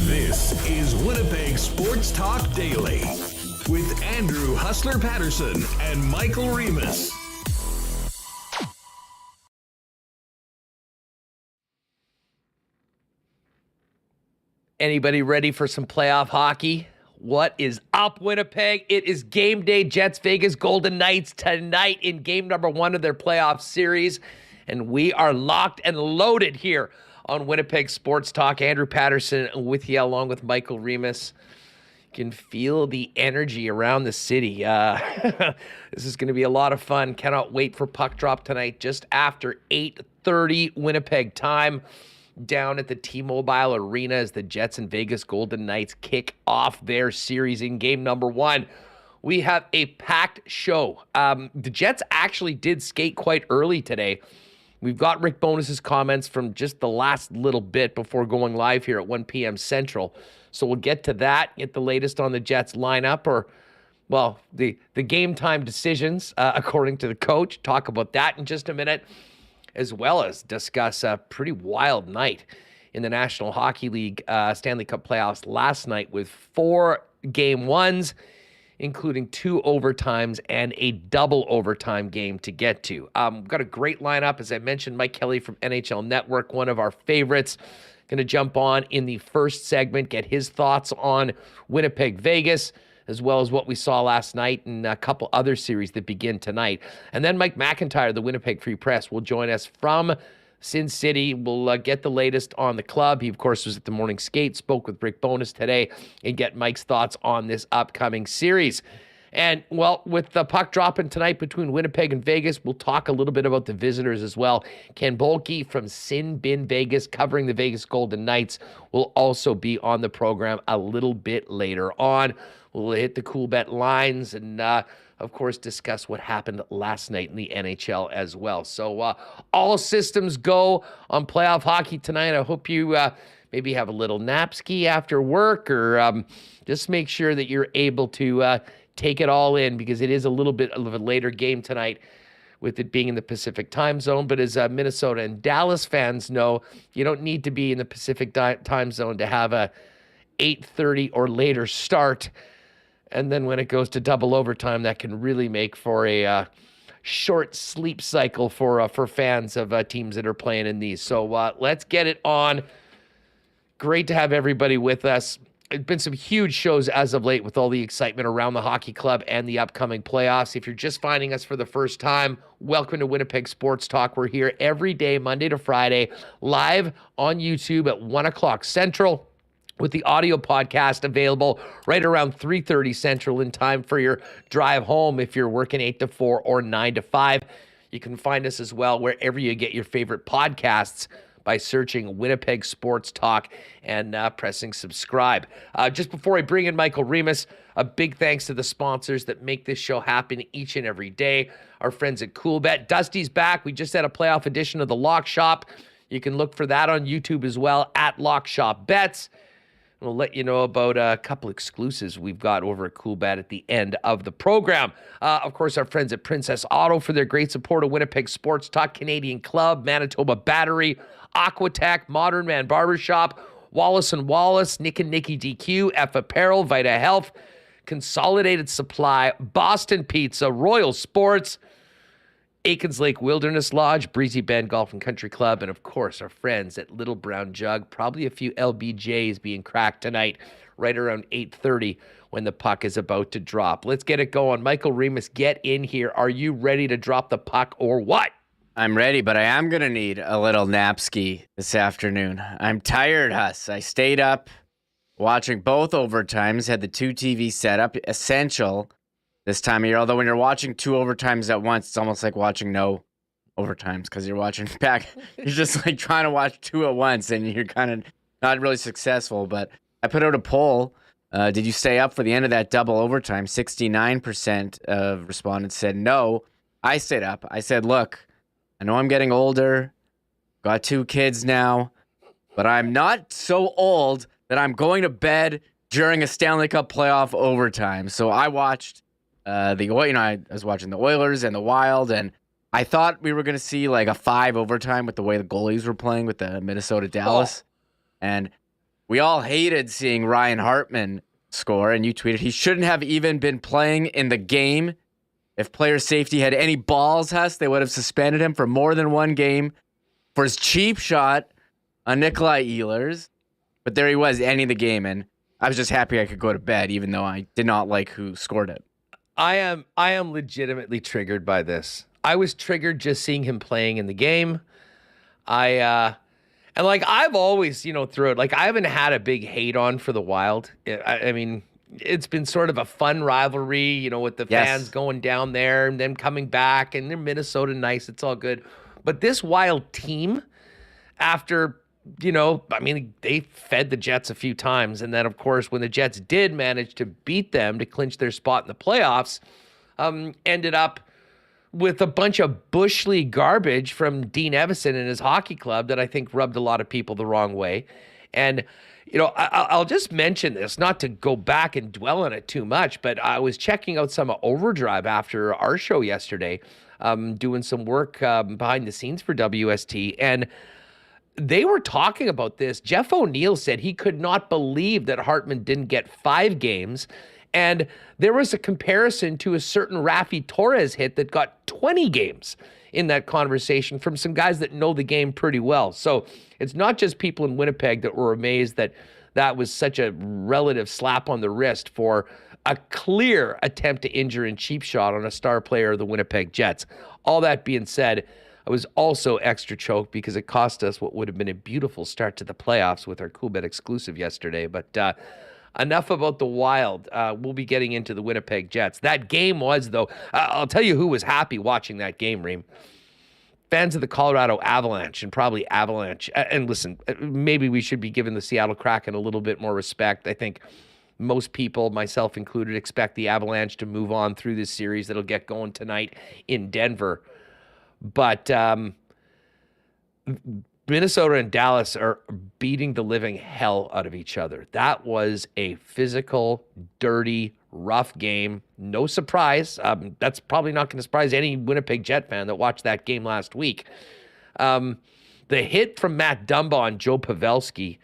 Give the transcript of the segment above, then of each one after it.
This is Winnipeg Sports Talk Daily with Andrew Hustler Paterson and Michael Remis. Anybody ready for some playoff hockey? What is up, Winnipeg? It is game day. Jets Vegas Golden Knights tonight in game number 1 of their playoff series. And we are locked and loaded here on Winnipeg Sports Talk. Andrew Paterson with you along with Michael Remis. You can feel the energy around the city. This is going to be a lot of fun. Cannot wait for puck drop tonight just after 8:30 Winnipeg time down at the T-Mobile Arena as the Jets and Vegas Golden Knights kick off their series in game number 1. We have a packed show. The Jets actually did skate quite early today. We've got Rick Bowness's comments from just the last little bit before going live here at 1 p.m. Central. So we'll get to that, get the latest on the Jets lineup, or, well, the game time decisions, according to the coach. Talk about that in just a minute, as well as discuss a pretty wild night in the National Hockey League Stanley Cup Playoffs last night with 4 game ones, including 2 overtimes and a double overtime game to get to. Got a great lineup. As I mentioned, Mike Kelly from NHL Network, one of our favorites, going to jump on in the first segment, get his thoughts on Winnipeg Vegas, as well as what we saw last night and a couple other series that begin tonight. And then Mike McIntyre, the Winnipeg Free Press, will join us from Sin City. We'll get the latest on the club. He, of course, was at the morning skate, spoke with Rick Bowness today, and get Mike's thoughts on this upcoming series. And, well, with the puck dropping tonight between Winnipeg and Vegas, we'll talk a little bit about the visitors as well. Ken Boehlke from Sinbin.Vegas, covering the Vegas Golden Knights, will also be on the program a little bit later on. We'll hit the Coolbet Lines and, of course, discuss what happened last night in the NHL as well. So all systems go on playoff hockey tonight. I hope you maybe have a little napski after work, or just make sure that you're able to take it all in, because it is a little bit of a later game tonight with it being in the Pacific time zone. But as Minnesota and Dallas fans know, you don't need to be in the Pacific time zone to have a 8:30 or later start. And then when it goes to double overtime, that can really make for a short sleep cycle for fans of teams that are playing in these. So let's get it on. Great to have everybody with us. It's been some huge shows as of late with all the excitement around the hockey club and the upcoming playoffs. If you're just finding us for the first time, welcome to Winnipeg Sports Talk. We're here every day, Monday to Friday, live on YouTube at 1 o'clock Central, with the audio podcast available right around 3:30 Central in time for your drive home if you're working 8 to 4 or 9 to 5. You can find us as well wherever you get your favorite podcasts by searching Winnipeg Sports Talk and pressing subscribe. Just before I bring in Michael Remis, a big thanks to the sponsors that make this show happen each and every day. Our friends at Coolbet. Dusty's back. We just had a playoff edition of the Lock Shop. You can look for that on YouTube as well, at Lock Shop Bets. We'll let you know about a couple exclusives we've got over at Coolbet at the end of the program. Of course, our friends at Princess Auto for their great support of Winnipeg Sports Talk, Canadian Club, Manitoba Battery, Aquatech, Modern Man Barbershop, Wallace & Wallace, Nick and Nicky DQ, F Apparel, Vita Health, Consolidated Supply, Boston Pizza, Royal Sports, Aikens Lake Wilderness Lodge, Breezy Bend Golf and Country Club, and of course our friends at Little Brown Jug. Probably a few LBJs being cracked tonight right around 8:30 when the puck is about to drop. Let's get it going. Michael Remis, get in here. Are you ready to drop the puck or what? I'm ready, but I am going to need a little napski this afternoon. I'm tired, Huss. I stayed up watching both overtimes, had the 2 TV setup, essential this time of year. Although when you're watching 2 overtimes at once, it's almost like watching no overtimes because you're watching back. You're just like trying to watch two at once and you're kind of not really successful. But I put out a poll. Did you stay up for the end of that double overtime? 69% of respondents said no. I stayed up. I said, look, I know I'm getting older. Got 2 kids now. But I'm not so old that I'm going to bed during a Stanley Cup playoff overtime. So I watched I was watching the Oilers and the Wild, and I thought we were going to see like a 5 overtime with the way the goalies were playing with the Minnesota Dallas. And we all hated seeing Ryan Hartman score, and you tweeted he shouldn't have even been playing in the game. If player safety had any balls, Huss, they would have suspended him for more than 1 game for his cheap shot on Nikolai Ehlers. But there he was, ending the game, and I was just happy I could go to bed, even though I did not like who scored it. I am legitimately triggered by this. I was triggered just seeing him playing in the game. And like I've always, through it, like I haven't had a big hate on for the Wild. I mean, it's been sort of a fun rivalry, with the fans going down there and then coming back, and they're Minnesota nice. It's all good. But this Wild team, after, they fed the Jets a few times. And then, of course, when the Jets did manage to beat them to clinch their spot in the playoffs, ended up with a bunch of Bush League garbage from Dean Evison and his hockey club that I think rubbed a lot of people the wrong way. And, I'll just mention this, not to go back and dwell on it too much, but I was checking out some Overdrive after our show yesterday, doing some work behind the scenes for WST, and they were talking about this. Jeff O'Neill said he could not believe that Hartman didn't get 5 games. And there was a comparison to a certain Rafi Torres hit that got 20 games in that conversation from some guys that know the game pretty well. So it's not just people in Winnipeg that were amazed that that was such a relative slap on the wrist for a clear attempt to injure and cheap shot on a star player of the Winnipeg Jets. All that being said, I was also extra choked because it cost us what would have been a beautiful start to the playoffs with our Coolbet exclusive yesterday. But enough about the Wild. We'll be getting into the Winnipeg Jets. That game was, though, I'll tell you who was happy watching that game, Reem. Fans of the Colorado Avalanche, and probably Avalanche. And listen, maybe we should be giving the Seattle Kraken a little bit more respect. I think most people, myself included, expect the Avalanche to move on through this series that'll get going tonight in Denver. But Minnesota and Dallas are beating the living hell out of each other. That was a physical, dirty, rough game. No surprise. That's probably not going to surprise any Winnipeg Jet fan that watched that game last week. The hit from Matt Dumba on Joe Pavelski,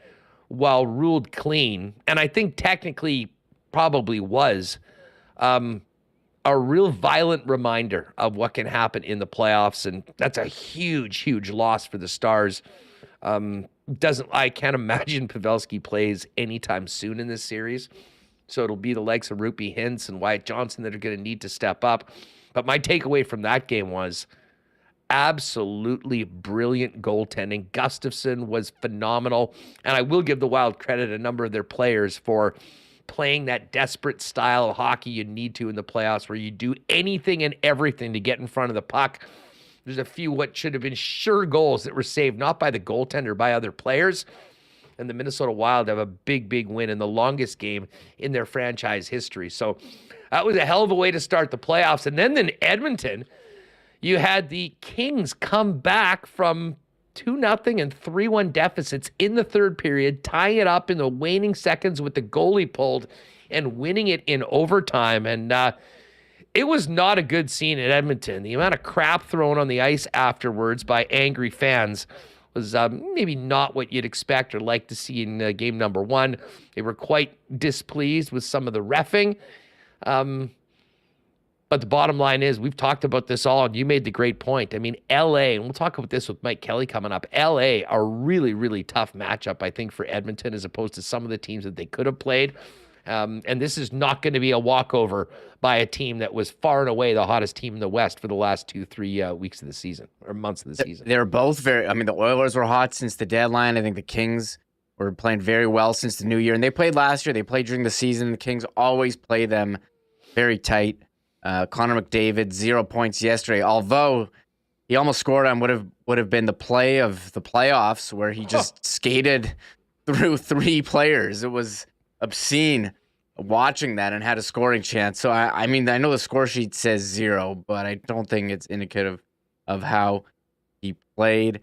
while ruled clean, and I think technically probably was, a real violent reminder of what can happen in the playoffs, and that's a huge, huge loss for the Stars. I can't imagine Pavelski plays anytime soon in this series, so it'll be the likes of Rupi Hintz and Wyatt Johnson that are going to need to step up. But my takeaway from that game was absolutely brilliant goaltending. Gustafsson was phenomenal, and I will give the Wild credit, a number of their players, for playing that desperate style of hockey you need to in the playoffs, where you do anything and everything to get in front of the puck. There's a few what should have been sure goals that were saved, not by the goaltender, by other players. And the Minnesota Wild have a big, big win in the longest game in their franchise history. So that was a hell of a way to start the playoffs. And then in Edmonton, you had the Kings come back from 2-0 and 3-1 deficits in the third period, tying it up in the waning seconds with the goalie pulled and winning it in overtime. And it was not a good scene at Edmonton. The amount of crap thrown on the ice afterwards by angry fans was maybe not what you'd expect or like to see in game number 1. They were quite displeased with some of the reffing. But the bottom line is, we've talked about this all, and you made the great point. I mean, LA, and we'll talk about this with Mike Kelly coming up, LA, a really, really tough matchup, I think, for Edmonton, as opposed to some of the teams that they could have played. And this is not going to be a walkover by a team that was far and away the hottest team in the West for the last 2-3 weeks of the season, or months of the season. They're both the Oilers were hot since the deadline. I think the Kings were playing very well since the new year. And they played last year. They played during the season. The Kings always play them very tight. Connor McDavid, 0 points yesterday, although he almost scored on would have been the play of the playoffs where he just skated through 3 players. It was obscene watching that and had a scoring chance. So I mean, I know the score sheet says 0, but I don't think it's indicative of how he played.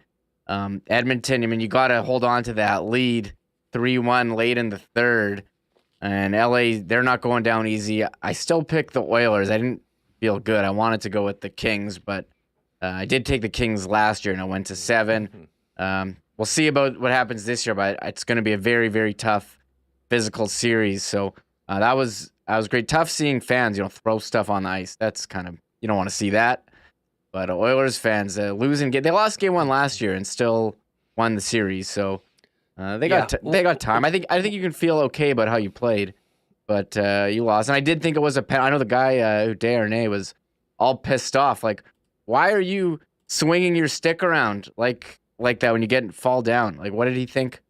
Edmonton, I mean, you got to hold on to that lead 3-1 late in the third. And LA, they're not going down easy. I still picked the Oilers. I didn't feel good. I wanted to go with the Kings, but I did take the Kings last year and I went to 7. We'll see about what happens this year, but it's going to be a very, very tough physical series. So that was great. Tough seeing fans, throw stuff on the ice. That's kind of, you don't want to see that. But Oilers fans losing, they lost game 1 last year and still won the series. So they got time. I think you can feel okay about how you played, but you lost. And I did think it was a pen. I know the guy Darnay was all pissed off. Like, why are you swinging your stick around like that when you fall down? Like, what did he think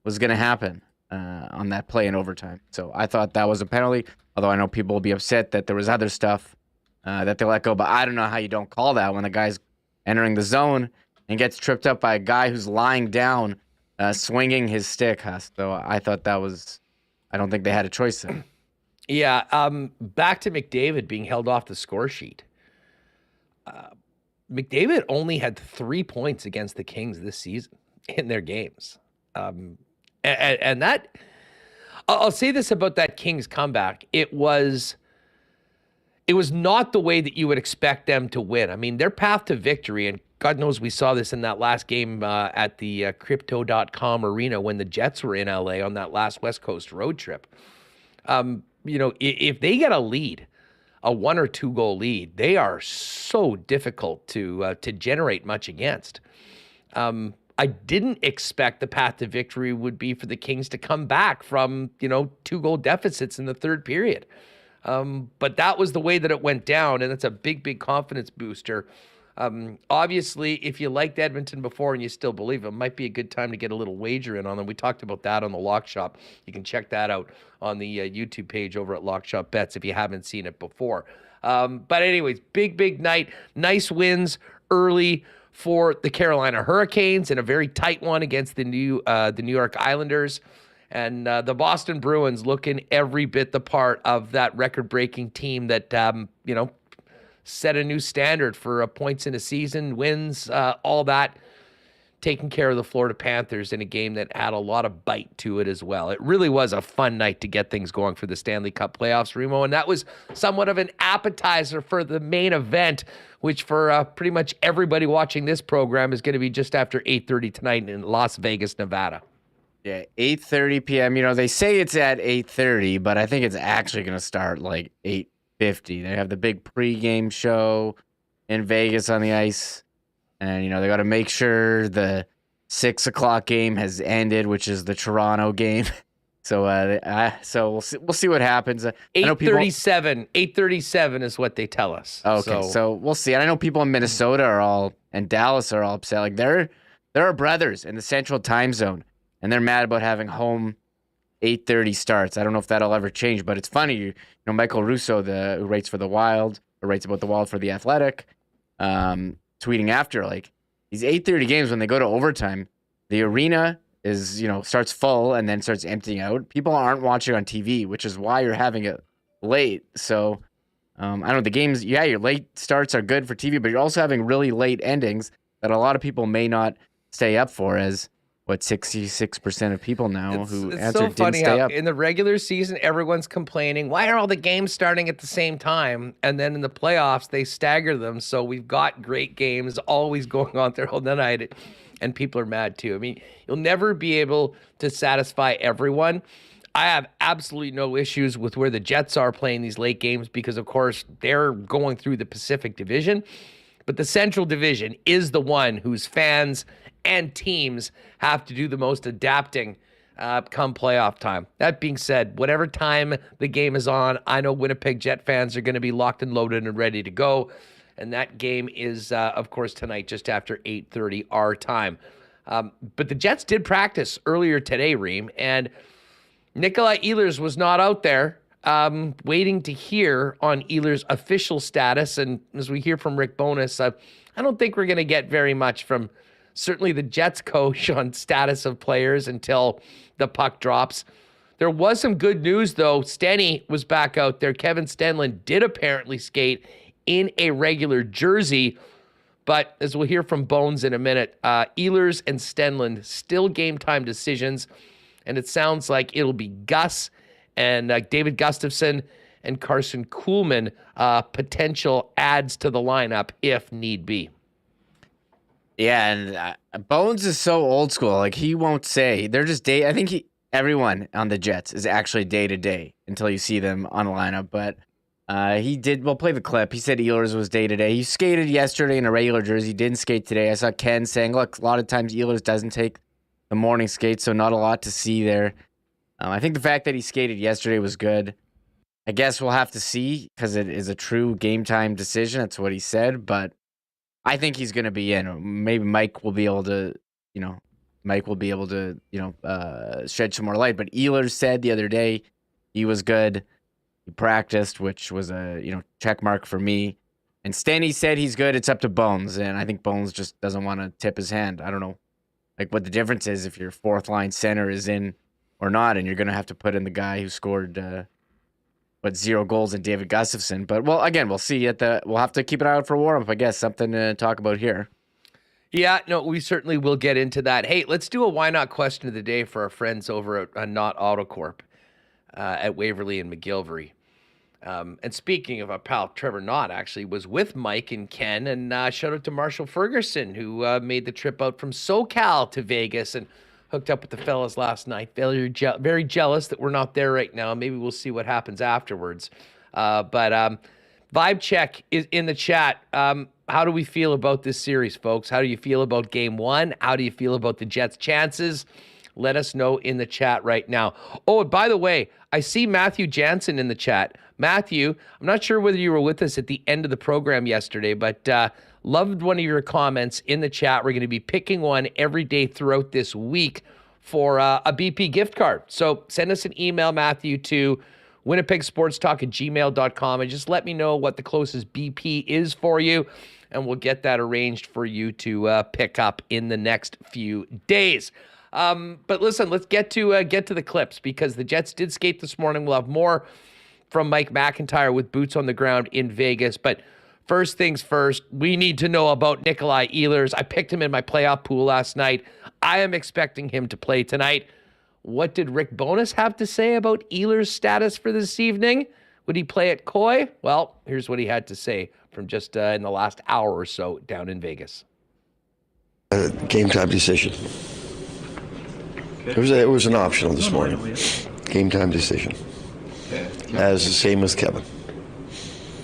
was going to happen on that play in overtime? So I thought that was a penalty, although I know people will be upset that there was other stuff that they let go. But I don't know how you don't call that when the guy's entering the zone and gets tripped up by a guy who's lying down, swinging his stick. So I thought I don't think they had a choice there. Yeah, back to McDavid being held off the score sheet. McDavid only had 3 points against the Kings this season in their games. And that, I'll say this about that Kings comeback. It was not the way that you would expect them to win. I mean, their path to victory, and God knows we saw this in that last game at the Crypto.com arena when the Jets were in LA on that last West Coast road trip. If they get a lead, a 1 or 2 goal lead, they are so difficult to generate much against. I didn't expect the path to victory would be for the Kings to come back from 2 goal deficits in the third period. But that was the way that it went down, and it's a big, big confidence booster. Obviously, if you liked Edmonton before and you still believe it, might be a good time to get a little wager in on them. We talked about that on the Lock Shop. You can check that out on the YouTube page over at Lock Shop Bets if you haven't seen it before. But anyways, big, big night. Nice wins early for the Carolina Hurricanes and a very tight one against the New York Islanders. And the Boston Bruins looking every bit the part of that record-breaking team that, set a new standard for points in a season, wins, all that, taking care of the Florida Panthers in a game that had a lot of bite to it as well. It really was a fun night to get things going for the Stanley Cup Playoffs, Remo, and that was somewhat of an appetizer for the main event, which for pretty much everybody watching this program is going to be just after 8:30 tonight in Las Vegas, Nevada. Yeah, 8:30 p.m. They say it's at 8:30, but I think it's actually going to start like 8:50. They have the big pregame show in Vegas on the ice, and they got to make sure the 6 o'clock game has ended, which is the Toronto game. So we'll see what happens. 8:37. 8:37 is what they tell us. Okay, so we'll see. And I know people in Minnesota and Dallas are all upset. Like there are brothers in the Central Time Zone. And they're mad about having home 8:30 starts. I don't know if that'll ever change, but it's funny. Michael Russo, who writes for The Wild, or writes about The Wild for The Athletic, tweeting after, like, these 8:30 games, when they go to overtime, the arena is, starts full and then starts emptying out. People aren't watching on TV, which is why you're having it late. So, I don't know, the games, your late starts are good for TV, but you're also having really late endings that a lot of people may not stay up for, as 66% of people now who answered didn't stay up. In the regular season, everyone's complaining, why are all the games starting at the same time? And then in the playoffs, they stagger them. So we've got great games always going on there all night, and people are mad too. I mean, you'll never be able to satisfy everyone. I have absolutely no issues with where the Jets are playing these late games because, of course, they're going through the Pacific Division. But the Central Division is the one whose fans and teams have to do the most adapting come playoff time. That being said, whatever time the game is on, I know Winnipeg Jet fans are going to be locked and loaded and ready to go. And that game is, of course, tonight just after 8:30 our time. But the Jets did practice earlier today, Reem, and Nikolai Ehlers was not out there. waiting to hear on Ehlers' official status. And as we hear from Rick Bowness, I don't think we're going to get very much from certainly the Jets coach on status of players until the puck drops. There was some good news, though. Stenny was back out there. Kevin Stenlund did apparently skate in a regular jersey. But as we'll hear from Bones in a minute, Ehlers and Stenlund still game time decisions. And it sounds like it'll be Gus and David Gustafsson and Carson Kuhlman, potential adds to the lineup if need be. Yeah, and Bones is so old school. Like, he won't say. They're just I think everyone on the Jets is actually day to day until you see them on the lineup. But we'll play the clip. He said Ehlers was day to day. He skated yesterday in a regular jersey, didn't skate today. I saw Ken saying, look, a lot of times Ehlers doesn't take the morning skate, so not a lot to see there. I think the fact that he skated yesterday was good. I guess we'll have to see because it is a true game time decision. That's what he said, but I think he's going to be in. Maybe Mike will be able to, shed some more light. But Ehlers said the other day he was good. He practiced, which was a, check mark for me. And Stanley said he's good. It's up to Bones. And I think Bones just doesn't want to tip his hand. I don't know what the difference is if your fourth line center is in or not. And you're going to have to put in the guy who scored, 0 goals in David Gustafsson. But, well, again, we'll see we'll have to keep an eye out for warm-up, I guess. Something to talk about here. Yeah, no, we certainly will get into that. Hey, let's do a why not question of the day for our friends over at Not Autocorp at Waverly and McGillivray. And speaking of our pal, Trevor Knott actually was with Mike and Ken, and shout out to Marshall Ferguson, who made the trip out from SoCal to Vegas and hooked up with the fellas last night. Very jealous that we're not there right now. Maybe we'll see what happens afterwards. But Vibe Check is in the chat. How do we feel about this series, folks? How do you feel about game one? How do you feel about the Jets' chances? Let us know in the chat right now. Oh, and by the way, I see Matthew Jansen in the chat. Matthew, I'm not sure whether you were with us at the end of the program yesterday, but loved one of your comments in the chat. We're going to be picking one every day throughout this week for a BP gift card. So send us an email, Matthew, to winnipegsportstalk@gmail.com and just let me know what the closest BP is for you, and we'll get that arranged for you to pick up in the next few days. But listen, let's get to the clips because the Jets did skate this morning. We'll have more from Mike McIntyre with boots on the ground in Vegas. But first things first, we need to know about Nikolai Ehlers. I picked him in my playoff pool last night. I am expecting him to play tonight. What did Rick Bowness have to say about Ehlers' status for this evening? Would he play at Coy? Well, here's what he had to say from just in the last hour or so down in Vegas. Game time decision. Okay. It was an optional this morning. Game time decision. Okay. As the same as Kevin.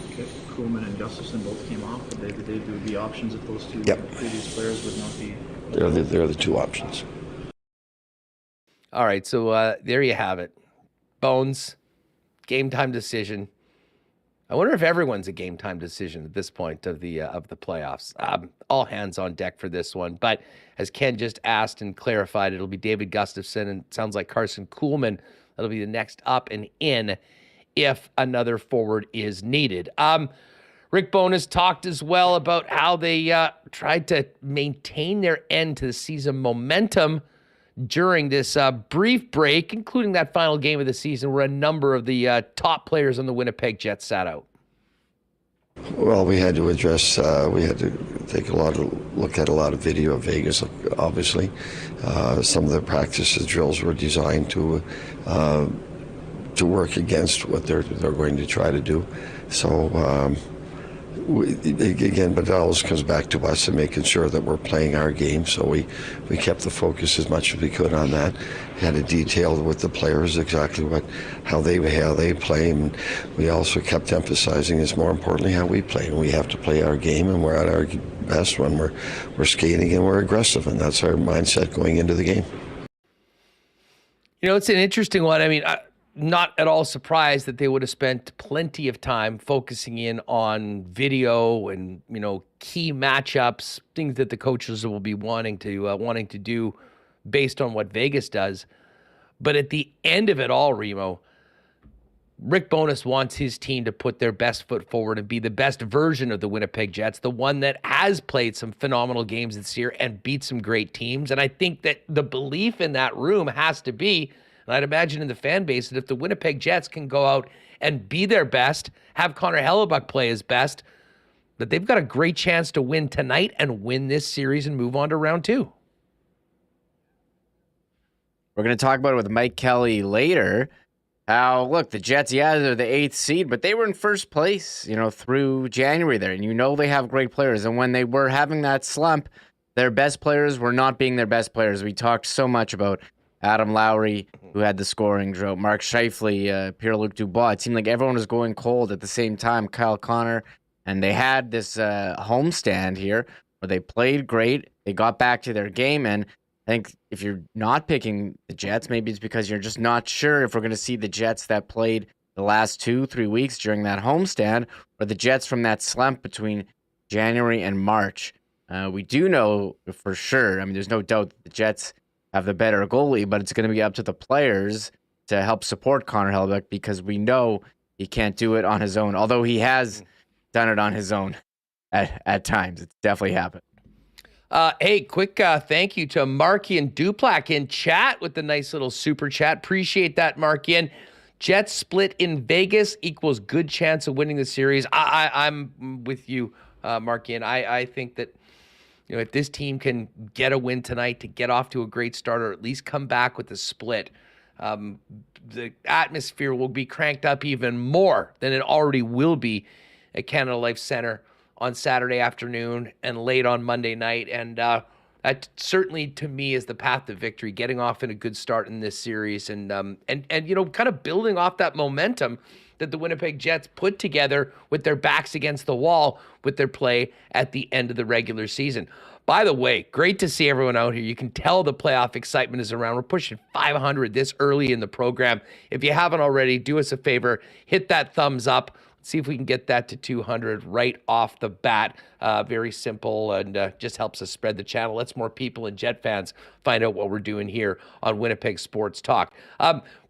Okay. Kuhlman and Gustafsson both came off. They would be options if those two previous players would not be. They're the two options. All right, so there you have it. Bones, game time decision. I wonder if everyone's a game time decision at this point of the playoffs. All hands on deck for this one. But as Ken just asked and clarified, it'll be David Gustafsson and it sounds like Carson Kuhlman. That'll be the next up and in if another forward is needed. Rick Bowness talked as well about how they tried to maintain their end to the season momentum during this brief break, including that final game of the season where a number of the top players on the Winnipeg Jets sat out. Well, we had to address, we had to take look at a lot of video of Vegas, obviously. Some of the practices, drills were designed to work against what they're going to try to do. So, again, but it always comes back to us and making sure that we're playing our game. So we kept the focus as much as we could on that. Had a detail with the players exactly how they play, and we also kept emphasizing is more importantly how we play. And we have to play our game, and we're at our best when we're skating and we're aggressive, and that's our mindset going into the game. You know, it's an interesting one. I mean, not at all surprised that they would have spent plenty of time focusing in on video and, key matchups, things that the coaches will be wanting to do based on what Vegas does. But at the end of it all, Remo, Rick Bowness wants his team to put their best foot forward and be the best version of the Winnipeg Jets, the one that has played some phenomenal games this year and beat some great teams. And I think that the belief in that room has to be, and I'd imagine in the fan base, that if the Winnipeg Jets can go out and be their best, have Connor Hellebuyck play his best, that they've got a great chance to win tonight and win this series and move on to round 2. We're going to talk about it with Mike Kelly later. How, look, the Jets, yeah, they're the 8th seed, but they were in first place, through January there. And they have great players. And when they were having that slump, their best players were not being their best players. We talked so much about Adam Lowry, who had the scoring drought, Mark Scheifele, Pierre-Luc Dubois. It seemed like everyone was going cold at the same time. Kyle Connor. And they had this homestand here where they played great. They got back to their game. And I think if you're not picking the Jets, maybe it's because you're just not sure if we're going to see the Jets that played the last 2-3 weeks during that homestand or the Jets from that slump between January and March. We do know for sure, there's no doubt that the Jets have the better goalie, but it's going to be up to the players to help support Connor Hellebuyck because we know he can't do it on his own, although he has done it on his own at times. It's definitely happened. Hey, quick thank you to Markian Duplac in chat with the nice little super chat. Appreciate that, Markian. Jets split in Vegas equals good chance of winning the series. I'm with you, Markian. I think that if this team can get a win tonight to get off to a great start or at least come back with a split, the atmosphere will be cranked up even more than it already will be at Canada Life Center on Saturday afternoon and late on Monday night. And that certainly, to me, is the path to victory, getting off in a good start in this series and kind of building off that momentum that the Winnipeg Jets put together with their backs against the wall with their play at the end of the regular season. By the way, great to see everyone out here. You can tell the playoff excitement is around. We're pushing 500 this early in the program. If you haven't already, do us a favor, hit that thumbs up. See if we can get that to 200 right off the bat. Very simple and just helps us spread the channel. Lets more people and Jet fans find out what we're doing here on Winnipeg Sports Talk.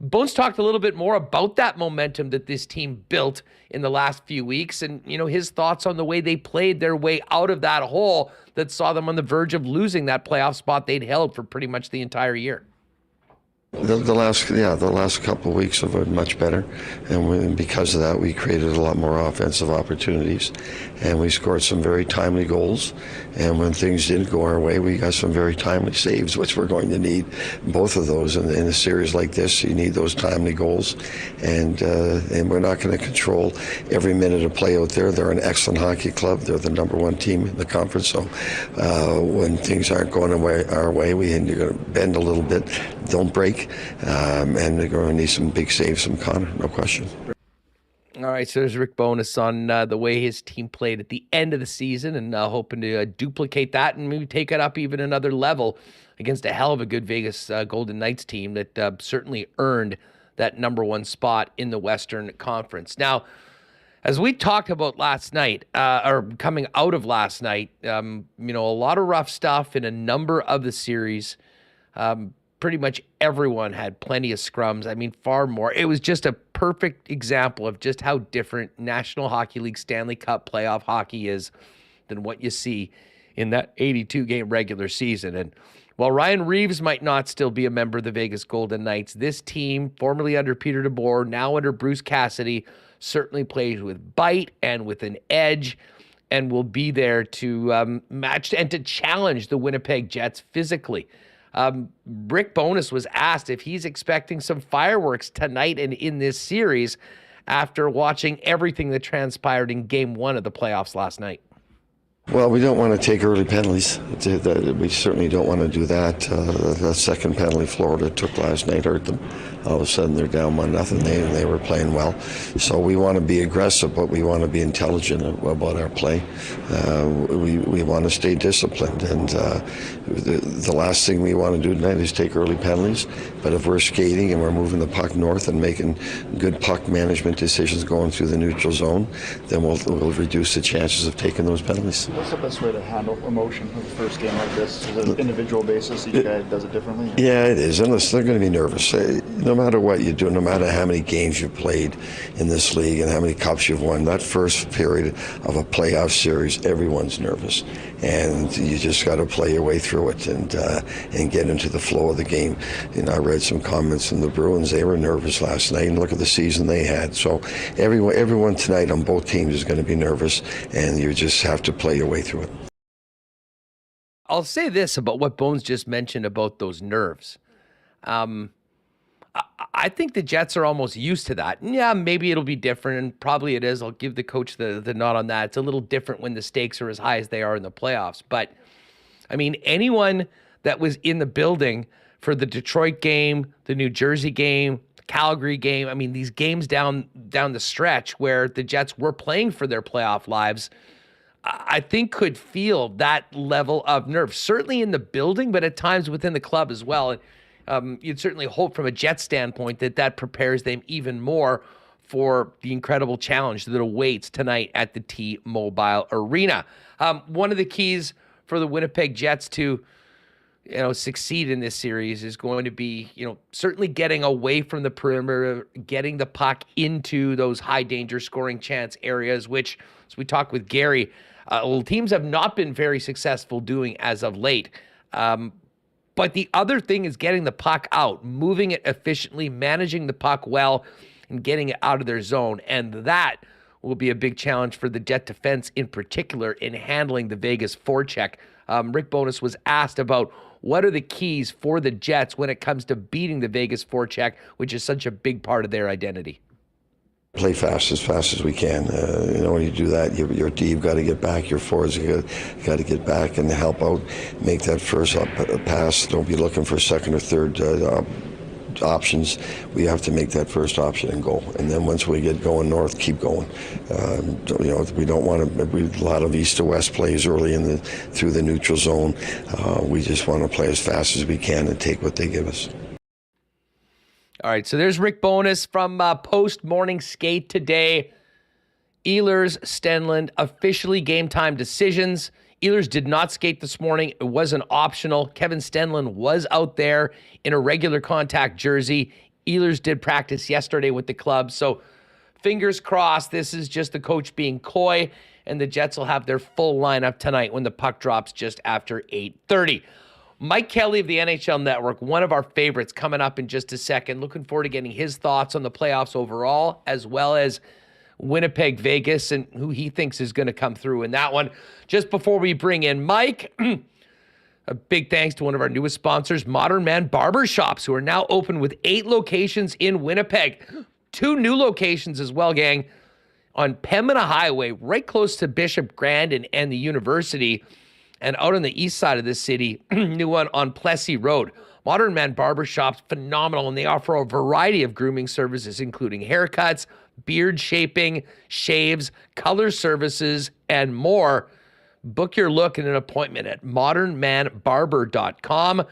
Bones talked a little bit more about that momentum that this team built in the last few weeks and, his thoughts on the way they played their way out of that hole that saw them on the verge of losing that playoff spot they'd held for pretty much the entire year. The last couple of weeks have been much better, and because of that, we created a lot more offensive opportunities, and we scored some very timely goals. And when things didn't go our way, we got some very timely saves, which we're going to need both of those in a series like this. You need those timely goals, and we're not going to control every minute of play out there. They're an excellent hockey club. They're the #1 team in the conference. So when things aren't going our way, you're going to bend a little bit. Don't break. And they're going to need some big saves from Connor, no question. All right, so there's Rick Bowness on the way his team played at the end of the season and hoping to duplicate that and maybe take it up even another level against a hell of a good Vegas Golden Knights team that certainly earned that #1 spot in the Western Conference. Now, as we talked about last night, or coming out of last night, a lot of rough stuff in a number of the series. Pretty much everyone had plenty of scrums. Far more. It was just a perfect example of just how different National Hockey League Stanley Cup playoff hockey is than what you see in that 82-game regular season. And while Ryan Reeves might not still be a member of the Vegas Golden Knights, this team, formerly under Peter DeBoer, now under Bruce Cassidy, certainly plays with bite and with an edge and will be there to match and to challenge the Winnipeg Jets physically. Rick Bowness was asked if he's expecting some fireworks tonight and in this series after watching everything that transpired in Game 1 of the playoffs last night. Well, we don't want to take early penalties. We certainly don't want to do that. The second penalty Florida took last night hurt them. All of a sudden, they're down 1-0. They were playing well. So we want to be aggressive, but we want to be intelligent about our play. We want to stay disciplined. And the last thing we want to do tonight is take early penalties. But if we're skating and we're moving the puck north and making good puck management decisions going through the neutral zone, then we'll reduce the chances of taking those penalties. What's the best way to handle emotion in the first game like this? Is it an individual basis? Each guy does it differently? Yeah, it is. And listen, they're going to be nervous. no matter what you do, no matter how many games you've played in this league and how many cups you've won, that first period of a playoff series, everyone's nervous. And you just got to play your way through it and get into the flow of the game. You know, I read some comments from the Bruins. They were nervous last night, and look at the season they had. So everyone tonight on both teams is going to be nervous, and you just have to play your way through it. I'll say this about what Bones just mentioned about those nerves. I think the Jets are almost used to that. Yeah, maybe it'll be different, and probably it is. I'll give the coach the nod on that. It's a little different when the stakes are as high as they are in the playoffs. But, I mean, anyone that was in the building for the Detroit game, the New Jersey game, the Calgary game, I mean, these games down the stretch where the Jets were playing for their playoff lives, I think could feel that level of nerve, certainly in the building, but at times within the club as well. You'd certainly hope from a Jets standpoint that prepares them even more for the incredible challenge that awaits tonight at the T-Mobile Arena. One of the keys for the Winnipeg Jets to succeed in this series is going to be, certainly getting away from the perimeter, getting the puck into those high danger scoring chance areas, which, as we talked with Gary, teams have not been very successful doing as of late. But the other thing is getting the puck out, moving it efficiently, managing the puck well, and getting it out of their zone. And that will be a big challenge for the Jet defense in particular in handling the Vegas forecheck. Rick Bowness was asked about what are the keys for the Jets when it comes to beating the Vegas forecheck, which is such a big part of their identity. Play fast as we can. When you do that, your D, you've got to get back. Your forwards, you got to get back and help out. Make that first pass. Don't be looking for second or third options. We have to make that first option and go. And then once we get going north, keep going. We don't want to. A lot of east to west plays early through the neutral zone. We just want to play as fast as we can and take what they give us. All right, so there's Rick Bowness from post-morning skate today. Ehlers, Stenlund, officially game-time decisions. Ehlers did not skate this morning. It wasn't optional. Kevin Stenlund was out there in a regular contact jersey. Ehlers did practice yesterday with the club, so fingers crossed this is just the coach being coy, and the Jets will have their full lineup tonight when the puck drops just after 8:30. Mike Kelly of the NHL Network, one of our favorites, coming up in just a second. Looking forward to getting his thoughts on the playoffs overall, as well as Winnipeg, Vegas, and who he thinks is going to come through in that one. Just before we bring in Mike, a big thanks to one of our newest sponsors, Modern Man Barber Shops, who are now open with 8 locations in Winnipeg. 2 new locations as well, gang, on Pembina Highway, right close to Bishop Grand and the university. And out on the east side of the city, new one on Plessy Road. Modern Man Barbershops, phenomenal, and they offer a variety of grooming services, including haircuts, beard shaping, shaves, color services, and more. Book your look and an appointment at modernmanbarber.com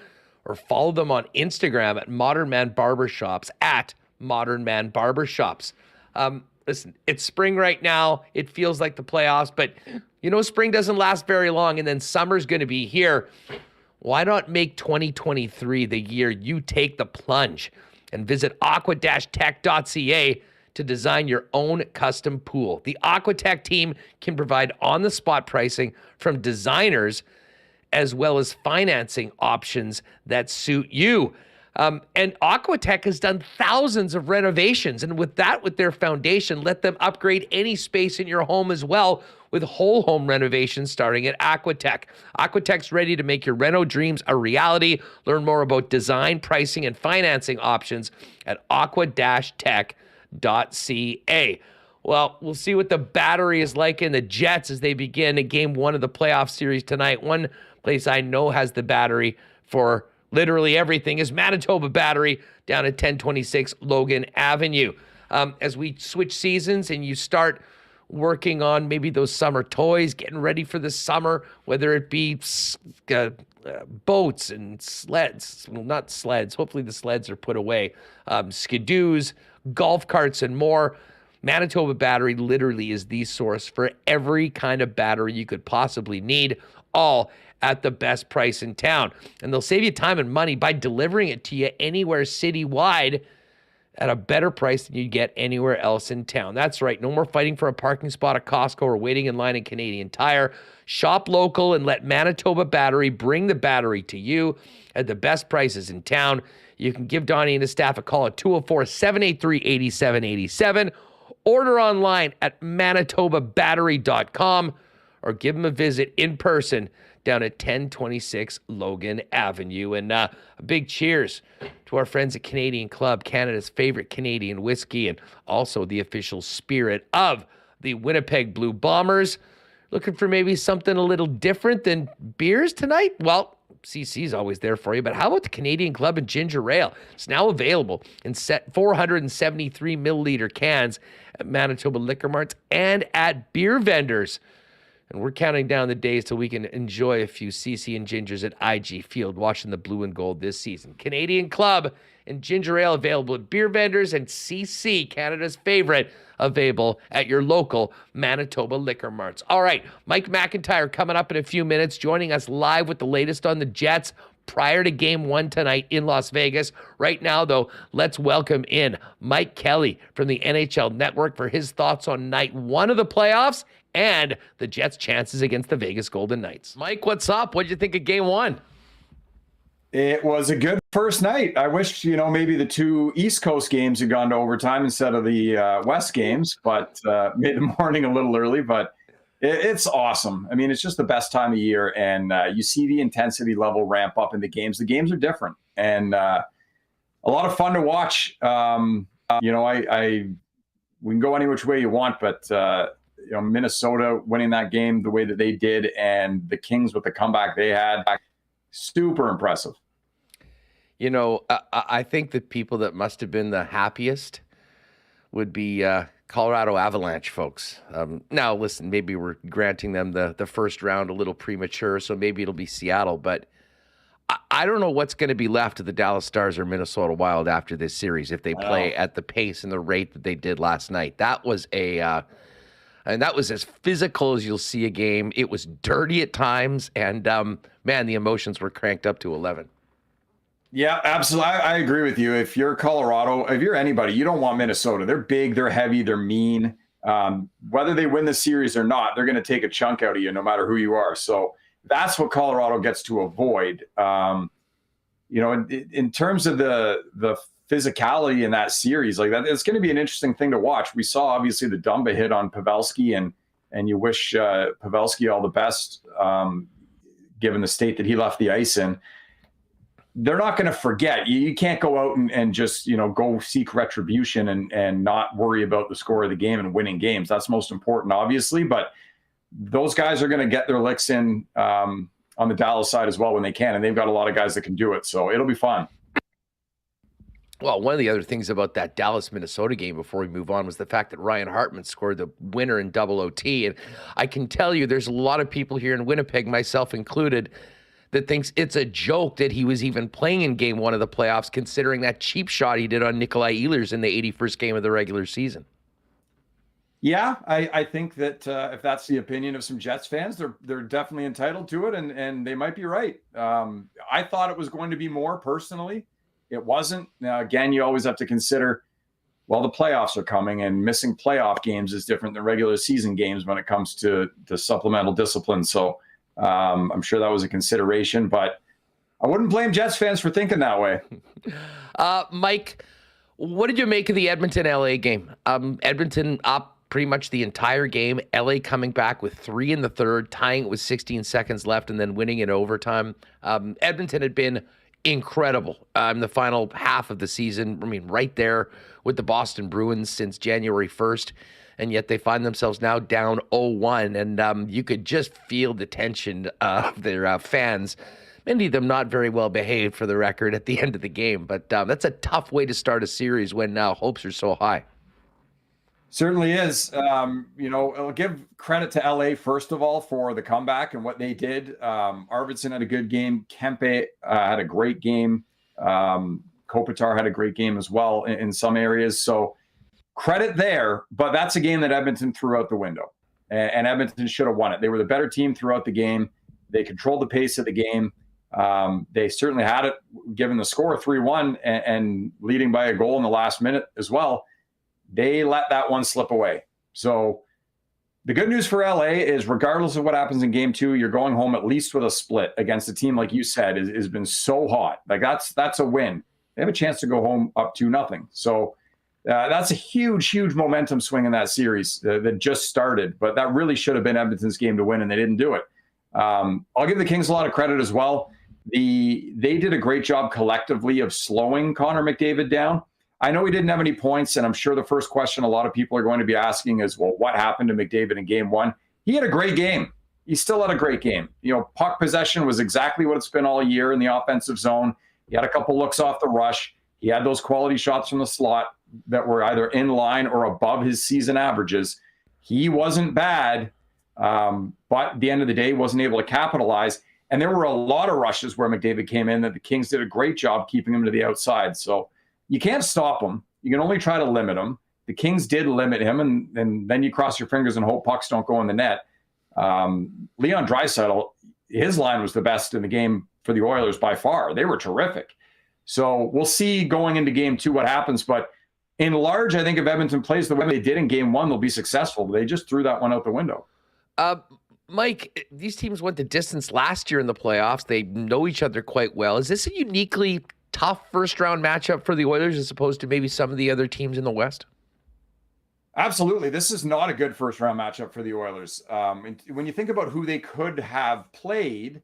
or follow them on Instagram at Modern Man Barbershops, at Modern Man Barbershops. Listen, it's spring right now. It feels like the playoffs, but spring doesn't last very long, and then summer's going to be here. Why not make 2023 the year you take the plunge and visit aqua-tech.ca to design your own custom pool? The Aquatech team can provide on-the-spot pricing from designers as well as financing options that suit you. And Aquatech has done thousands of renovations, and with their foundation, let them upgrade any space in your home as well with whole home renovations starting at Aquatech. Aquatech's ready to make your reno dreams a reality. Learn more about design, pricing, and financing options at aqua-tech.ca. Well, we'll see what the battery is like in the Jets as they begin a game 1 of the playoff series tonight. One place I know has the battery for literally everything is Manitoba Battery down at 1026 Logan Avenue. As we switch seasons and you start working on maybe those summer toys, getting ready for the summer, whether it be boats and sleds, well, not sleds, hopefully the sleds are put away, skidoos, golf carts, and more. Manitoba Battery literally is the source for every kind of battery you could possibly need, all at the best price in town. And they'll save you time and money by delivering it to you anywhere citywide at a better price than you get anywhere else in town. That's right. No more fighting for a parking spot at Costco or waiting in line in Canadian Tire. Shop local and let Manitoba Battery bring the battery to you at the best prices in town. You can give Donnie and his staff a call at 204-783-8787. Order online at manitobabattery.com or give them a visit in person down at 1026 Logan Avenue. And a big cheers to our friends at Canadian Club, Canada's favorite Canadian whiskey, and also the official spirit of the Winnipeg Blue Bombers. Looking for maybe something a little different than beers tonight? Well, CC's always there for you, but how about the Canadian Club and Ginger Ale? It's now available in 473 milliliter cans at Manitoba Liquor Marts and at beer vendors. And we're counting down the days till we can enjoy a few CC and Gingers at IG Field watching the blue and gold this season. Canadian Club and Ginger Ale available at beer vendors, and CC, Canada's favorite, available at your local Manitoba Liquor Marts. All right, Mike McIntyre coming up in a few minutes, joining us live with the latest on the Jets prior to Game 1 tonight in Las Vegas. Right now, though, let's welcome in Mike Kelly from the NHL Network for his thoughts on night 1 of the playoffs and the Jets' chances against the Vegas Golden Knights. Mike, what's up? What did you think of Game 1? It was a good first night. I wish, maybe the 2 East Coast games had gone to overtime instead of the West games, but made the morning a little early. But it's awesome. I mean, it's just the best time of year, and you see the intensity level ramp up in the games. The games are different, and a lot of fun to watch. We can go any which way you want, but Minnesota winning that game the way that they did, and the Kings with the comeback they had, super impressive. I think the people that must have been the happiest would be Colorado Avalanche folks. Now, listen, maybe we're granting them the first round a little premature, so maybe it'll be Seattle, but I don't know what's going to be left of the Dallas Stars or Minnesota Wild after this series if they play at the pace and the rate that they did last night. That was and that was as physical as you'll see a game. It was dirty at times, and man, the emotions were cranked up to 11. Yeah, absolutely. I agree with you. If you're Colorado, if you're anybody, you don't want Minnesota. They're big, they're heavy, they're mean. Whether they win the series or not, they're going to take a chunk out of you no matter who you are. So that's what Colorado gets to avoid. In terms of the physicality in that series, like that, it's going to be an interesting thing to watch. We saw obviously the Dumba hit on Pavelski, and you wish Pavelski all the best, given the state that he left the ice in. They're not going to forget. You can't go out and just, go seek retribution and not worry about the score of the game and winning games. That's most important, obviously. But those guys are going to get their licks in on the Dallas side as well when they can. And they've got a lot of guys that can do it. So it'll be fun. Well, one of the other things about that Dallas-Minnesota game before we move on was the fact that Ryan Hartman scored the winner in double OT. And I can tell you there's a lot of people here in Winnipeg, myself included, that thinks it's a joke that he was even playing in Game 1 of the playoffs, considering that cheap shot he did on Nikolai Ehlers in the 81st game of the regular season. Yeah, I think that if that's the opinion of some Jets fans, they're definitely entitled to it, and they might be right. I thought it was going to be more personally. It wasn't. Now, again, you always have to consider, well, the playoffs are coming, and missing playoff games is different than regular season games when it comes to supplemental discipline. So I'm sure that was a consideration, but I wouldn't blame Jets fans for thinking that way. Mike, what did you make of the Edmonton-LA game? Edmonton up pretty much the entire game. LA coming back with 3 in the third, tying it with 16 seconds left, and then winning in overtime. Edmonton had been incredible in the final half of the season. I mean, right there with the Boston Bruins since January 1st. And yet they find themselves now down 0-1. And you could just feel the tension of their fans. Many of them not very well behaved, for the record, at the end of the game. But that's a tough way to start a series when hopes are so high. Certainly is. I'll give credit to LA, first of all, for the comeback and what they did. Arvidsson had a good game. Kempe had a great game. Kopitar had a great game as well in some areas. So credit there, but that's a game that Edmonton threw out the window. And Edmonton should have won it. They were the better team throughout the game. They controlled the pace of the game. They certainly had it, given the score 3-1 and leading by a goal in the last minute as well. They let that one slip away. So the good news for LA is, regardless of what happens in game 2, you're going home at least with a split against a team, like you said, has been so hot. Like that's a win. They have a chance to go home up 2-0. So that's a huge momentum swing in that series that just started. But that really should have been Edmonton's game to win, and they didn't do it. I'll give the Kings a lot of credit as well. They did a great job collectively of slowing Connor McDavid down. I know he didn't have any points, and I'm sure the first question a lot of people are going to be asking is, well, what happened to McDavid in game 1? He had a great game. He still had a great game. Puck possession was exactly what it's been all year in the offensive zone. He had a couple looks off the rush. He had those quality shots from the slot that were either in line or above his season averages. He wasn't bad, but at the end of the day, he wasn't able to capitalize. And there were a lot of rushes where McDavid came in that the Kings did a great job keeping him to the outside. So you can't stop him. You can only try to limit him. The Kings did limit him, and then you cross your fingers and hope pucks don't go in the net. Leon Draisaitl, his line was the best in the game for the Oilers by far. They were terrific. So we'll see going into game 2 what happens. But in large, I think if Edmonton plays the way they did in game 1, they'll be successful. They just threw that one out the window. Mike, these teams went the distance last year in the playoffs. They know each other quite well. Is this a uniquely tough first-round matchup for the Oilers as opposed to maybe some of the other teams in the West? Absolutely. This is not a good first-round matchup for the Oilers. When you think about who they could have played,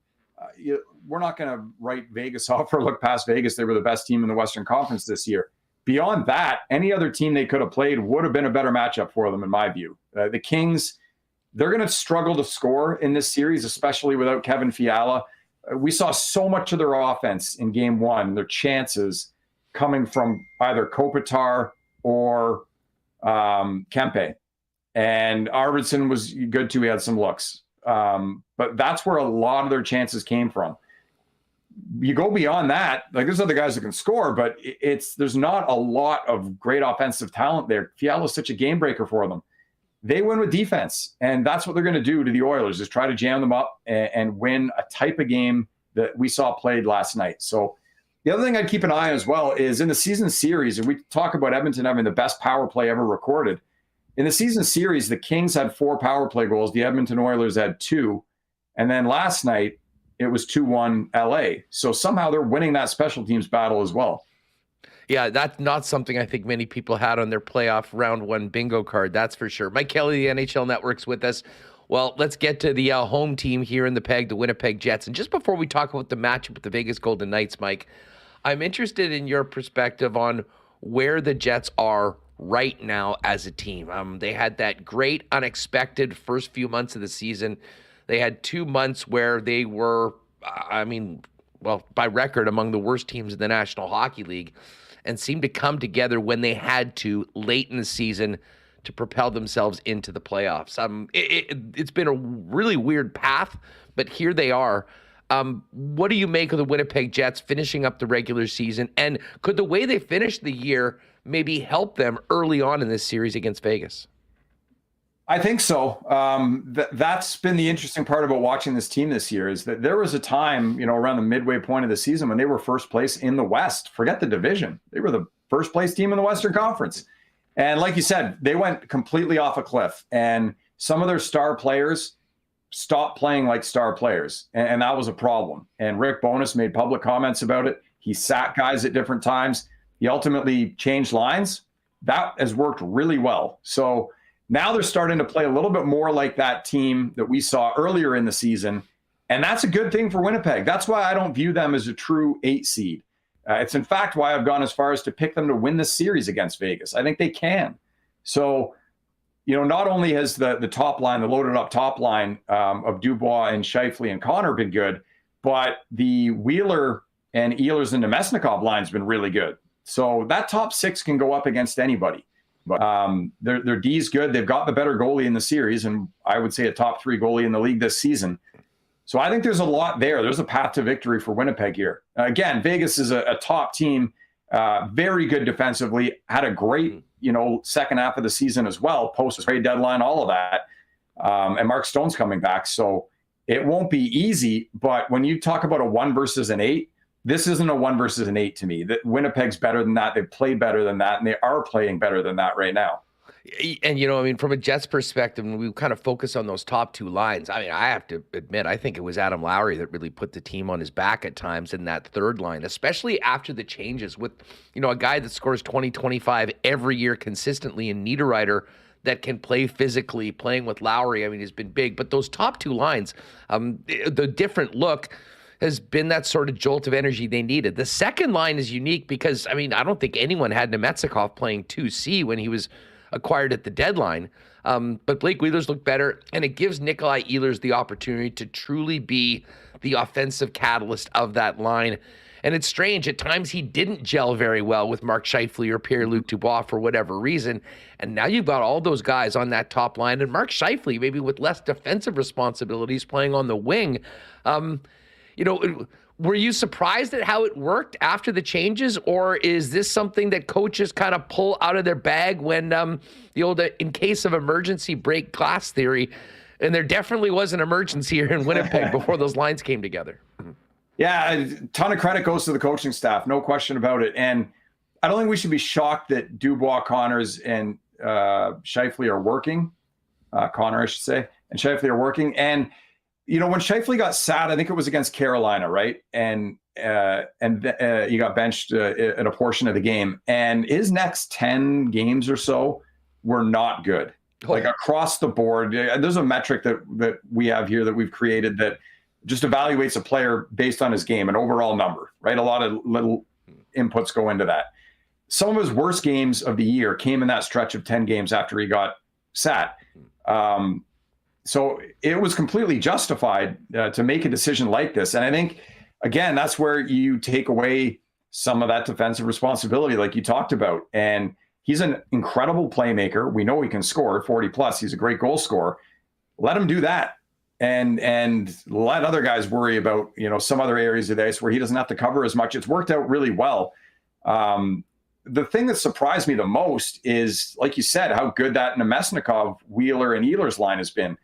we're not going to write Vegas off or look past Vegas. They were the best team in the Western Conference this year. Beyond that, any other team they could have played would have been a better matchup for them, in my view. The Kings, they're going to struggle to score in this series, especially without Kevin Fiala. We saw so much of their offense in game 1, their chances coming from either Kopitar or Kempe. And Arvidsson was good too. He had some looks. But that's where a lot of their chances came from. You go beyond that, like there's other guys that can score, but there's not a lot of great offensive talent there. Fiala's such a game breaker for them. They win with defense, and that's what they're going to do to the Oilers, is try to jam them up and win a type of game that we saw played last night. So the other thing I'd keep an eye on as well is in the season series, and we talk about Edmonton having the best power play ever recorded. In the season series, the Kings had 4 power play goals. The Edmonton Oilers had 2. And then last night, it was 2-1 LA. So somehow they're winning that special teams battle as well. Yeah, that's not something I think many people had on their playoff round 1 bingo card, that's for sure. Mike Kelly, the NHL Network's with us. Well, let's get to the home team here in the Peg, the Winnipeg Jets. And just before we talk about the matchup with the Vegas Golden Knights, Mike, I'm interested in your perspective on where the Jets are right now as a team. They had that great, unexpected first few months of the season. They had 2 months where they were, by record, among the worst teams in the National Hockey League, and seemed to come together when they had to late in the season to propel themselves into the playoffs. It's been a really weird path, but here they are. What do you make of the Winnipeg Jets finishing up the regular season? And could the way they finished the year maybe help them early on in this series against Vegas? I think so. That's been the interesting part about watching this team this year, is that there was a time, around the midway point of the season when they were first place in the West. Forget the division. They were the first place team in the Western Conference. And like you said, they went completely off a cliff. And some of their star players stopped playing like star players. And that was a problem. And Rick Bowness made public comments about it. He sat guys at different times. He ultimately changed lines. That has worked really well. So now they're starting to play a little bit more like that team that we saw earlier in the season. And that's a good thing for Winnipeg. That's why I don't view them as a true 8 seed. It's in fact why I've gone as far as to pick them to win the series against Vegas. I think they can. So, not only has the top line, the loaded up top line of Dubois and Scheifele and Connor been good, but the Wheeler and Ehlers and Nemesnikov line's been really good. So that top 6 can go up against anybody. But their D's good. They've got the better goalie in the series, and I would say a top 3 goalie in the league this season. So I think there's a lot there. There's a path to victory for Winnipeg here. Again, Vegas is a top team, very good defensively, had a great, second half of the season as well, post-trade deadline, all of that. And Mark Stone's coming back. So It won't be easy, but when you talk about a 1 versus an 8, this isn't a 1 versus an 8 to me. That Winnipeg's better than that. They play better than that, and they are playing better than that right now. And, I mean, from a Jets perspective, when we kind of focus on those top two lines, I mean, I have to admit, I think it was Adam Lowry that really put the team on his back at times in that third line, especially after the changes with, a guy that scores 20, 25 every year consistently in Niederreiter that can play physically, playing with Lowry. I mean, he's been big. But those top two lines, the different look has been that sort of jolt of energy they needed. The second line is unique because, I mean, I don't think anyone had Nemetsakov playing 2C when he was acquired at the deadline. But Blake Wheeler's looked better, and it gives Nikolai Ehlers the opportunity to truly be the offensive catalyst of that line. And it's strange. At times, he didn't gel very well with Mark Scheifele or Pierre-Luc Dubois for whatever reason. And now you've got all those guys on that top line. And Mark Scheifele, maybe with less defensive responsibilities, playing on the wing. Were you surprised at how it worked after the changes, or is this something that coaches kind of pull out of their bag when the old in case of emergency break glass theory? And there definitely was an emergency here in Winnipeg before those lines came together. Yeah, a ton of credit goes to the coaching staff, no question about it. And I don't think we should be shocked that Dubois, Connors, and Scheifele are working. Connor, I should say, and Scheifele are working. And when Scheifele got sat, I think it was against Carolina, right? And he got benched in a portion of the game. And his next 10 games or so were not good. Like across the board. There's a metric that we have here that we've created that just evaluates a player based on his game, an overall number, right? A lot of little inputs go into that. Some of his worst games of the year came in that stretch of 10 games after he got sat. So it was completely justified to make a decision like this. And I think, again, that's where you take away some of that defensive responsibility like you talked about. And he's an incredible playmaker. We know he can score 40 plus. He's a great goal scorer. Let him do that. And let other guys worry about, some other areas of the ice where he doesn't have to cover as much. It's worked out really well. The thing that surprised me the most is, like you said, how good that Nemesnikov, Wheeler, and Ehlers line has been.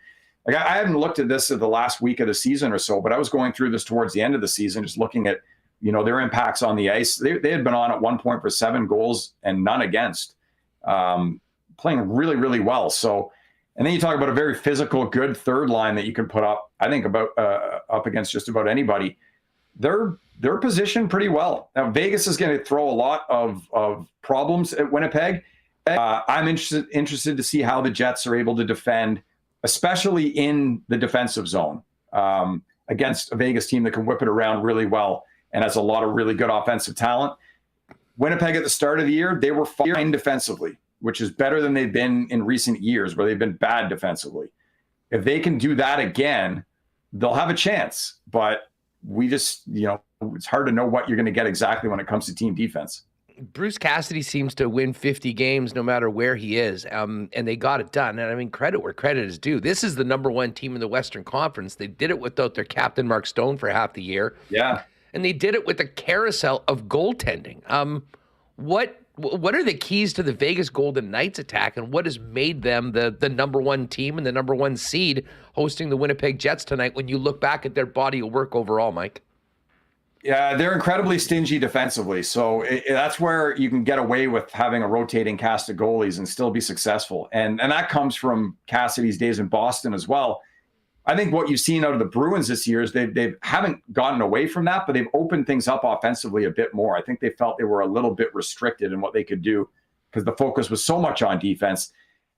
Like I haven't looked at this at the last week of the season or so, but I was going through this towards the end of the season, just looking at, their impacts on the ice. They had been on at 1 point for 7 goals and none against, playing really, really well. So, and then you talk about a very physical, good third line that you can put up, I think, about up against just about anybody. They're positioned pretty well. Now, Vegas is going to throw a lot of problems at Winnipeg. I'm interested to see how the Jets are able to defend, especially in the defensive zone, against a Vegas team that can whip it around really well and has a lot of really good offensive talent. Winnipeg at the start of the year, they were fine defensively, which is better than they've been in recent years where they've been bad defensively. If they can do that again, they'll have a chance. But we just, it's hard to know what you're going to get exactly when it comes to team defense. Bruce Cassidy seems to win 50 games no matter where he is, and they got it done. And I mean, credit where credit is due. This is the number 1 team in the Western Conference. They did it without their captain, Mark Stone, for half the year. Yeah. And they did it with a carousel of goaltending. What are the keys to the Vegas Golden Knights attack, and what has made them the number 1 team and the number 1 seed hosting the Winnipeg Jets tonight when you look back at their body of work overall, Mike? Yeah, they're incredibly stingy defensively. So that's where you can get away with having a rotating cast of goalies and still be successful. And that comes from Cassidy's days in Boston as well. I think what you've seen out of the Bruins this year is they haven't gotten away from that, but they've opened things up offensively a bit more. I think they felt they were a little bit restricted in what they could do because the focus was so much on defense.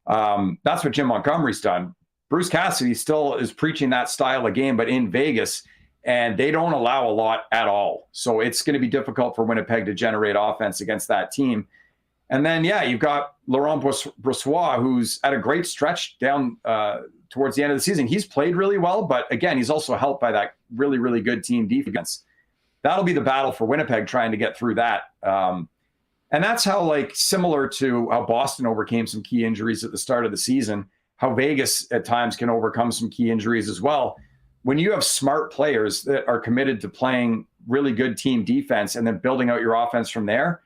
That's what Jim Montgomery's done. Bruce Cassidy still is preaching that style of game, but in Vegas, and they don't allow a lot at all. So it's going to be difficult for Winnipeg to generate offense against that team. And then, you've got Laurent Brossoit, who's at a great stretch down towards the end of the season. He's played really well, but again, he's also helped by that really, really good team defense. That'll be the battle for Winnipeg trying to get through that. And that's how, similar to how Boston overcame some key injuries at the start of the season, how Vegas at times can overcome some key injuries as well. When you have smart players that are committed to playing really good team defense and then building out your offense from there,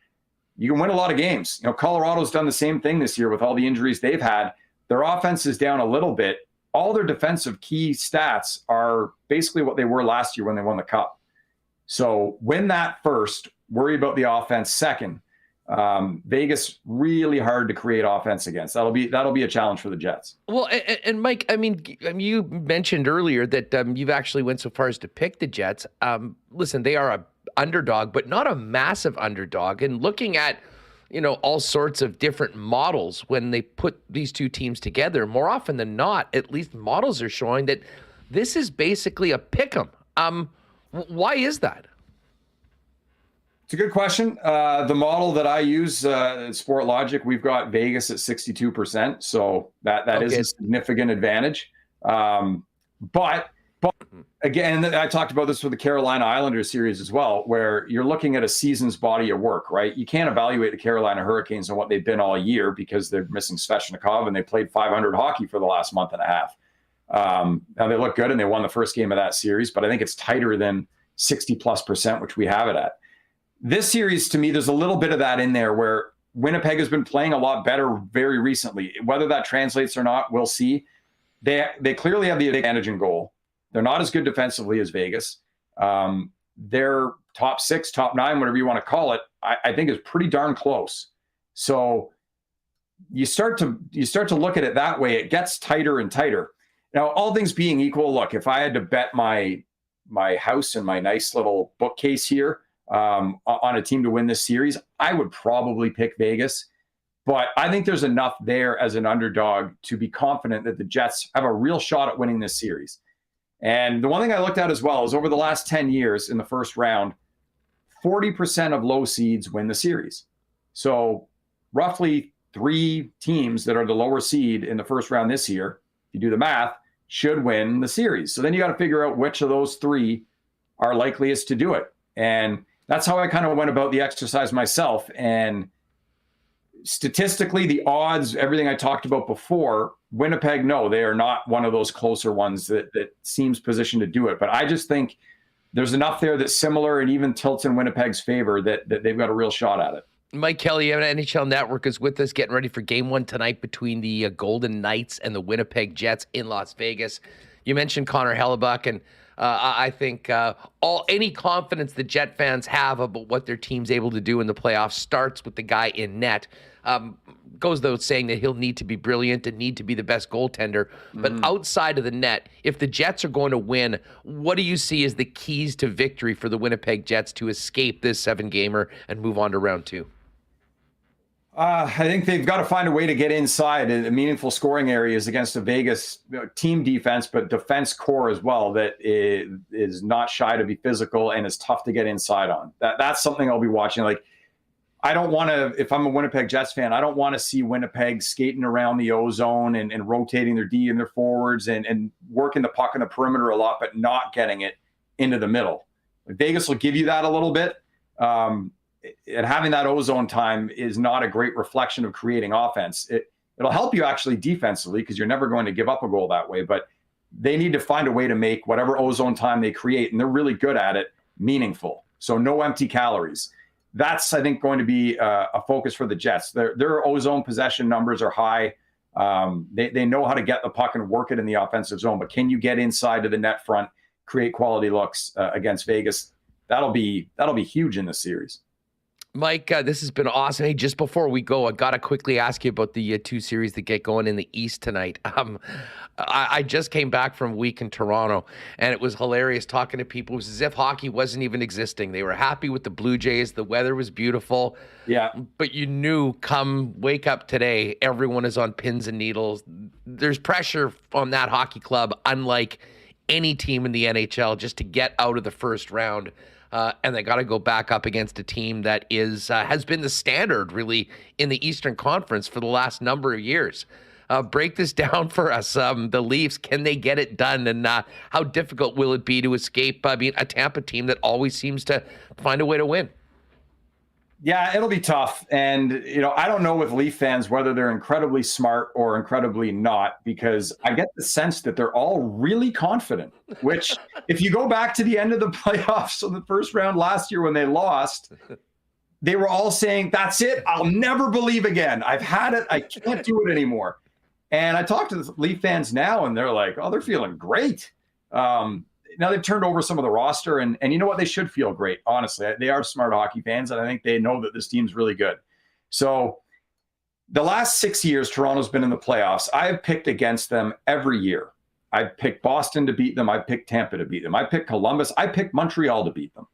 you can win a lot of games. Colorado's done the same thing this year with all the injuries they've had. Their offense is down a little bit. all their defensive key stats are basically what they were last year when they won the Cup. So win that first, worry about the offense second. Vegas really hard to create offense against. That'll be a challenge for the Jets. Well, and Mike, I mean, you mentioned earlier that you've actually went so far as to pick the Jets. Listen, they are a underdog, but not a massive underdog. And looking at, all sorts of different models when they put these two teams together, more often than not, at least models are showing that this is basically a pick 'em. Why is that? It's a good question. The model that I use, Sport Logic, we've got Vegas at 62%, so that is a significant advantage. But again, I talked about this with the Carolina Islanders series as well, where you're looking at a season's body of work, right? You can't evaluate the Carolina Hurricanes and what they've been all year because they're missing Svechnikov and they played 500 hockey for the last month and a half. Now they look good and they won the first game of that series, but I think it's tighter than 60+%, which we have it at. This series, to me, there's a little bit of that in there where Winnipeg has been playing a lot better very recently. Whether that translates or not, we'll see. They clearly have the advantage in goal. They're not as good defensively as Vegas. Their top 6, top 9, whatever you want to call it, I think is pretty darn close. So you start to look at it that way. It gets tighter and tighter. Now, all things being equal, look, if I had to bet my house and my nice little bookcase here on a team to win this series, I would probably pick Vegas. But I think there's enough there as an underdog to be confident that the Jets have a real shot at winning this series. And the one thing I looked at as well is over the last 10 years in the first round, 40% of low seeds win the series. So roughly 3 teams that are the lower seed in the first round this year, if you do the math, should win the series. So then you got to figure out which of those 3 are likeliest to do it. And that's how I kind of went about the exercise myself. And statistically, the odds, everything I talked about before, Winnipeg, no, they are not one of those closer ones that seems positioned to do it. But I just think there's enough there that's similar and even tilts in Winnipeg's favor that they've got a real shot at it. Mike Kelly of NHL Network is with us, getting ready for Game 1 tonight between the Golden Knights and the Winnipeg Jets in Las Vegas. You mentioned Connor Hellebuck, and I think any confidence the Jet fans have about what their team's able to do in the playoffs starts with the guy in net. Goes without saying that he'll need to be brilliant and need to be the best goaltender. But outside of the net, if the Jets are going to win, what do you see as the keys to victory for the Winnipeg Jets to escape this 7-gamer and move on to round 2? I think they've got to find a way to get inside in meaningful scoring areas against a Vegas team defense, but defense core as well, that is not shy to be physical and is tough to get inside on. That's something I'll be watching. Like, I don't want to, if I'm a Winnipeg Jets fan, I don't want to see Winnipeg skating around the O-zone and rotating their D and their forwards and working the puck on the perimeter a lot, but not getting it into the middle. Vegas will give you that a little bit. And having that O-zone time is not a great reflection of creating offense. It'll help you actually defensively because you're never going to give up a goal that way, but they need to find a way to make whatever O-zone time they create, and they're really good at it, meaningful. So no empty calories. That's, I think, going to be a focus for the Jets. Their O-zone possession numbers are high. They know how to get the puck and work it in the offensive zone, but can you get inside to the net front, create quality looks against Vegas? That'll be huge in this series. Mike, this has been awesome. Hey, just before we go, I got to quickly ask you about the 2 series that get going in the East tonight. I just came back from a week in Toronto, and it was hilarious talking to people. It was as if hockey wasn't even existing. They were happy with the Blue Jays. The weather was beautiful. Yeah. But you knew come wake up today, everyone is on pins and needles. There's pressure on that hockey club, unlike any team in the NHL, just to get out of the first round. And they got to go back up against a team that has been the standard, really, in the Eastern Conference for the last number of years. Break this down for us. The Leafs, can they get it done? And how difficult will it be to escape being a Tampa team that always seems to find a way to win? Yeah, it'll be tough. And, I don't know with Leaf fans whether they're incredibly smart or incredibly not, because I get the sense that they're all really confident, which if you go back to the end of the playoffs of the first round last year when they lost, they were all saying, that's it. I'll never believe again. I've had it. I can't do it anymore. And I talked to the Leaf fans now, and they're like, oh, they're feeling great. Now they've turned over some of the roster, and you know what? They should feel great, honestly. They are smart hockey fans, and I think they know that this team's really good. So the last 6 years, Toronto's been in the playoffs. I have picked against them every year. I picked Boston to beat them. I picked Tampa to beat them. I picked Columbus. I picked Montreal to beat them.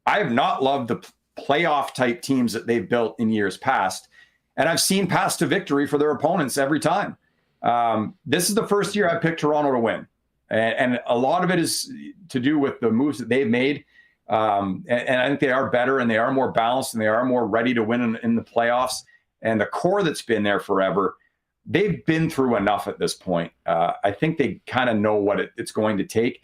I have not loved the playoff-type teams that they've built in years past, and I've seen paths to victory for their opponents every time. This is the first year I picked Toronto to win. And a lot of it is to do with the moves that they've made. And I think they are better, and they are more balanced, and they are more ready to win in the playoffs. And the core that's been there forever, they've been through enough at this point. I think they kind of know what it's going to take.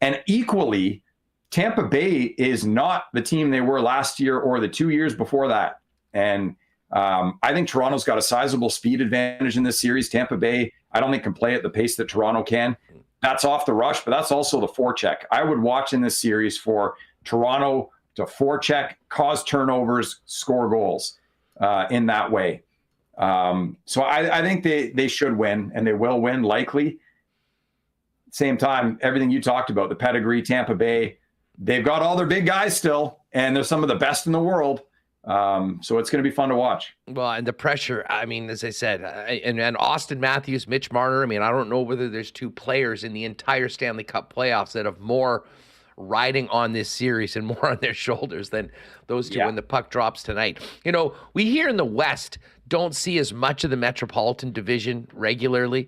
And equally, Tampa Bay is not the team they were last year or the 2 years before that. And I think Toronto's got a sizable speed advantage in this series. Tampa Bay, I don't think, can play at the pace that Toronto can. That's off the rush, but that's also the forecheck. I would watch in this series for Toronto to forecheck, cause turnovers, score goals in that way. So I think they should win, and they will win likely. Same time, everything you talked about, the pedigree, Tampa Bay, they've got all their big guys still, and they're some of the best in the world. So it's going to be fun to watch. Well, and the pressure, I mean, as I said, and Austin Matthews, Mitch Marner, I mean, I don't know whether there's two players in the entire Stanley Cup playoffs that have more riding on this series and more on their shoulders than those two when the puck drops tonight. You know, we here in the West don't see as much of the Metropolitan Division regularly.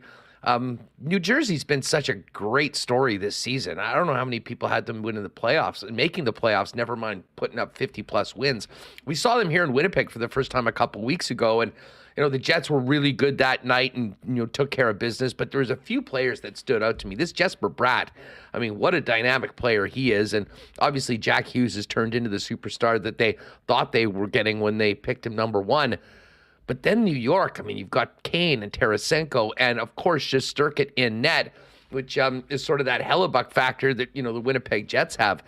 New Jersey's been such a great story this season. I don't know how many people had them winning the playoffs and making the playoffs, never mind putting up 50-plus wins. We saw them here in Winnipeg for the first time a couple weeks ago, and you know the Jets were really good that night and took care of business, but there was a few players that stood out to me. This Jesper Bratt, I mean, what a dynamic player he is, and obviously Jack Hughes has turned into the superstar that they thought they were getting when they picked him number one. But then New York, I mean, you've got Kane and Tarasenko and, of course, Shesterkin in net, which is sort of that Hellebuck factor that, the Winnipeg Jets have.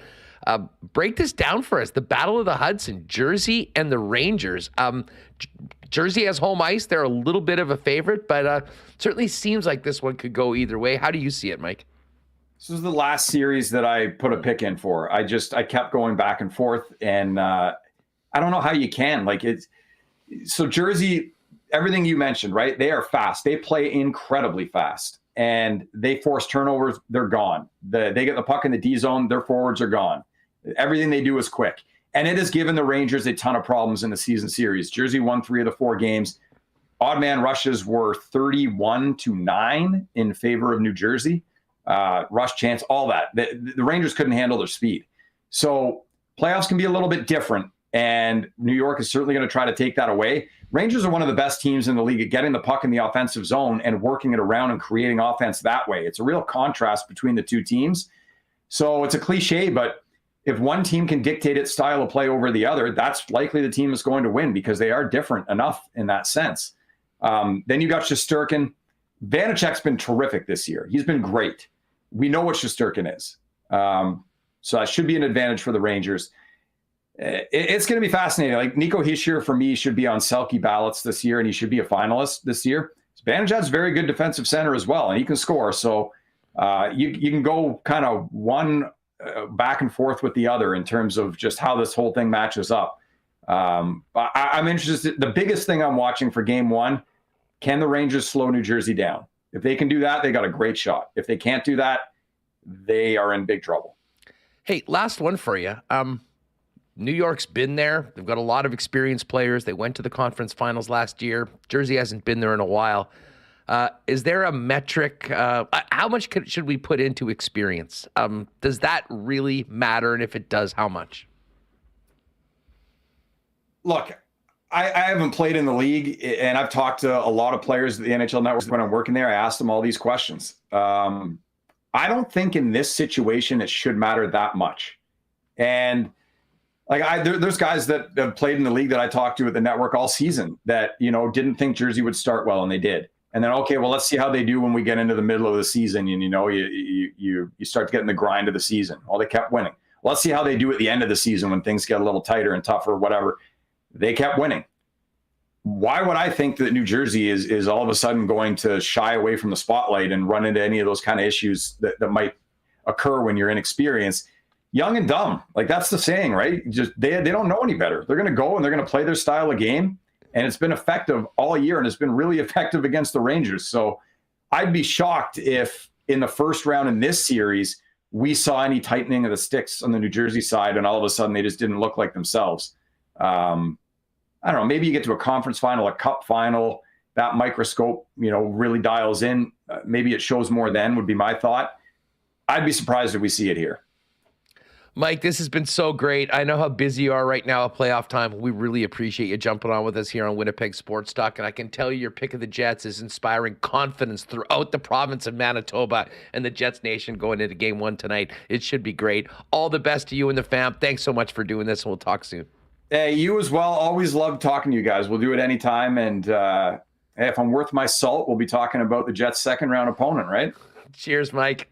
Break this down for us. The Battle of the Hudson, Jersey and the Rangers. Jersey has home ice. They're a little bit of a favorite, but certainly seems like this one could go either way. How do you see it, Mike? This was the last series that I put a pick in for. I kept going back and forth, and I don't know how you can. So Jersey, everything you mentioned, right? They are fast. They play incredibly fast, and they force turnovers. They're gone. They get the puck in the D zone. Their forwards are gone. Everything they do is quick, and it has given the Rangers a ton of problems in the season series. Jersey won 3 of the 4 games. Odd man rushes were 31-9 in favor of New Jersey. Rush chance, all that. The Rangers couldn't handle their speed. So playoffs can be a little bit different. And New York is certainly going to try to take that away. Rangers are one of the best teams in the league at getting the puck in the offensive zone and working it around and creating offense that way. It's a real contrast between the two teams. So it's a cliche, but if one team can dictate its style of play over the other, that's likely the team is going to win because they are different enough in that sense. Then you got Shesterkin. Vanacek's been terrific this year. He's been great. We know what Shesterkin is. So that should be an advantage for the Rangers. It's going to be fascinating. Like Nico Hischier, for me, should be on Selke ballots this year, and he should be a finalist this year. Vantage very good defensive center as well, and he can score. So you can go kind of one back and forth with the other in terms of just how this whole thing matches up. I'm interested. The biggest thing I'm watching for game one, can the Rangers slow New Jersey down? If they can do that, they got a great shot. If they can't do that, they are in big trouble. Hey, last one for you. New York's been there. They've got a lot of experienced players. They went to the conference finals last year. Jersey hasn't been there in a while. Is there a metric? How much should we put into experience? Does that really matter? And if it does, how much? Look, I haven't played in the league, and I've talked to a lot of players at the NHL Network when I'm working there. I asked them all these questions. I don't think in this situation it should matter that much. And there's guys that have played in the league that I talked to at the network all season that, didn't think Jersey would start well, and they did. And then, okay, well, let's see how they do when we get into the middle of the season. And, you start to get in the grind of the season. Well, they kept winning. Let's see how they do at the end of the season when things get a little tighter and tougher, whatever. They kept winning. why would I think that New Jersey is all of a sudden going to shy away from the spotlight and run into any of those kind of issues that might occur when you're inexperienced? Young and dumb. Like, that's the saying, right? Just they don't know any better. They're going to go and they're going to play their style of game. And it's been effective all year, and it's been really effective against the Rangers. So I'd be shocked if in the first round in this series, we saw any tightening of the sticks on the New Jersey side, and all of a sudden they just didn't look like themselves. I don't know, maybe you get to a conference final, a cup final, that microscope, really dials in. Maybe it shows more then, would be my thought. I'd be surprised if we see it here. Mike, this has been so great. I know how busy you are right now at playoff time. We really appreciate you jumping on with us here on Winnipeg Sports Talk. And I can tell you your pick of the Jets is inspiring confidence throughout the province of Manitoba and the Jets Nation going into game 1 tonight. It should be great. All the best to you and the fam. Thanks so much for doing this, and we'll talk soon. Hey, you as well. Always love talking to you guys. We'll do it anytime. And if I'm worth my salt, we'll be talking about the Jets' second round opponent, right? Cheers, Mike.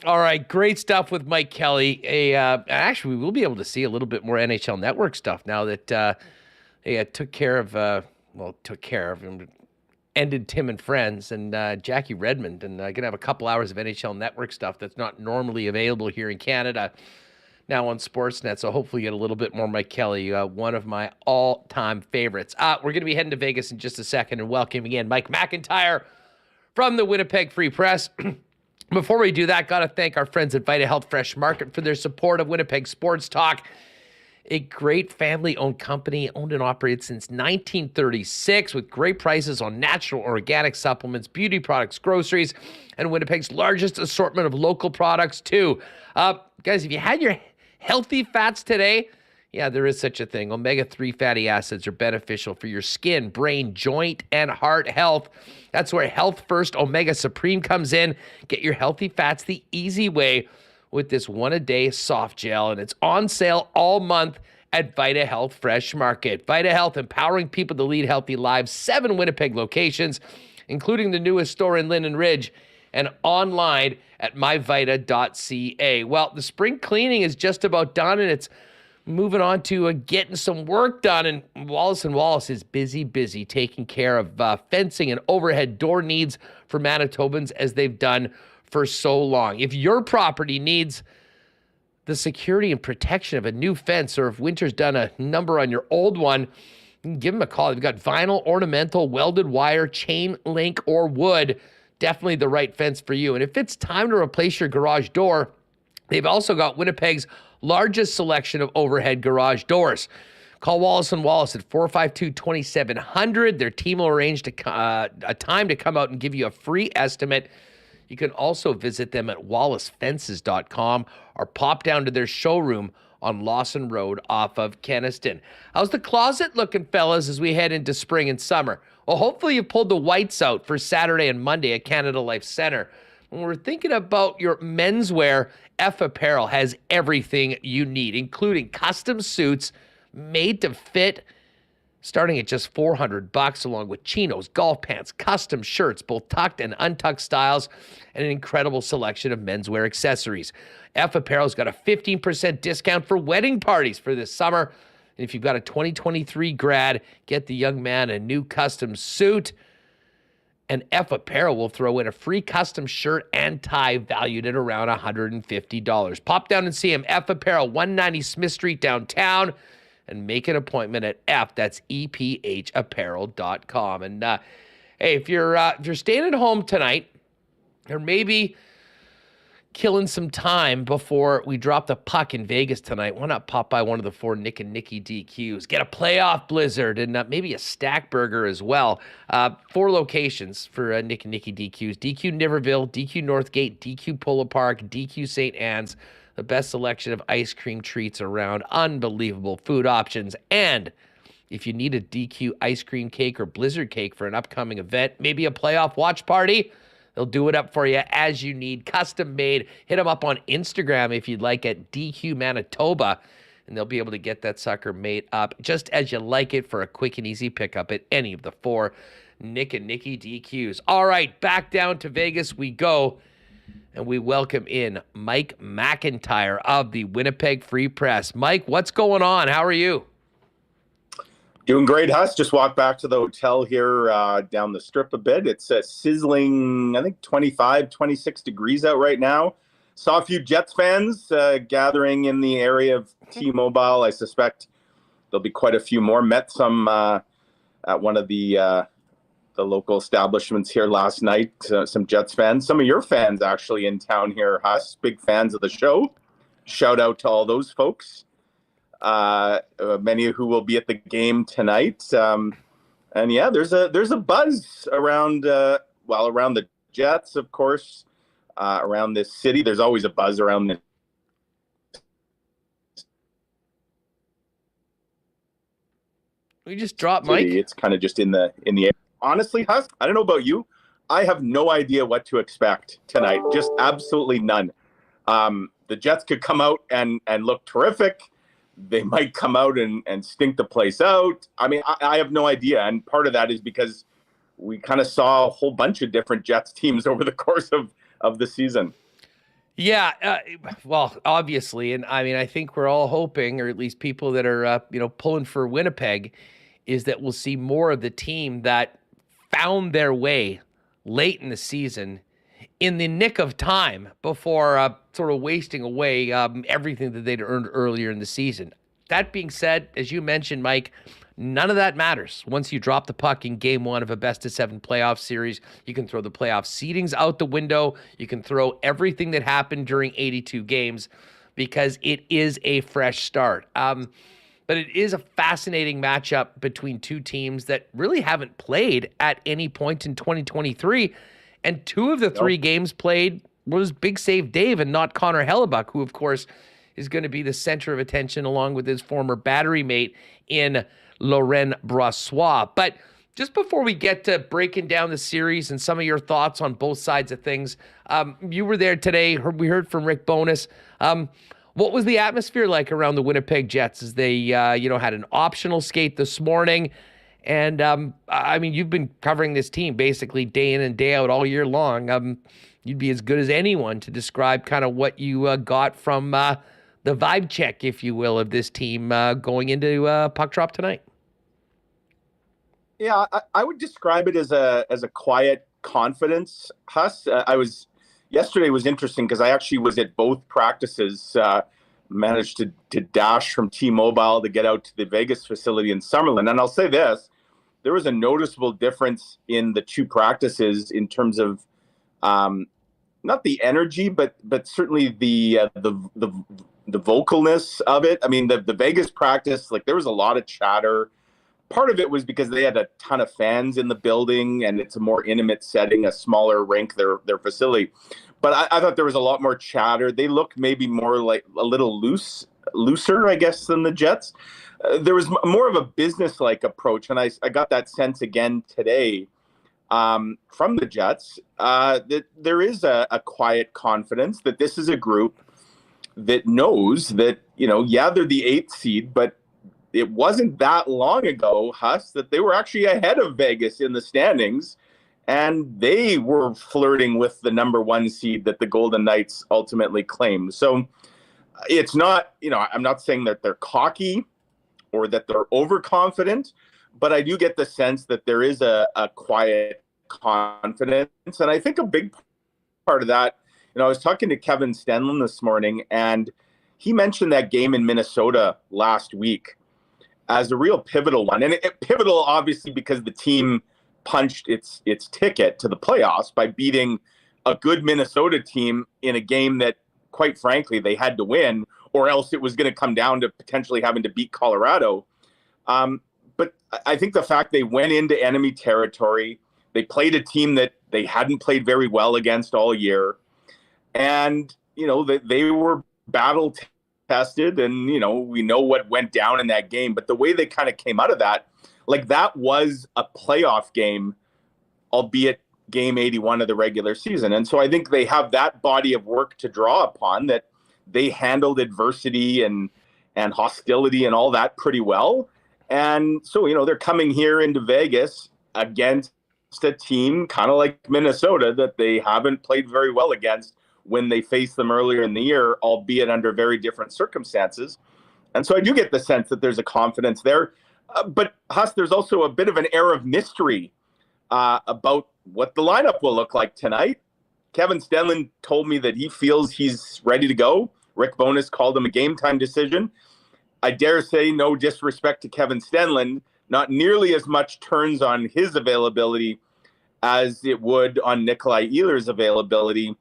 All right, great stuff with Mike Kelly. Actually, we will be able to see a little bit more NHL Network stuff now that they took care of, ended Tim and Friends and Jackie Redmond, and going to have a couple hours of NHL Network stuff that's not normally available here in Canada now on Sportsnet. So hopefully you get a little bit more Mike Kelly, one of my all-time favorites. We're going to be heading to Vegas in just a second and welcoming in Mike McIntyre from the Winnipeg Free Press. Before we do that, got to thank our friends at Vita Health Fresh Market for their support of Winnipeg Sports Talk, a great family-owned company owned and operated since 1936 with great prices on natural organic supplements, beauty products, groceries, and Winnipeg's largest assortment of local products, too. Guys, if you had your healthy fats today, yeah, there is such a thing. Omega-3 fatty acids are beneficial for your skin, brain, joint, and heart health. That's where Health First Omega Supreme comes in. Get your healthy fats the easy way with this one-a-day soft gel, and it's on sale all month at Vita Health Fresh Market. Vita Health, empowering people to lead healthy lives. 7 Winnipeg locations, including the newest store in Linden Ridge, and online at myvita.ca. Well, the spring cleaning is just about done, and it's moving on to getting some work done, and Wallace & Wallace is busy taking care of fencing and overhead door needs for Manitobans as they've done for so long. If your property needs the security and protection of a new fence, or if winter's done a number on your old one, give them a call. They've got vinyl, ornamental, welded wire, chain link, or wood. Definitely the right fence for you. And if it's time to replace your garage door, they've also got Winnipeg's largest selection of overhead garage doors. Call Wallace & Wallace at 452-2700. Their team will arrange a time to come out and give you a free estimate. You can also visit them at wallacefences.com or pop down to their showroom on Lawson Road off of Kenniston. How's the closet looking, fellas, as we head into spring and summer? Well, hopefully you pulled the whites out for Saturday and Monday at Canada Life Center. When we're thinking about your menswear, F Apparel has everything you need, including custom suits made to fit, starting at just $400, along with chinos, golf pants, custom shirts, both tucked and untucked styles, and an incredible selection of menswear accessories. F Apparel's got a 15% discount for wedding parties for this summer. And if you've got a 2023 grad, get the young man a new custom suit. And F Apparel will throw in a free custom shirt and tie valued at around $150. Pop down and see him, F Apparel, 190 Smith Street downtown, and make an appointment at F. That's EPHapparel.com. And hey, if you're staying at home tonight, or maybe killing some time before we drop the puck in Vegas tonight, why not pop by one of the 4 Nick and Nicky DQs, get a playoff blizzard, and maybe a stack burger as well. 4 locations for Nick and Nicky DQs: DQ Niverville, DQ Northgate, DQ Polo Park, DQ St. Anne's. The best selection of ice cream treats around, unbelievable food options. And if you need a DQ ice cream cake or blizzard cake for an upcoming event, maybe a playoff watch party, they'll do it up for you as you need, custom made. Hit them up on Instagram if you'd like at DQ Manitoba, and they'll be able to get that sucker made up just as you like it for a quick and easy pickup at any of the 4 Nick and Nicky DQs. All right, back down to Vegas we go, and we welcome in Mike McIntyre of the Winnipeg Free Press. Mike, what's going on? How are you? Doing great, Huss. Just walked back to the hotel here down the strip a bit. It's a sizzling, I think 25, 26 degrees out right now. Saw a few Jets fans gathering in the area of T-Mobile. I suspect there'll be quite a few more. Met some at one of the local establishments here last night. Some Jets fans, some of your fans actually in town here, Huss. Big fans of the show. Shout out to all those folks. Many who will be at the game tonight. And yeah, there's a buzz around around the Jets, of course, around this city. There's always a buzz around this. We just dropped Mike. It's kind of just in the air. Honestly, Huss, I don't know about you. I have no idea what to expect tonight. Just absolutely none. The Jets could come out and look terrific. They might come out and stink the place out. I mean, I have no idea. And part of that is because we kind of saw a whole bunch of different Jets teams over the course of the season. Yeah, well, obviously. And I mean, I think we're all hoping, or at least people that are, pulling for Winnipeg, is that we'll see more of the team that found their way late in the season in the nick of time before sort of wasting away everything that they'd earned earlier in the season. That being said, as you mentioned, Mike, none of that matters. Once you drop the puck in game one of a best-of-7 playoff series, you can throw the playoff seedings out the window. You can throw everything that happened during 82 games because it is a fresh start. But it is a fascinating matchup between two teams that really haven't played at any point in 2023. And two of the three games played was Big Save Dave and not Connor Hellebuck, who, of course, is going to be the center of attention along with his former battery mate in Laurent Brossoit. But just before we get to breaking down the series and some of your thoughts on both sides of things, you were there today. We heard from Rick Bowness. What was the atmosphere like around the Winnipeg Jets as they, had an optional skate this morning? And, I mean, you've been covering this team basically day in and day out all year long. You'd be as good as anyone to describe kind of what you got from the vibe check, if you will, of this team going into puck drop tonight. Yeah, I would describe it as a quiet confidence, Huss. Yesterday was interesting because I actually was at both practices, managed to dash from T-Mobile to get out to the Vegas facility in Summerlin. And I'll say this, there was a noticeable difference in the two practices in terms of not the energy, but certainly the vocalness of it. I mean, the Vegas practice, like there was a lot of chatter. Part of it was because they had a ton of fans in the building and it's a more intimate setting, a smaller rink, their facility. But I thought there was a lot more chatter. They looked maybe more like a little looser, I guess, than the Jets. There was more of a business-like approach, and I got that sense again today from the Jets that there is a quiet confidence that this is a group that knows that, they're the 8th seed, but it wasn't that long ago, Huss, that they were actually ahead of Vegas in the standings, and they were flirting with the number 1 seed that the Golden Knights ultimately claimed. So it's not, I'm not saying that they're cocky or that they're overconfident, but I do get the sense that there is a quiet confidence. And I think a big part of that, I was talking to Kevin Stenlin this morning, and he mentioned that game in Minnesota last week as a real pivotal one. And it pivotal, obviously, because the team punched its ticket to the playoffs by beating a good Minnesota team in a game that, quite frankly, they had to win, or else it was going to come down to potentially having to beat Colorado. But I think the fact they went into enemy territory, they played a team that they hadn't played very well against all year, and they were battle tested, and we know what went down in that game. But the way they kind of came out of that, like that was a playoff game, albeit game 81 of the regular season. And so I think they have that body of work to draw upon, that they handled adversity and hostility and all that pretty well. And so, they're coming here into Vegas against a team kind of like Minnesota that they haven't played very well against when they faced them earlier in the year, albeit under very different circumstances. And so I do get the sense that there's a confidence there. But Huss, there's also a bit of an air of mystery about what the lineup will look like tonight. Kevin Stenlund told me that he feels he's ready to go. Rick Bowness called him a game time decision. I dare say, no disrespect to Kevin Stenlund, not nearly as much turns on his availability as it would on Nikolai Ehlers' availability.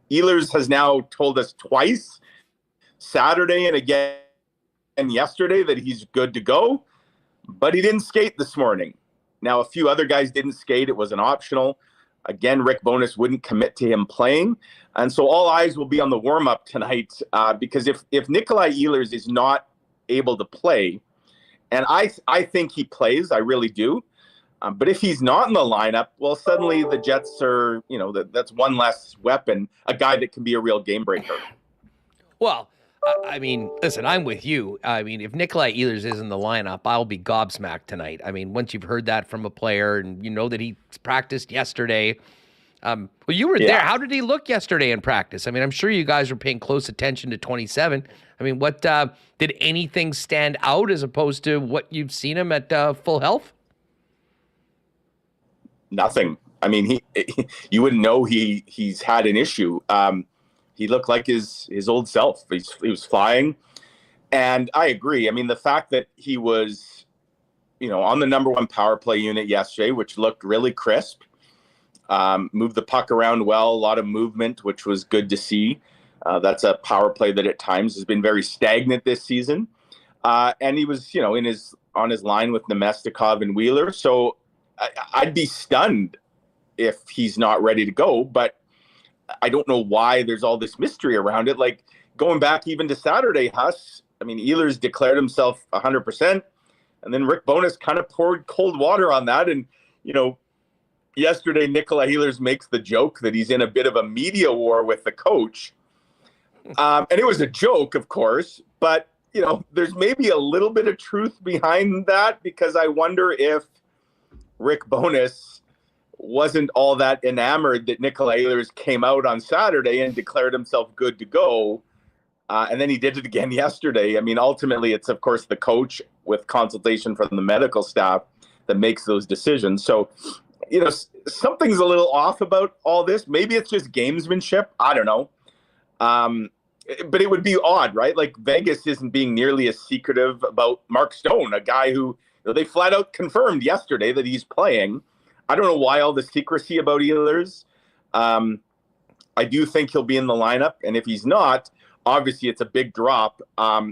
Ehlers has now told us twice, Saturday and again yesterday, that he's good to go, but he didn't skate this morning. Now, a few other guys didn't skate. It was an optional. Again, Rick Bowness wouldn't commit to him playing. And so all eyes will be on the warm-up tonight because if Nikolai Ehlers is not able to play, and I think he plays, I really do, but if he's not in the lineup, well, suddenly the Jets are, that's one less weapon, a guy that can be a real game breaker. Well, I mean, listen, I'm with you. I mean, if Nikolai Ehlers is in the lineup, I'll be gobsmacked tonight. I mean, once you've heard that from a player and you know that he practiced yesterday. Well, you were there. How did he look yesterday in practice? I mean, I'm sure you guys were paying close attention to 27. I mean, what did anything stand out as opposed to what you've seen him at full health? Nothing. I mean, you wouldn't know he's had an issue. He looked like his old self. He was flying. And I agree. I mean, the fact that he was, on the number one power play unit yesterday, which looked really crisp, moved the puck around well, a lot of movement, which was good to see. That's a power play that at times has been very stagnant this season. And he was, on his line with Nemestikov and Wheeler. So I'd be stunned if he's not ready to go, but I don't know why there's all this mystery around it. Like going back even to Saturday, Huss, I mean, Ehlers declared himself 100%, and then Rick Bowness kind of poured cold water on that. And, yesterday, Nikolai Ehlers makes the joke that he's in a bit of a media war with the coach. And it was a joke, of course, but, there's maybe a little bit of truth behind that, because I wonder if Rick Bowness wasn't all that enamored that Nikolai Ehlers came out on Saturday and declared himself good to go. And then he did it again yesterday. I mean, ultimately, it's, of course, the coach with consultation from the medical staff that makes those decisions. So, something's a little off about all this. Maybe it's just gamesmanship. I don't know. But it would be odd, right? Like Vegas isn't being nearly as secretive about Mark Stone, a guy who they flat out confirmed yesterday that he's playing. I don't know why all the secrecy about Ehlers. I do think he'll be in the lineup. And if he's not, obviously it's a big drop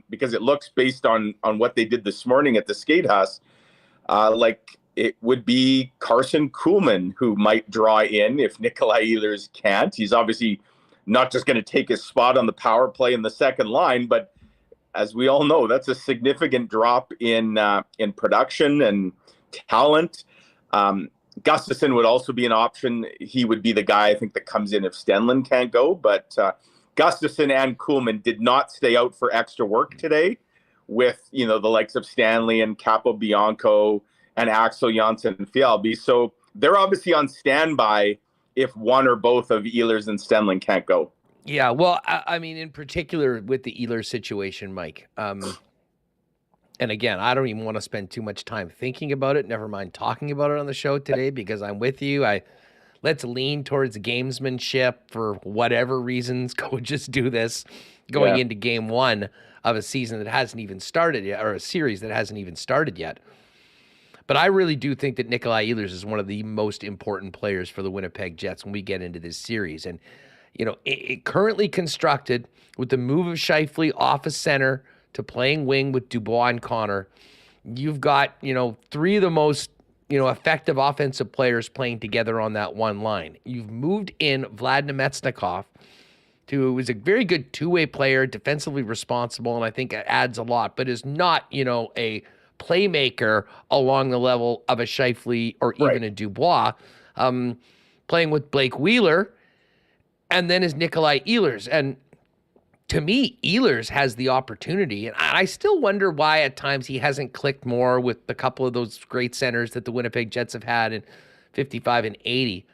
because it looks, based on what they did this morning at the Skate House, like it would be Carson Kuhlman who might draw in if Nikolai Ehlers can't. He's obviously not just going to take his spot on the power play in the second line, but as we all know, that's a significant drop in production and talent. Gustafsson would also be an option. He would be the guy, I think, that comes in if Stenlund can't go. But Gustafsson and Kuhlman did not stay out for extra work today with, the likes of Stanley and Capobianco and Axel Jonsson-Fjällby. So they're obviously on standby if one or both of Ehlers and Stenlund can't go. Yeah, well, I mean, in particular with the Ehlers situation, Mike, and again, I don't even want to spend too much time thinking about it, never mind talking about it on the show today, because I'm with you. Let's lean towards gamesmanship for whatever reasons. Coaches do this going into game one of a season that hasn't even started yet, or a series that hasn't even started yet. But I really do think that Nikolai Ehlers is one of the most important players for the Winnipeg Jets when we get into this series. And, it currently constructed with the move of Scheifele off a center to playing wing with Dubois and Connor, you've got, three of the most, effective offensive players playing together on that one line. You've moved in Vlad Nemestikov, who is a very good two-way player, defensively responsible, and I think it adds a lot, but is not, a playmaker along the level of a Scheifele or even a Dubois. Playing with Blake Wheeler, and then is Nikolai Ehlers. And to me, Ehlers has the opportunity, and I still wonder why at times he hasn't clicked more with a couple of those great centers that the Winnipeg Jets have had in 55 and 80.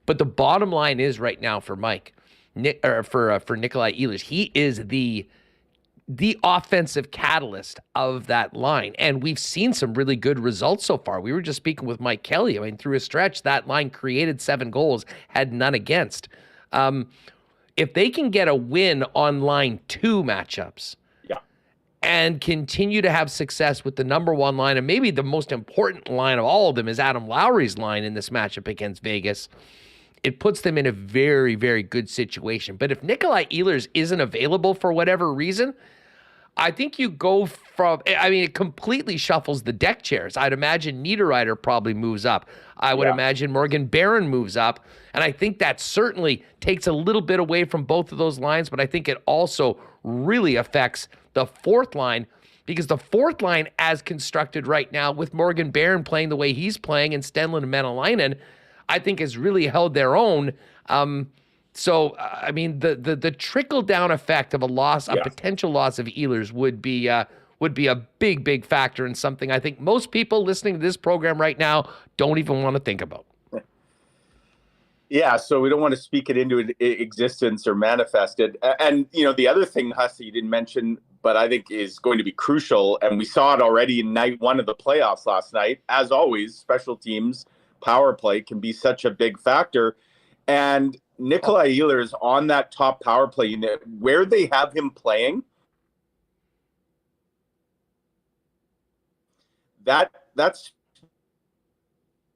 But the bottom line is right now for Mike, for Nikolai Ehlers, he is the the offensive catalyst of that line. And we've seen some really good results so far. We were just speaking with Mike Kelly. I mean, through a stretch, that line created 7 goals, had none against. If they can get a win on line 2 matchups, and continue to have success with the number 1 line, and maybe the most important line of all of them is Adam Lowry's line in this matchup against Vegas, it puts them in a very, very good situation. But if Nikolai Ehlers isn't available for whatever reason, I think you go from, I mean, it completely shuffles the deck chairs. I'd imagine Niederreiter probably moves up. I would imagine Morgan Barron moves up. And I think that certainly takes a little bit away from both of those lines, but I think it also really affects the 4th line, because the 4th line as constructed right now with Morgan Barron playing the way he's playing and Stenlund and Menelainen, I think has really held their own. So, I mean, the trickle-down effect of a potential loss of Ehlers would be a big, big factor, and something I think most people listening to this program right now don't even want to think about. Yeah, so we don't want to speak it into existence or manifest it. And, you know, the other thing, Huss, that you didn't mention, but I think is going to be crucial, and we saw it already in night 1 of the playoffs last night. As always, special teams, power play can be such a big factor. And Nikolai Ehlers on that top power play unit, where they have him playing, that's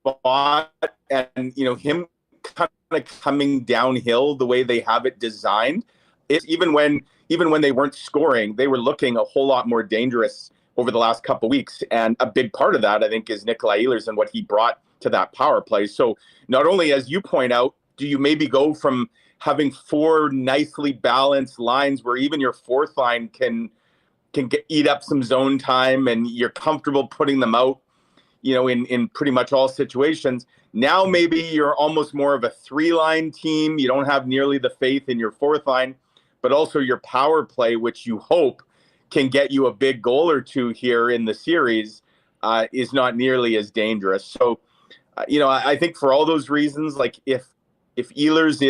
spot, and, you know, him kind of coming downhill the way they have it designed, is even when they weren't scoring, they were looking a whole lot more dangerous over the last couple of weeks. And a big part of that, I think, is Nikolai Ehlers and what he brought to that power play. So not only, as you point out, do you maybe go from having 4 nicely balanced lines where even your 4th line can eat up some zone time and you're comfortable putting them out, you know, in pretty much all situations. Now maybe you're almost more of a 3-line team. You don't have nearly the faith in your 4th line, but also your power play, which you hope can get you a big goal or 2 here in the series, is not nearly as dangerous. So, you know, I think for all those reasons, like if Ehlers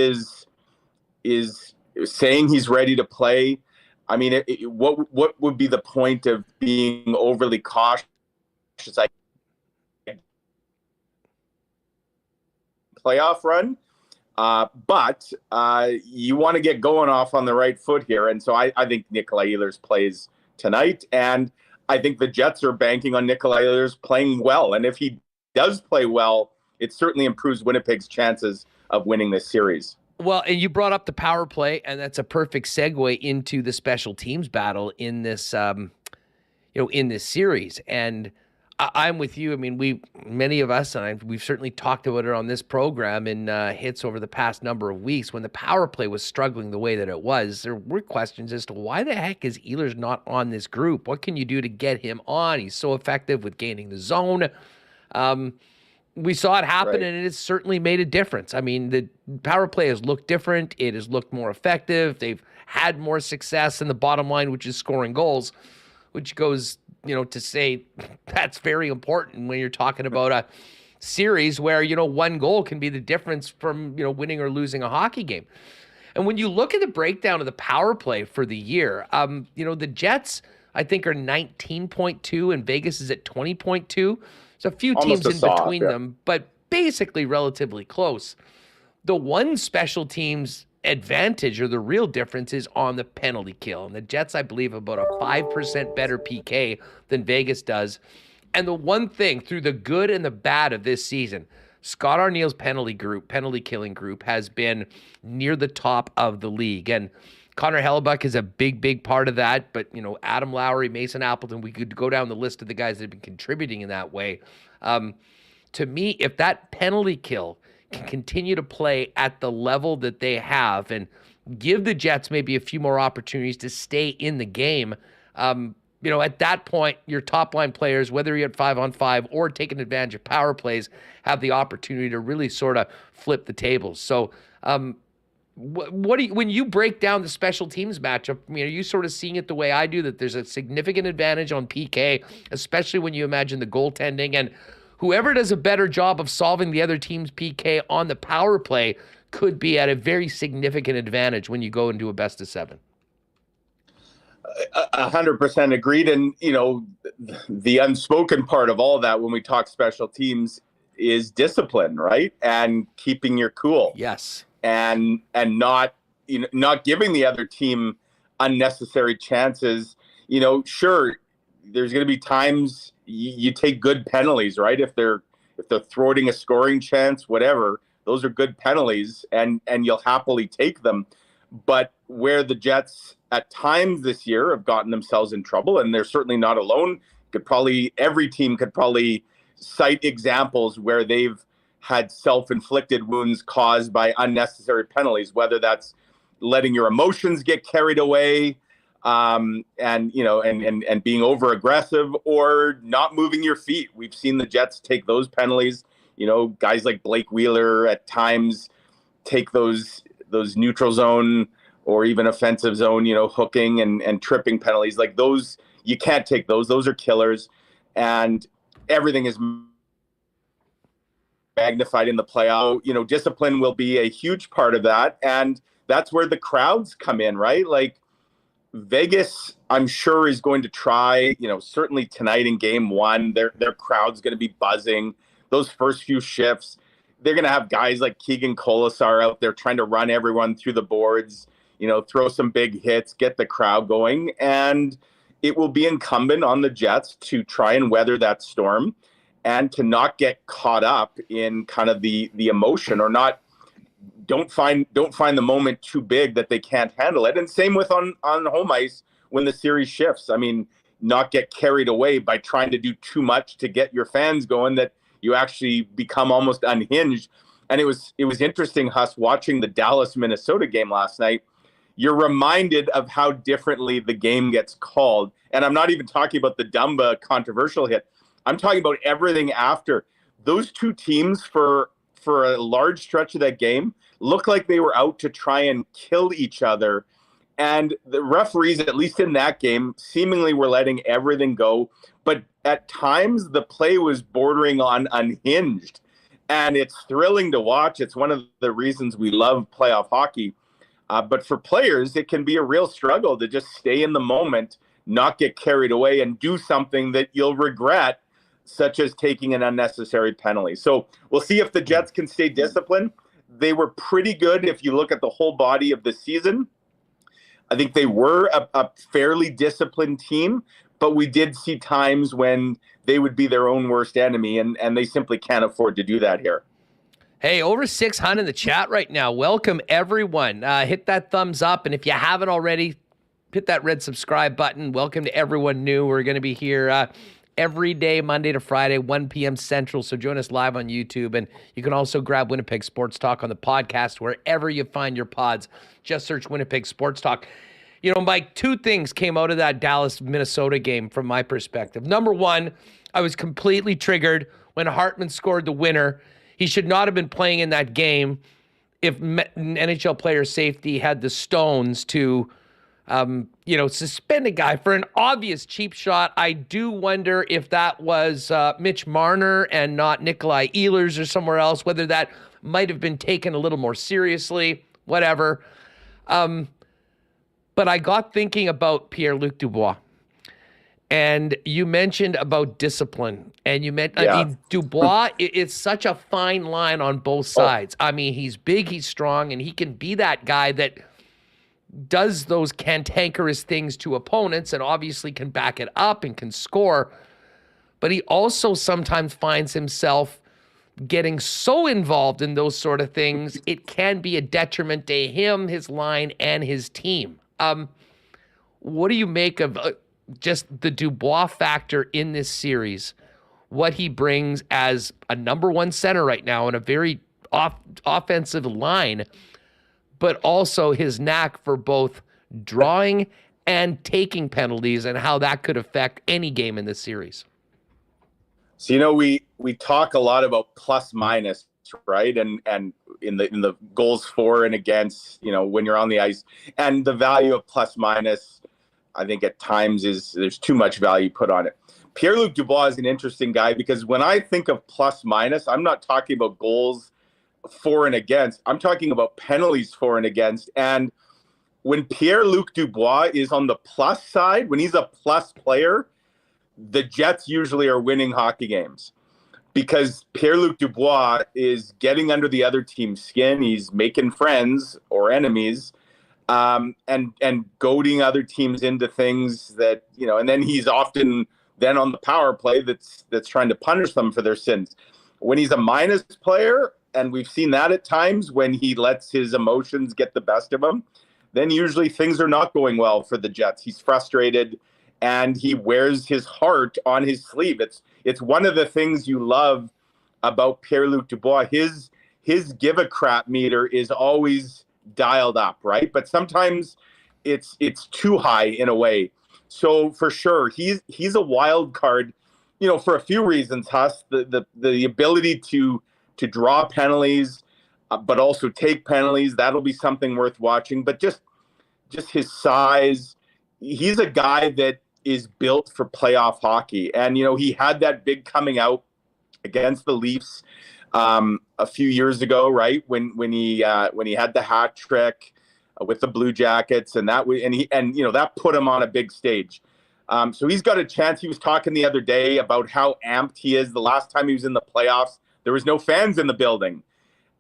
is saying he's ready to play, I mean, what would be the point of being overly cautious? Playoff run, but you want to get going off on the right foot here, and so I think Nikolai Ehlers plays tonight, and I think the Jets are banking on Nikolai Ehlers playing well, and if he does play well, it certainly improves Winnipeg's chances of winning this series. Well, and you brought up the power play, and that's a perfect segue into the special teams battle in this, in this series. And I'm with you. I mean, many of us, and we've certainly talked about it on this program in hits over the past number of weeks. When the power play was struggling the way that it was, there were questions as to why the heck is Ehlers not on this group? What can you do to get him on? He's so effective with gaining the zone. We saw it happen, right, and it has certainly made a difference. I mean, the power play has looked different. It has looked more effective. They've had more success in the bottom line, which is scoring goals, which goes, to say that's very important when you're talking about a series where, one goal can be the difference from, winning or losing a hockey game. And when you look at the breakdown of the power play for the year, the Jets, I think, are 19.2 and Vegas is at 20.2. There's a few teams in between them, but basically relatively close. The one special teams advantage, or the real difference, is on the penalty kill. And the Jets, I believe, have about a 5% better PK than Vegas does. And the one thing, through the good and the bad of this season, Scott Arniel's penalty killing group, has been near the top of the league. And Connor Hellebuck is a big, big part of that. But, Adam Lowry, Mason Appleton, we could go down the list of the guys that have been contributing in that way. To me, if that penalty kill can continue to play at the level that they have and give the Jets maybe a few more opportunities to stay in the game, at that point, your top line players, whether you're at 5-on-5 or taking advantage of power plays, have the opportunity to really sort of flip the tables. So, what do you, when you break down the special teams matchup, are you sort of seeing it the way I do, that there's a significant advantage on PK, especially when you imagine the goaltending, and whoever does a better job of solving the other team's PK on the power play could be at a very significant advantage when you go into a best of 7? 100% agreed. And, the unspoken part of all of that when we talk special teams is discipline, right? And keeping your cool. Yes. And not, not giving the other team unnecessary chances. Sure, there's going to be times you take good penalties, right? If they're thwarting a scoring chance, whatever, those are good penalties, and you'll happily take them. But where the Jets at times this year have gotten themselves in trouble, and they're certainly not alone, every team could probably cite examples where they've had self-inflicted wounds caused by unnecessary penalties, whether that's letting your emotions get carried away, and being over aggressive, or not moving your feet. We've seen the Jets take those penalties. Guys like Blake Wheeler at times take those neutral zone or even offensive zone, hooking and tripping penalties. Like those, you can't take those. Those are killers, and everything is magnified in the playoff. Discipline will be a huge part of that, and that's where the crowds come in, right? Like Vegas, I'm sure, is going to try, certainly tonight in game one, their crowd's going to be buzzing. Those first few shifts, they're going to have guys like Keegan Colasar out there trying to run everyone through the boards, throw some big hits, get the crowd going. And it will be incumbent on the Jets to try and weather that storm and to not get caught up in kind of the emotion, or don't find the moment too big that they can't handle it. And same with on home ice when the series shifts. I mean, not get carried away by trying to do too much to get your fans going that you actually become almost unhinged. And it was interesting, Huss, watching the Dallas-Minnesota game last night. You're reminded of how differently the game gets called. And I'm not even talking about the Dumba controversial hit. I'm talking about everything after. Those two teams for a large stretch of that game looked like they were out to try and kill each other. And the referees, at least in that game, seemingly were letting everything go. But at times, the play was bordering on unhinged. And it's thrilling to watch. It's one of the reasons we love playoff hockey. But for players, it can be a real struggle to just stay in the moment, not get carried away, and do something that you'll regret, such as taking an unnecessary penalty. So we'll see if the Jets can stay disciplined. They were pretty good if you look at the whole body of the season. I think they were a fairly disciplined team, but we did see times when they would be their own worst enemy, and they simply can't afford to do that here. Hey, over 600 in the chat right now. Welcome, everyone. Hit that thumbs up, and if you haven't already, hit that red subscribe button. Welcome to everyone new. We're going to be here every day, Monday to Friday, 1 p.m. Central, so join us live on YouTube, and you can also grab Winnipeg Sports Talk on the podcast wherever you find your pods. Just search Winnipeg Sports Talk. Mike, two things came out of that Dallas-Minnesota game from my perspective. Number one, I was completely triggered when Hartman scored the winner. He should not have been playing in that game if NHL player safety had the stones to, suspend a guy for an obvious cheap shot. I do wonder if that was Mitch Marner and not Nikolai Ehlers or somewhere else, whether that might have been taken a little more seriously, whatever. But I got thinking about Pierre-Luc Dubois. And you mentioned about discipline. And you meant, I mean, Dubois, it's such a fine line on both sides. I mean, he's big, he's strong, and he can be that guy that does those cantankerous things to opponents and obviously can back it up and can score. But he also sometimes finds himself getting so involved in those sort of things, it can be a detriment to him, his line, and his team. What do you make of just the Dubois factor in this series, what he brings as a number one center right now in a very offensive line, but also his knack for both drawing and taking penalties and how that could affect any game in this series? So, we talk a lot about plus minus, right? And in the goals for and against, when you're on the ice, and the value of plus minus, I think at times there's too much value put on it. Pierre-Luc Dubois is an interesting guy because when I think of plus minus, I'm not talking about goals for and against. I'm talking about penalties for and against. And when Pierre-Luc Dubois is on the plus side, when he's a plus player, the Jets usually are winning hockey games because Pierre-Luc Dubois is getting under the other team's skin. He's making friends or enemies, and goading other teams into things that, and then he's often then on the power play that's trying to punish them for their sins. When he's a minus player, and we've seen that at times when he lets his emotions get the best of him, then usually things are not going well for the Jets. He's frustrated and he wears his heart on his sleeve. It's one of the things you love about Pierre-Luc Dubois. His give a crap meter is always dialed up, right? But sometimes it's too high in a way. So for sure, he's a wild card, for a few reasons, Huss. The ability to draw penalties, but also take penalties, that'll be something worth watching. But just his size, he's a guy that is built for playoff hockey. And, he had that big coming out against the Leafs a few years ago, right? When he had the hat trick with the Blue Jackets, and that put him on a big stage. So he's got a chance. He was talking the other day about how amped he is. The last time he was in the playoffs, there was no fans in the building,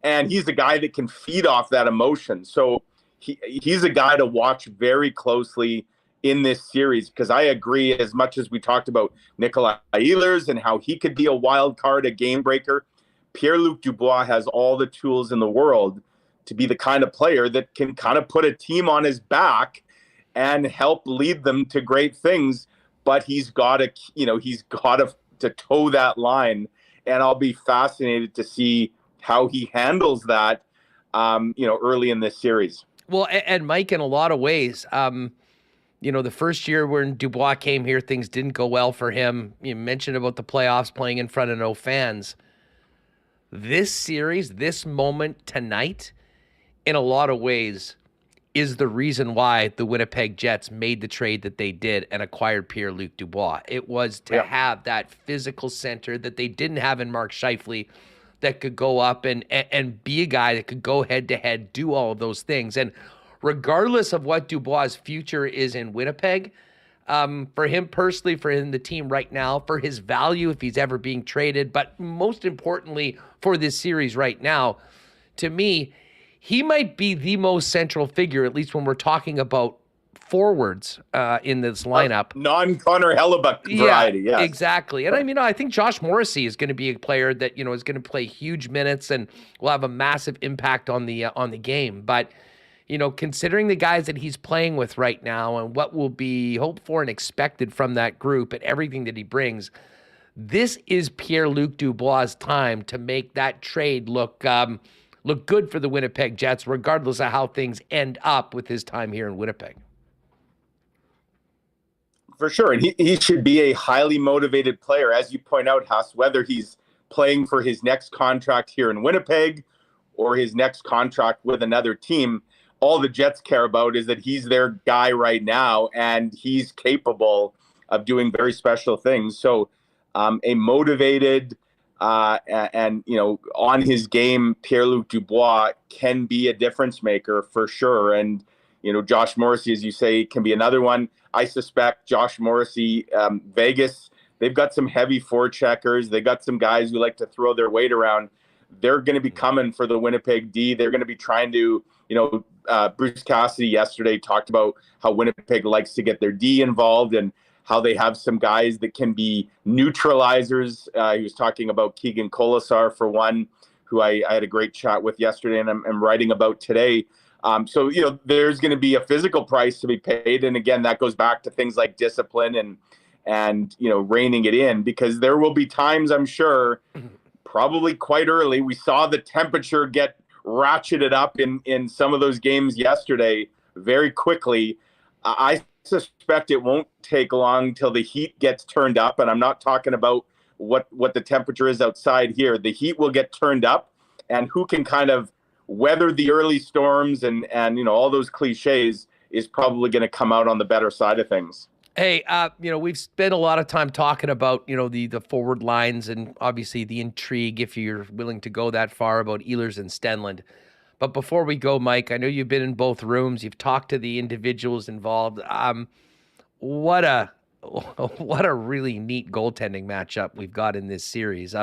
and he's a guy that can feed off that emotion. So he's a guy to watch very closely in this series, because I agree, as much as we talked about Nikolai Ehlers and how he could be a wild card, a game breaker, Pierre-Luc Dubois has all the tools in the world to be the kind of player that can kind of put a team on his back and help lead them to great things. But he's got to toe that line, and I'll be fascinated to see how he handles that, early in this series. Well, and Mike, in a lot of ways, the first year when Dubois came here, things didn't go well for him. You mentioned about the playoffs, playing in front of no fans. This series, this moment tonight, in a lot of ways, is the reason why the Winnipeg Jets made the trade that they did and acquired Pierre-Luc Dubois. It was to have that physical center that they didn't have in Mark Scheifele, that could go up and be a guy that could go head-to-head, do all of those things. And regardless of what Dubois' future is in Winnipeg, for him personally, for him, the team right now, for his value if he's ever being traded, but most importantly for this series right now, to me, he might be the most central figure, at least when we're talking about forwards in this lineup. Non-Connor Hellebuck variety, yes. Exactly. And I think Josh Morrissey is going to be a player that, is going to play huge minutes and will have a massive impact on the game. But, considering the guys that he's playing with right now and what will be hoped for and expected from that group and everything that he brings, this is Pierre-Luc Dubois' time to make that trade look good for the Winnipeg Jets, regardless of how things end up with his time here in Winnipeg. For sure. And he should be a highly motivated player, as you point out, Huss, whether he's playing for his next contract here in Winnipeg or his next contract with another team. All the Jets care about is that he's their guy right now, and he's capable of doing very special things. So a motivated and on his game, Pierre-Luc Dubois can be a difference maker for sure. And, Josh Morrissey, as you say, can be another one. I suspect Josh Morrissey, Vegas, they've got some heavy forecheckers. They got some guys who like to throw their weight around. They're going to be coming for the Winnipeg D. They're going to be trying to, Bruce Cassidy yesterday talked about how Winnipeg likes to get their D involved and how they have some guys that can be neutralizers. He was talking about Keegan Colasar, for one, who I had a great chat with yesterday and I'm writing about today. So, there's going to be a physical price to be paid. And again, that goes back to things like discipline and reining it in, because there will be times, I'm sure, probably quite early. We saw the temperature get ratcheted up in some of those games yesterday very quickly. I suspect it won't take long till the heat gets turned up. And I'm not talking about what the temperature is outside here. The heat will get turned up, and who can kind of weather the early storms and all those cliches is probably going to come out on the better side of things. Hey, we've spent a lot of time talking about, the forward lines and obviously the intrigue, if you're willing to go that far, about Ehlers and Stenlund. But before we go, Mike, I know you've been in both rooms. You've talked to the individuals involved. What a really neat goaltending matchup we've got in this series.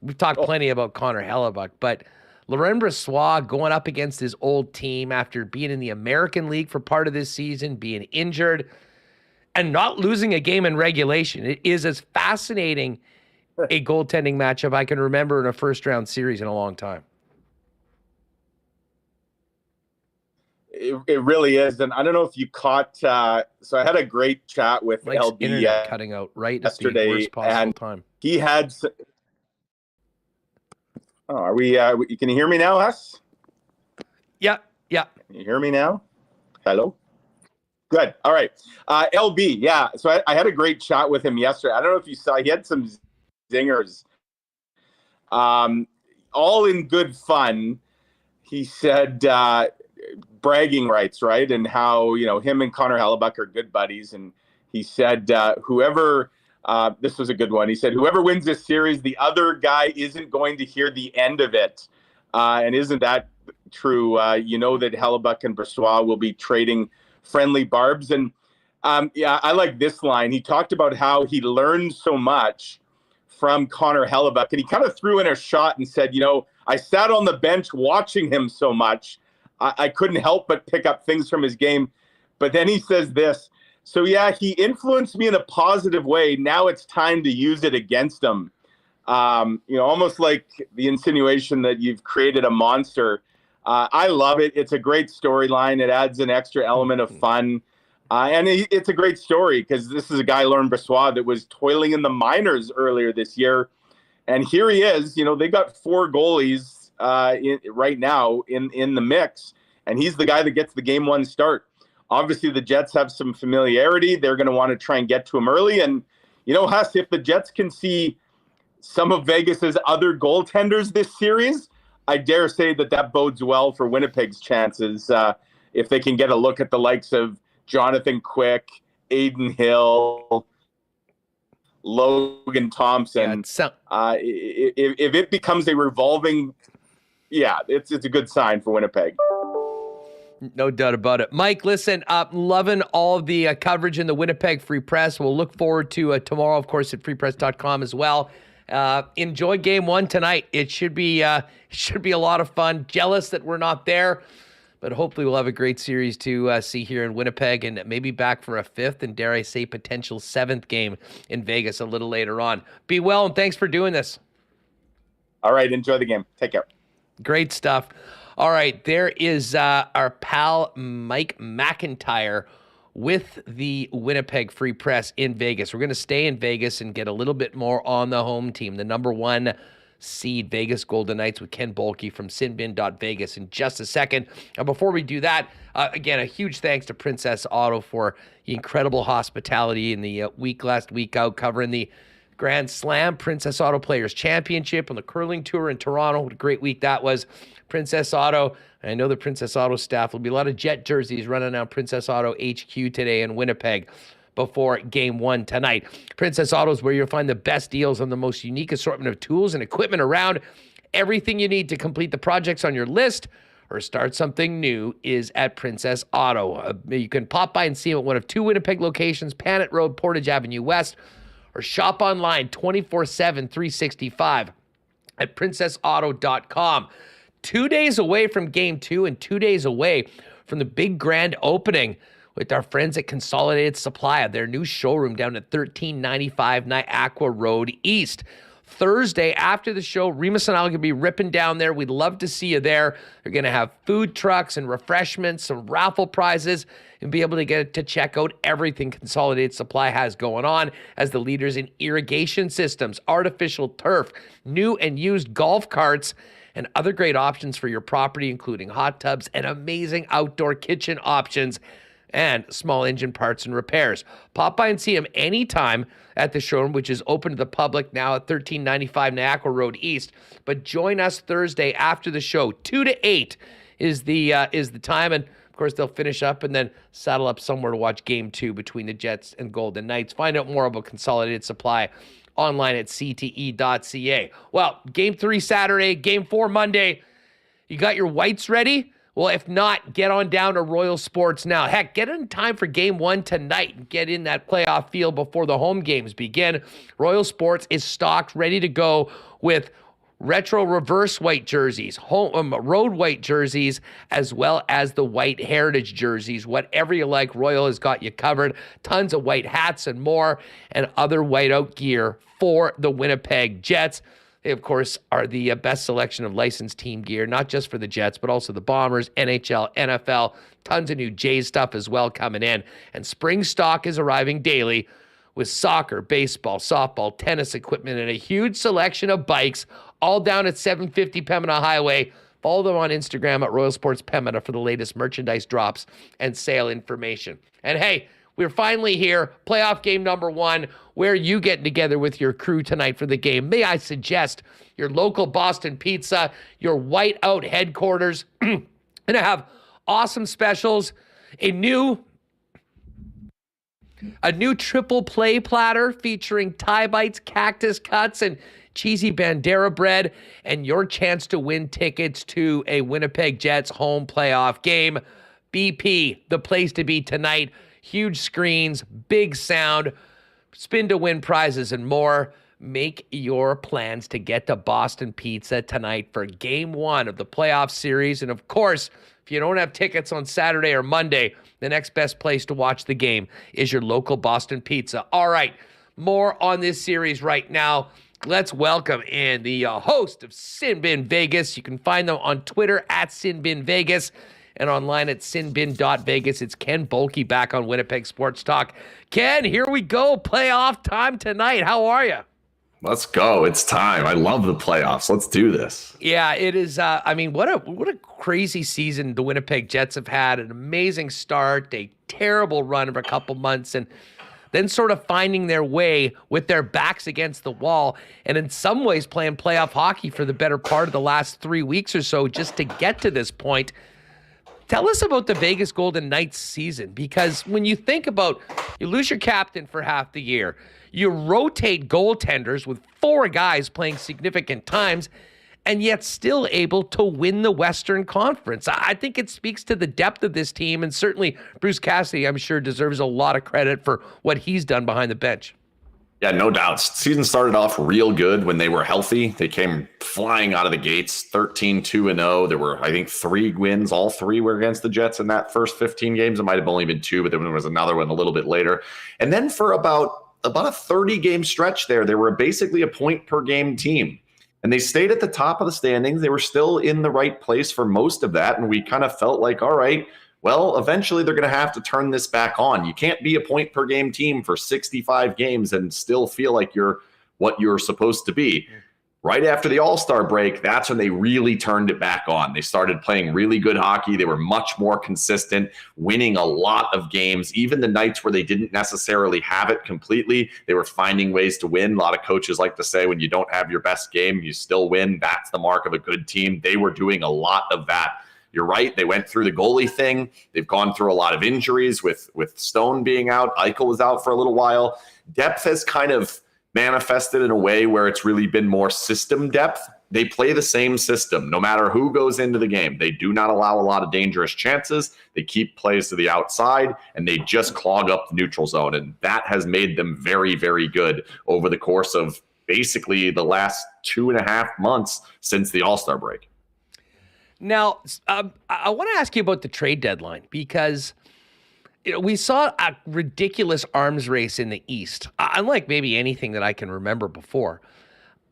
We've talked plenty about Connor Hellebuck, but Laurent Brossoit going up against his old team after being in the American League for part of this season, being injured, and not losing a game in regulation. It is as fascinating a goaltending matchup I can remember in a first-round series in a long time. It really is. And I don't know if you caught, so I had a great chat with Mike's LB internet cutting out right yesterday, at the worst possible and time. he had, are we, can you hear me now, Huss? Yeah. Can you hear me now? Hello? Good. All right. LB, yeah. So I had a great chat with him yesterday. I don't know if you saw, he had some zingers, all in good fun. He said, bragging rights, right? And how, him and Connor Hellebuck are good buddies. And he said, whoever, this was a good one. He said, whoever wins this series, the other guy isn't going to hear the end of it. And isn't that true? You know that Hellebuck and Brossoit will be trading friendly barbs. And I like this line. He talked about how he learned so much from Connor Hellebuck. And he kind of threw in a shot and said, I sat on the bench watching him so much. I couldn't help but pick up things from his game. But then he says this. So, yeah, he influenced me in a positive way. Now it's time to use it against him. Almost like the insinuation that you've created a monster. I love it. It's a great storyline. It adds an extra element of fun. And it's a great story because this is a guy, Laurent Brossoit, that was toiling in the minors earlier this year. And here he is. They got 4 goalies right now in the mix, and he's the guy that gets the game 1 start. Obviously, the Jets have some familiarity. They're going to want to try and get to him early. And, Huss, if the Jets can see some of Vegas's other goaltenders this series, I dare say that bodes well for Winnipeg's chances if they can get a look at the likes of Jonathan Quick, Aiden Hill, Logan Thompson. If it becomes a revolving, it's a good sign for Winnipeg. No doubt about it. Mike, listen, loving all of the coverage in the Winnipeg Free Press. We'll look forward to tomorrow, of course, at freepress.com as well. Enjoy game 1 tonight. It should be a lot of fun. Jealous that we're not there, but hopefully we'll have a great series to see here in Winnipeg and maybe back for a 5th and, dare I say, potential 7th game in Vegas a little later on. Be well, and thanks for doing this. All right, enjoy the game. Take care. Great stuff. All right, there is our pal Mike McIntyre with the Winnipeg Free Press in Vegas. We're going to stay in Vegas and get a little bit more on the home team, the number 1 seed Vegas Golden Knights, with Ken Boehlke from Sinbin.Vegas in just a second. And before we do that, again, a huge thanks to Princess Auto for the incredible hospitality in the last week out covering the Grand Slam Princess Auto Players Championship on the curling tour in Toronto. What a great week that was. Princess Auto, I know the Princess Auto staff will be a lot of Jet jerseys running down Princess Auto HQ today in Winnipeg before game 1 tonight. Princess Auto is where you'll find the best deals on the most unique assortment of tools and equipment around. Everything you need to complete the projects on your list or start something new is at Princess Auto. You can pop by and see them at one of 2 Winnipeg locations, Panet Road, Portage Avenue West, or shop online 24/7, 365 at princessauto.com. 2 days away from game 2 and 2 days away from the big grand opening with our friends at Consolidated Supply of their new showroom down at 1395 Niagara Road East. Thursday after the show, Remis and I are going to be ripping down there. We'd love to see you there. They're going to have food trucks and refreshments, some raffle prizes, and be able to get to check out everything Consolidated Supply has going on as the leaders in irrigation systems, artificial turf, new and used golf carts, and other great options for your property, including hot tubs and amazing outdoor kitchen options and small engine parts and repairs. Pop by and see them anytime at the showroom, which is open to the public now at 1395 Niagara Road East. But join us Thursday after the show. 2 to 8 is the time, and of course they'll finish up and then saddle up somewhere to watch game 2 between the Jets and Golden Knights. Find out more about Consolidated Supply online at cte.ca. Well, game 3 Saturday, game 4 Monday. You got your whites ready? Well, if not, get on down to Royal Sports now. Heck, get in time for game 1 tonight and get in that playoff field before the home games begin. Royal Sports is stocked, ready to go with retro reverse white jerseys, road white jerseys, as well as the white heritage jerseys. Whatever you like, Royal has got you covered. Tons of white hats and more, and other whiteout gear for the Winnipeg Jets. They, of course, are the best selection of licensed team gear, not just for the Jets, but also the Bombers, NHL, NFL, tons of new Jays stuff as well coming in. And spring stock is arriving daily with soccer, baseball, softball, tennis equipment, and a huge selection of bikes, all down at 750 Pembina Highway. Follow them on Instagram at Royal Sports Pembina for the latest merchandise drops and sale information. And hey, we're finally here, playoff game number 1. Where are you getting together with your crew tonight for the game? May I suggest your local Boston Pizza, your whiteout headquarters, and have awesome specials, a new triple play platter featuring Thai bites, cactus cuts, and cheesy Bandera bread, and your chance to win tickets to a Winnipeg Jets home playoff game. BP, the place to be tonight. Huge screens, big sound, spin to win prizes, and more. Make your plans to get to Boston Pizza tonight for game 1 of the playoff series. And of course, if you don't have tickets on Saturday or Monday, the next best place to watch the game is your local Boston Pizza. All right, more on this series right now. Let's welcome in the host of Sinbin.Vegas. You can find them on Twitter at Sinbin.Vegas and online at Sinbin.Vegas. It's Ken Boehlke back on Winnipeg Sports Talk. Ken, here we go. Playoff time tonight. How are you? Let's go. It's time. I love the playoffs. Let's do this. Yeah, it is. I mean, what a crazy season the Winnipeg Jets have had. An amazing start, a terrible run of a couple months, and then sort of finding their way with their backs against the wall, and in some ways playing playoff hockey for the better part of the last 3 weeks or so just to get to this point. Tell us about the Vegas Golden Knights season, because when you think about, you lose your captain for half the year, you rotate goaltenders with 4 guys playing significant times, and yet still able to win the Western Conference. I think it speaks to the depth of this team, and certainly Bruce Cassidy, I'm sure, deserves a lot of credit for what he's done behind the bench. Yeah, no doubts. Season started off real good when they were healthy. They came flying out of the gates, 13-2-0. There were, I think, 3 wins. All 3 were against the Jets in that first 15 games. It might have only been 2, but then there was another one a little bit later. And then for about a 30-game stretch there, they were basically a point-per-game team. And they stayed at the top of the standings. They were still in the right place for most of that. And we kind of felt like, all right, well, eventually they're going to have to turn this back on. You can't be a point-per-game team for 65 games and still feel like you're what you're supposed to be. Right after the All-Star break, that's when they really turned it back on. They started playing really good hockey. They were much more consistent, winning a lot of games. Even the nights where they didn't necessarily have it completely, they were finding ways to win. A lot of coaches like to say when you don't have your best game, you still win. That's the mark of a good team. They were doing a lot of that. You're right. They went through the goalie thing. They've gone through a lot of injuries with Stone being out. Eichel was out for a little while. Depth has kind of manifested in a way where it's really been more system depth. They play the same system no matter who goes into the game. They do not allow a lot of dangerous chances. They keep plays to the outside, and they just clog up the neutral zone. And that has made them very, very good over the course of basically the last 2.5 months since the All-Star break. Now, I want to ask you about the trade deadline, because we saw a ridiculous arms race in the East, unlike maybe anything that I can remember before.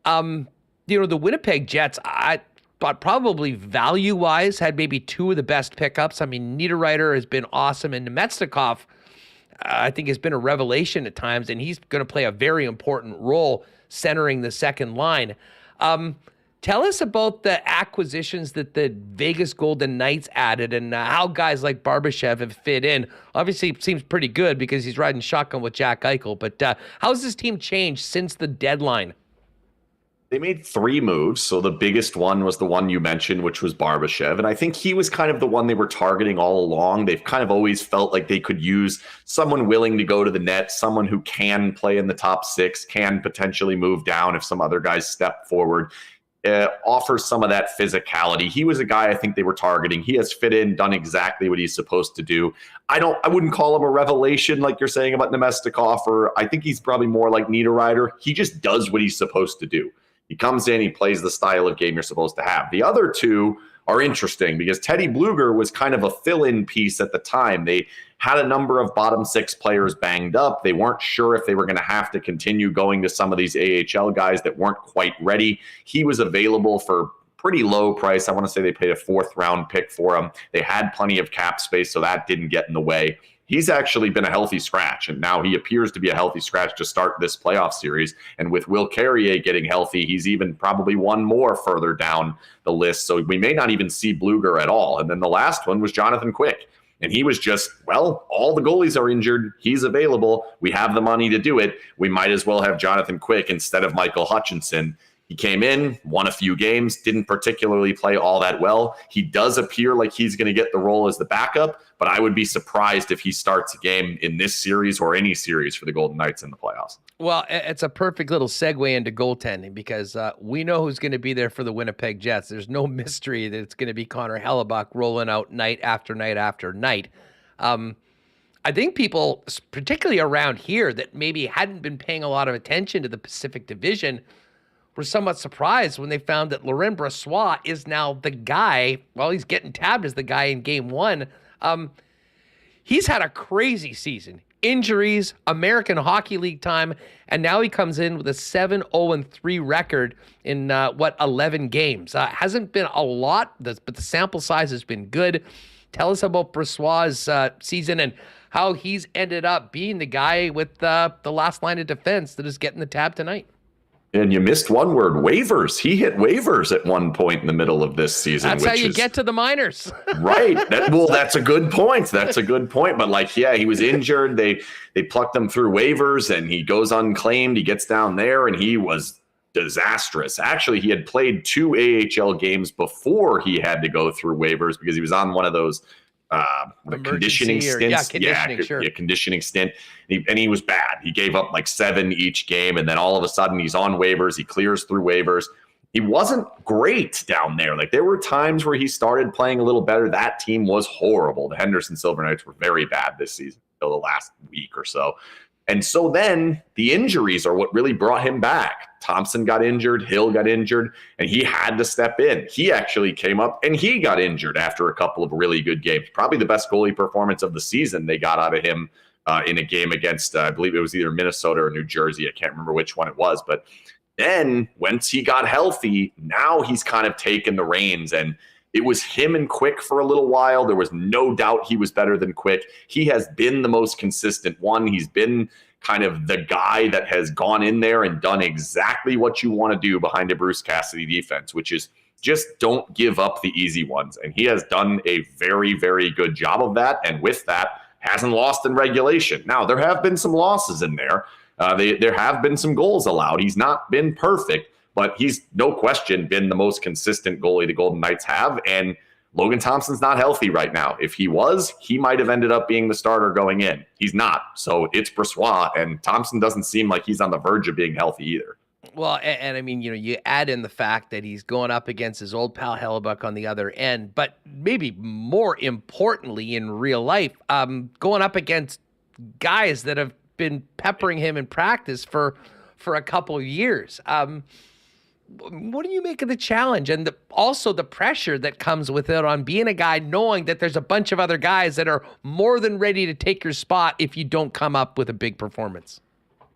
The Winnipeg Jets, I thought probably value-wise had maybe 2 of the best pickups. I mean, Niederreiter has been awesome, and Nemetsnikov, I think, has been a revelation at times, and he's going to play a very important role centering the second line. Tell us about the acquisitions that the Vegas Golden Knights added and how guys like Barbashev have fit in. Obviously, it seems pretty good because he's riding shotgun with Jack Eichel. But how's this team changed since the deadline? They made 3 moves. So the biggest one was the one you mentioned, which was Barbashev. And I think he was kind of the one they were targeting all along. They've kind of always felt like they could use someone willing to go to the net, someone who can play in the top 6, can potentially move down if some other guys step forward. offers some of that physicality. He was a guy I think they were targeting. He has fit in, done exactly what he's supposed to do. I wouldn't call him a revelation like you're saying about Nemestikov, or I think he's probably more like Niederreiter. He just does what he's supposed to do. He comes in, he plays the style of game you're supposed to have. The other two are interesting because Teddy Bluger was kind of a fill-in piece at the time. They had a number of bottom six players banged up. They weren't sure if they were going to have to continue going to some of these AHL guys that weren't quite ready. He was available for pretty low price. I want to say they paid a 4th round pick for him. They had plenty of cap space, so that didn't get in the way. He's actually been a healthy scratch, and now he appears to be a healthy scratch to start this playoff series. And with Will Carrier getting healthy, he's even probably one more further down the list. So we may not even see Bluger at all. And then the last one was Jonathan Quick. And he was just, well, all the goalies are injured. He's available. We have the money to do it. We might as well have Jonathan Quick instead of Michael Hutchinson. He came in, won a few games, didn't particularly play all that well. He does appear like he's going to get the role as the backup, but I would be surprised if he starts a game in this series or any series for the Golden Knights in the playoffs. Well, it's a perfect little segue into goaltending because we know who's going to be there for the Winnipeg Jets. There's no mystery that it's going to be Connor Hellebuck rolling out night after night after night. I think people, particularly around here, that maybe hadn't been paying a lot of attention to the Pacific Division were somewhat surprised when they found that Laurent Brossoit is now the guy. Well, he's getting tabbed as the guy in game one. He's had a crazy season. Injuries, American Hockey League time, and now he comes in with a 7-0-3 record in 11 games. Hasn't been a lot, but the sample size has been good. Tell us about Brossoit's season and how he's ended up being the guy with the last line of defense that is getting the tab tonight. And you missed one word, waivers. He hit waivers at one point in the middle of this season. That's how you get to the minors. Right. That's a good point. That's a good point. But he was injured. They plucked him through waivers and he goes unclaimed. He gets down there and he was disastrous. Actually, he had played 2 AHL games before he had to go through waivers because he was on one of those conditioning stints. Conditioning stint. And he was bad. He gave up 7 each game. And then all of a sudden he's on waivers. He clears through waivers. He wasn't great down there. There were times where he started playing a little better. That team was horrible. The Henderson Silver Knights were very bad this season until the last week or so. And so then the injuries are what really brought him back. Thompson got injured, Hill got injured, and he had to step in. He actually came up and he got injured after a couple of really good games. Probably the best goalie performance of the season they got out of him in a game against, I believe it was either Minnesota or New Jersey. I can't remember which one it was. But then once he got healthy, now he's kind of taken the reins, and it was him and Quick for a little while. There was no doubt he was better than Quick. He has been the most consistent one. He's been kind of the guy that has gone in there and done exactly what you want to do behind a Bruce Cassidy defense, which is just don't give up the easy ones. And he has done a very, very good job of that. And with that, hasn't lost in regulation. Now, there have been some losses in there. There have been some goals allowed. He's not been perfect, but he's no question been the most consistent goalie the Golden Knights have. And Logan Thompson's not healthy right now. If he was, he might have ended up being the starter going in. He's not. So it's Brossoit, and Thompson doesn't seem like he's on the verge of being healthy either. Well, and I mean, you add in the fact that he's going up against his old pal Hellebuck on the other end, but maybe more importantly in real life, going up against guys that have been peppering him in practice for a couple of years. What do you make of the challenge and also the pressure that comes with it on being a guy knowing that there's a bunch of other guys that are more than ready to take your spot if you don't come up with a big performance?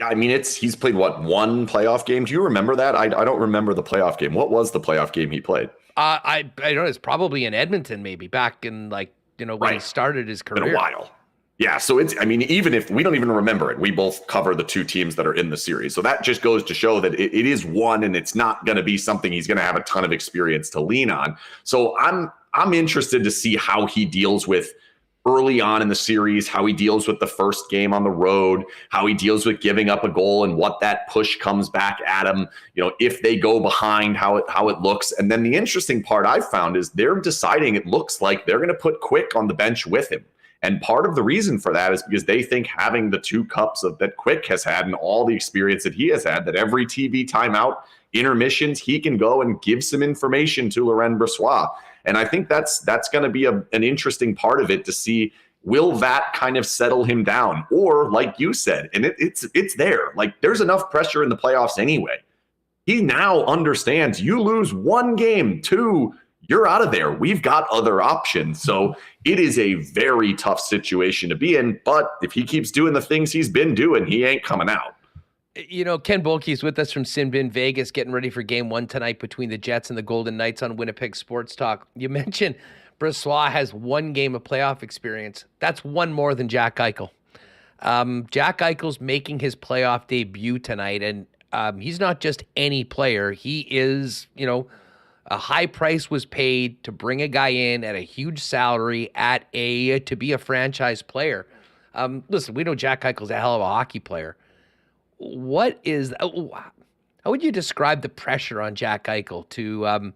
I mean, he's played, one playoff game? Do you remember that? I don't remember the playoff game. What was the playoff game he played? I don't know. It's probably in Edmonton, maybe back in when he started his career. In a while. Yeah, so even if we don't even remember it, we both cover the 2 teams that are in the series. So that just goes to show that it is one, and it's not going to be something he's going to have a ton of experience to lean on. So I'm interested to see how he deals with early on in the series, how he deals with the first game on the road, how he deals with giving up a goal and what that push comes back at him. If they go behind, how it looks. And then the interesting part I found is they're deciding it looks like they're going to put Quick on the bench with him. And part of the reason for that is because they think having the 2 cups that Quick has had and all the experience that he has had, that every TV timeout, intermissions, he can go and give some information to Laurent Brossoit. And I think that's going to be an interesting part of it to see, will that kind of settle him down? Or like you said, and it's there, like there's enough pressure in the playoffs anyway. He now understands you lose 1 game, 2, you're out of there. We've got other options. So it is a very tough situation to be in. But if he keeps doing the things he's been doing, he ain't coming out. You know, Ken Boehlke is with us from Sinbin.Vegas, getting ready for game 1 tonight between the Jets and the Golden Knights on Winnipeg Sports Talk. You mentioned Brossoit has 1 game of playoff experience. That's 1 more than Jack Eichel. Jack Eichel's making his playoff debut tonight, and he's not just any player. He is, you know, a high price was paid to bring a guy in at a huge salary to be a franchise player. Listen, we know Jack Eichel's a hell of a hockey player. How would you describe the pressure on Jack Eichel to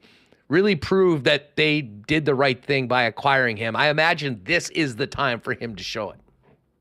really prove that they did the right thing by acquiring him? I imagine this is the time for him to show it.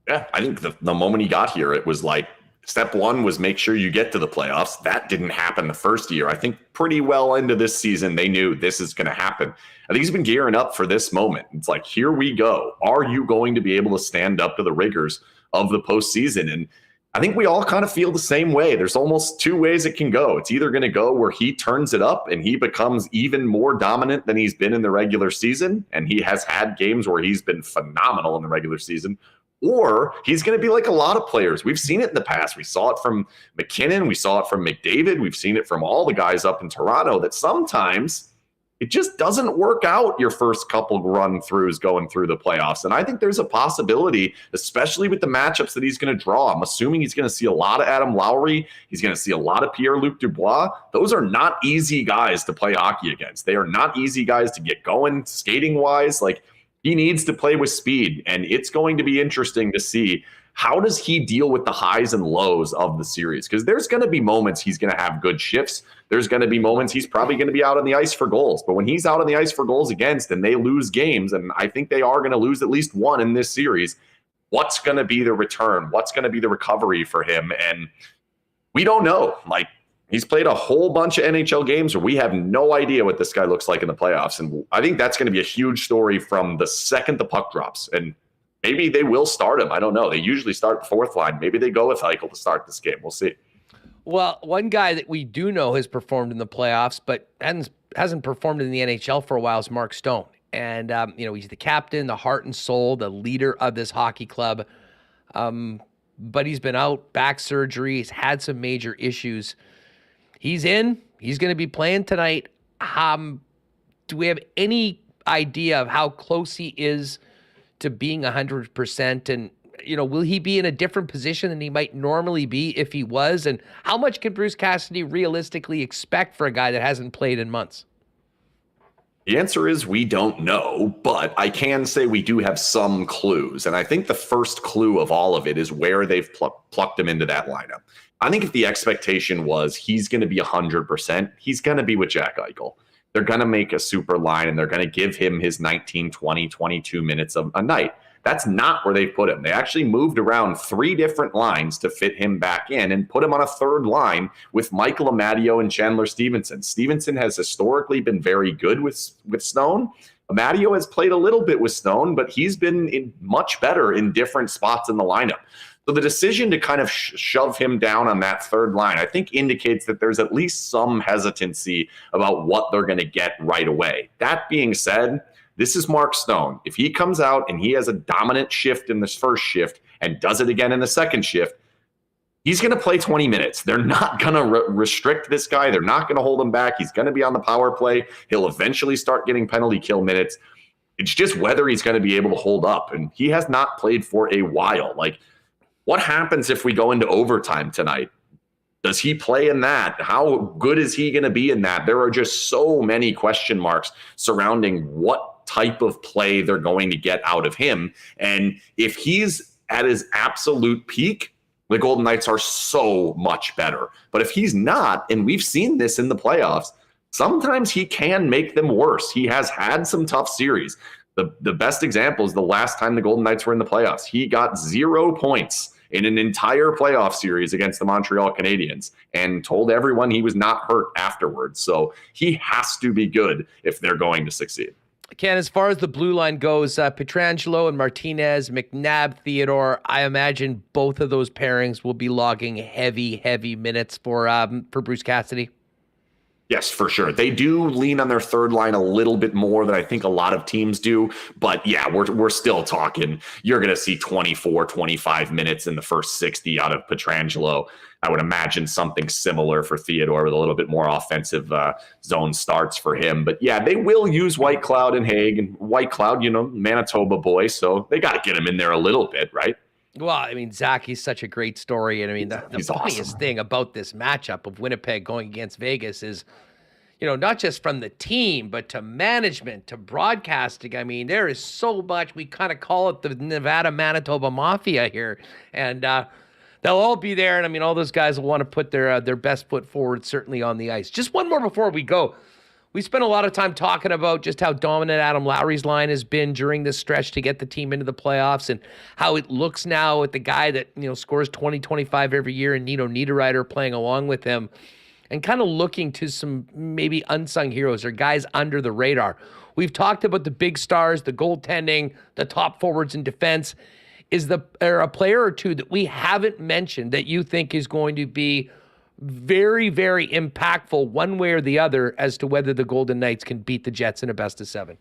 Yeah, I think the moment he got here, it was like, step 1 was make sure you get to the playoffs. That didn't happen the first year. I think pretty well into this season, they knew this is going to happen. I think he's been gearing up for this moment. It's like, here we go. Are you going to be able to stand up to the rigors of the postseason? And I think we all kind of feel the same way. There's almost 2 ways it can go. It's either going to go where he turns it up and he becomes even more dominant than he's been in the regular season, and he has had games where he's been phenomenal in the regular season, or he's going to be like a lot of players. We've seen it in the past. We saw it from McKinnon. We saw it from McDavid. We've seen it from all the guys up in Toronto, that sometimes it just doesn't work out your first couple run-throughs going through the playoffs. And I think there's a possibility, especially with the matchups that he's going to draw. I'm assuming he's going to see a lot of Adam Lowry. He's going to see a lot of Pierre-Luc Dubois. Those are not easy guys to play hockey against. They are not easy guys to get going skating-wise. Like, he needs to play with speed, and it's going to be interesting to see how does he deal with the highs and lows of the series, because there's going to be moments he's going to have good shifts. There's going to be moments he's probably going to be out on the ice for goals. But when he's out on the ice for goals against and they lose games, and I think they are going to lose at least 1 in this series, what's going to be the return? What's going to be the recovery for him? And we don't know. Like, he's played a whole bunch of NHL games where we have no idea what this guy looks like in the playoffs. And I think that's going to be a huge story from the second the puck drops. And maybe they will start him. I don't know. They usually start the 4th line. Maybe they go with Eichel to start this game. We'll see. Well, one guy that we do know has performed in the playoffs, but hasn't performed in the NHL for a while is Mark Stone. And, he's the captain, the heart and soul, the leader of this hockey club. But he's been out, back surgery. He's had some major issues. He's in. He's going to be playing tonight. Do we have any idea of how close he is to being 100%? And, will he be in a different position than he might normally be if he was? And how much can Bruce Cassidy realistically expect for a guy that hasn't played in months? The answer is we don't know, but I can say we do have some clues. And I think the first clue of all of it is where they've plucked him into that lineup. I think if the expectation was he's going to be 100%, he's going to be with Jack Eichel. They're going to make a super line, and they're going to give him his 19, 20, 22 minutes a night. That's not where they put him. They actually moved around 3 different lines to fit him back in and put him on a 3rd line with Michael Amadio and Chandler Stevenson. Stevenson has historically been very good with Stone. Amadio has played a little bit with Stone, but he's been much better in different spots in the lineup. So the decision to kind of shove him down on that 3rd line, I think, indicates that there's at least some hesitancy about what they're going to get right away. That being said, this is Mark Stone. If he comes out and he has a dominant shift in this first shift and does it again in the second shift, he's going to play 20 minutes. They're not going to restrict this guy. They're not going to hold him back. He's going to be on the power play. He'll eventually start getting penalty kill minutes. It's just whether he's going to be able to hold up. And he has not played for a while. Like, what happens if we go into overtime tonight? Does he play in that? How good is he going to be in that? There are just so many question marks surrounding what type of play they're going to get out of him. And if he's at his absolute peak, the Golden Knights are so much better. But if he's not, and we've seen this in the playoffs, sometimes he can make them worse. He has had some tough series. The best example is the last time the Golden Knights were in the playoffs. He got 0 points in an entire playoff series against the Montreal Canadiens and told everyone he was not hurt afterwards. So he has to be good if they're going to succeed. Ken, as far as the blue line goes, Pietrangelo and Martinez, McNabb, Theodore, I imagine both of those pairings will be logging heavy minutes for Bruce Cassidy. Yes, for sure. They do lean on their third line a little bit more than I think a lot of teams do. But yeah, we're still talking. You're going to see 24, 25 minutes in the first 60 out of Pietrangelo. I would imagine something similar for Theodore with a little bit more offensive zone starts for him. But yeah, they will use White Cloud and Hague. And White Cloud, Manitoba boy. So they got to get him in there a little bit, right? Well, I mean, Zach, he's such a great story. And I mean, the funniest awesome thing about this matchup of Winnipeg going against Vegas is, not just from the team, but to management, to broadcasting. I mean, there is so much. We kind of call it the Nevada-Manitoba Mafia here. And they'll all be there. And I mean, all those guys will want to put their best foot forward, certainly on the ice. Just one more before we go. We spent a lot of time talking about just how dominant Adam Lowry's line has been during this stretch to get the team into the playoffs and how it looks now with the guy that, scores 20, 25 every year and Nino Niederreiter playing along with him and kind of looking to some maybe unsung heroes or guys under the radar. We've talked about the big stars, the goaltending, the top forwards in defense. Is there a player or two that we haven't mentioned that you think is going to be very, very impactful one way or the other as to whether the Golden Knights can beat the Jets in a best-of-7?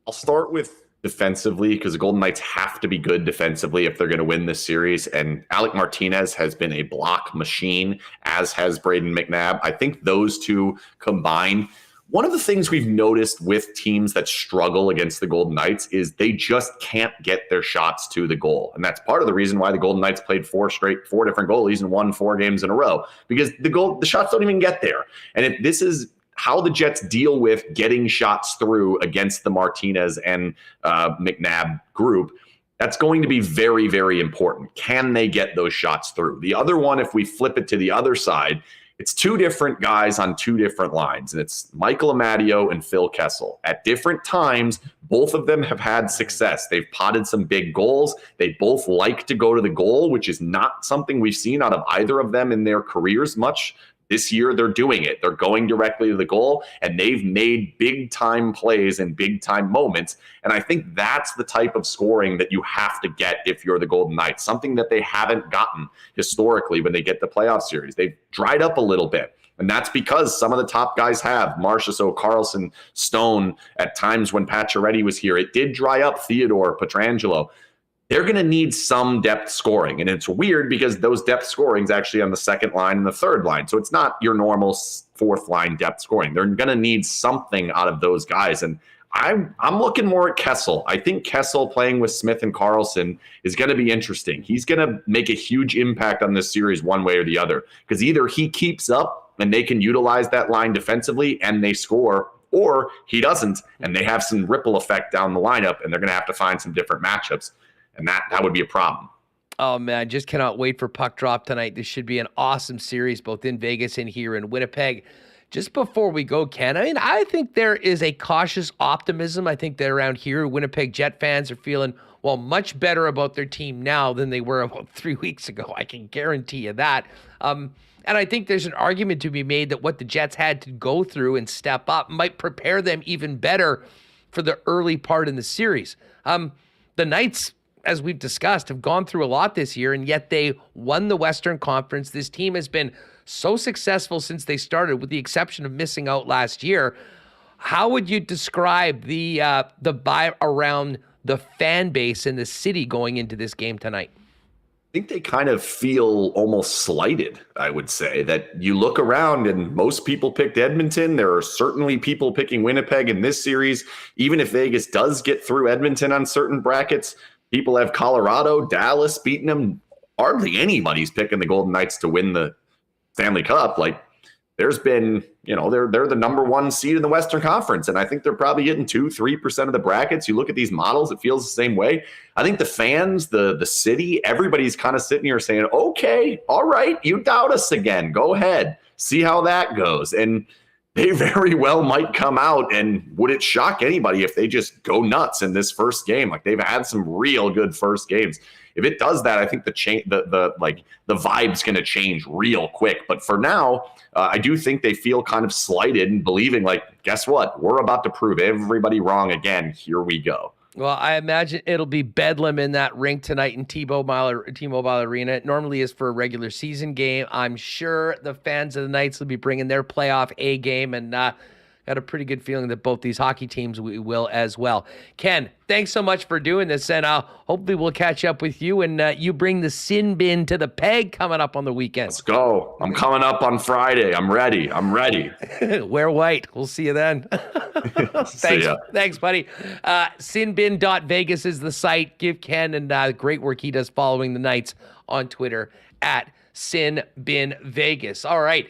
I'll start with defensively because the Golden Knights have to be good defensively if they're going to win this series. And Alec Martinez has been a block machine, as has Braden McNabb. I think those two combined. One of the things we've noticed with teams that struggle against the Golden Knights is they just can't get their shots to the goal. And that's part of the reason why the Golden Knights played four different goalies and won 4 games in a row, because the shots don't even get there. And if this is how the Jets deal with getting shots through against the Martinez and McNabb group, that's going to be very, very important. Can they get those shots through? The other one, if we flip it to the other side, it's 2 different guys on 2 different lines, and it's Michael Amadio and Phil Kessel. At different times, both of them have had success. They've potted some big goals. They both like to go to the goal, which is not something we've seen out of either of them in their careers much. This year, they're doing it. They're going directly to the goal, and they've made big-time plays in big-time moments. And I think that's the type of scoring that you have to get if you're the Golden Knights, something that they haven't gotten historically when they get the playoff series. They've dried up a little bit, and that's because some of the top guys have. Marchessault, Carlson, Stone, at times when Pacioretty was here. It did dry up Theodore, Pietrangelo. They're going to need some depth scoring. And it's weird because those depth scoring is actually on the second line and the third line. So it's not your normal fourth line depth scoring. They're going to need something out of those guys. And I'm looking more at Kessel. I think Kessel playing with Smith and Carlson is going to be interesting. He's going to make a huge impact on this series one way or the other, because either he keeps up and they can utilize that line defensively and they score, or he doesn't and they have some ripple effect down the lineup and they're going to have to find some different matchups. And that would be a problem. Oh, man, just cannot wait for puck drop tonight. This should be an awesome series, both in Vegas and here in Winnipeg. Just before we go, Ken, I mean, I think there is a cautious optimism. I think that around here, Winnipeg Jet fans are feeling, well, much better about their team now than they were about 3 weeks ago. I can guarantee you that. And I think there's an argument to be made that what the Jets had to go through and step up might prepare them even better for the early part in the series. The Knights, as we've discussed, have gone through a lot this year, and yet they won the Western Conference. This team has been so successful since they started, with the exception of missing out last year. How would you describe the vibe around the fan base in the city going into this game tonight? I think they kind of feel almost slighted, I would say, that you look around and most people picked Edmonton. There are certainly people picking Winnipeg in this series. Even if Vegas does get through Edmonton on certain brackets, people have Colorado, Dallas beating them. Hardly anybody's picking the Golden Knights to win the Stanley Cup. Like, there's been, they're the number 1 seed in the Western Conference, and I think they're probably getting 2-3% of the brackets. You look at these models, it feels the same way. I think the fans, the city, everybody's kind of sitting here saying, okay, all right, you doubt us again. Go ahead, see how that goes. And they very well might come out, and would it shock anybody if they just go nuts in this first game? Like, they've had some real good first games. If it does that, I think the vibe's going to change real quick. But for now, I do think they feel kind of slighted and believing, like, guess what? We're about to prove everybody wrong again. Here we go. Well, I imagine it'll be bedlam in that rink tonight in T-Mobile Arena. It normally is for a regular season game. I'm sure the fans of the Knights will be bringing their playoff A game, and got a pretty good feeling that both these hockey teams will as well. Ken, thanks so much for doing this, and hopefully we'll catch up with you, and you bring the sin bin to the peg coming up on the weekend. Let's go. I'm coming up on Friday. I'm ready. Wear white. We'll see you then. See ya. Thanks, buddy. Sinbin.Vegas is the site. Give Ken and great work he does following the Knights on Twitter at Sinbin.Vegas. All right.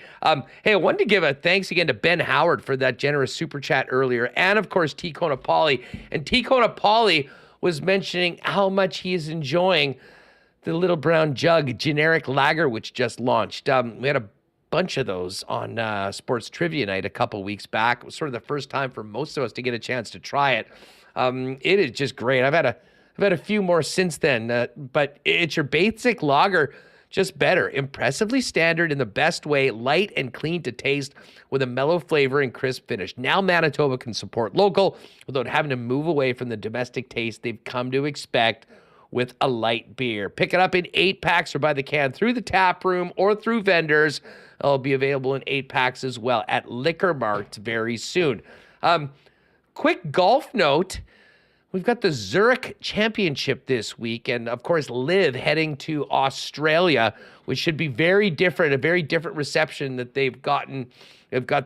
Hey, I wanted to give a thanks again to Ben Howard for that generous super chat earlier, and of course T. Konapali. And T. Konapali was mentioning how much he is enjoying the Little Brown Jug generic lager, which just launched. We had a bunch of those on Sports Trivia Night a couple weeks back. It was sort of the first time for most of us to get a chance to try it. It is just great. I've had a few more since then, but it's your basic lager, just better. Impressively standard in the best way, light and clean to taste with a mellow flavor and crisp finish. Now Manitoba can support local without having to move away from the domestic taste they've come to expect with a light beer. Pick it up in 8-packs or by the can through the tap room or through vendors. It'll be available in 8-packs as well at Liquor Marts very soon. Quick golf note. We've got the Zurich Championship this week, and of course, Liv heading to Australia, which should be very different, a very different reception that they've got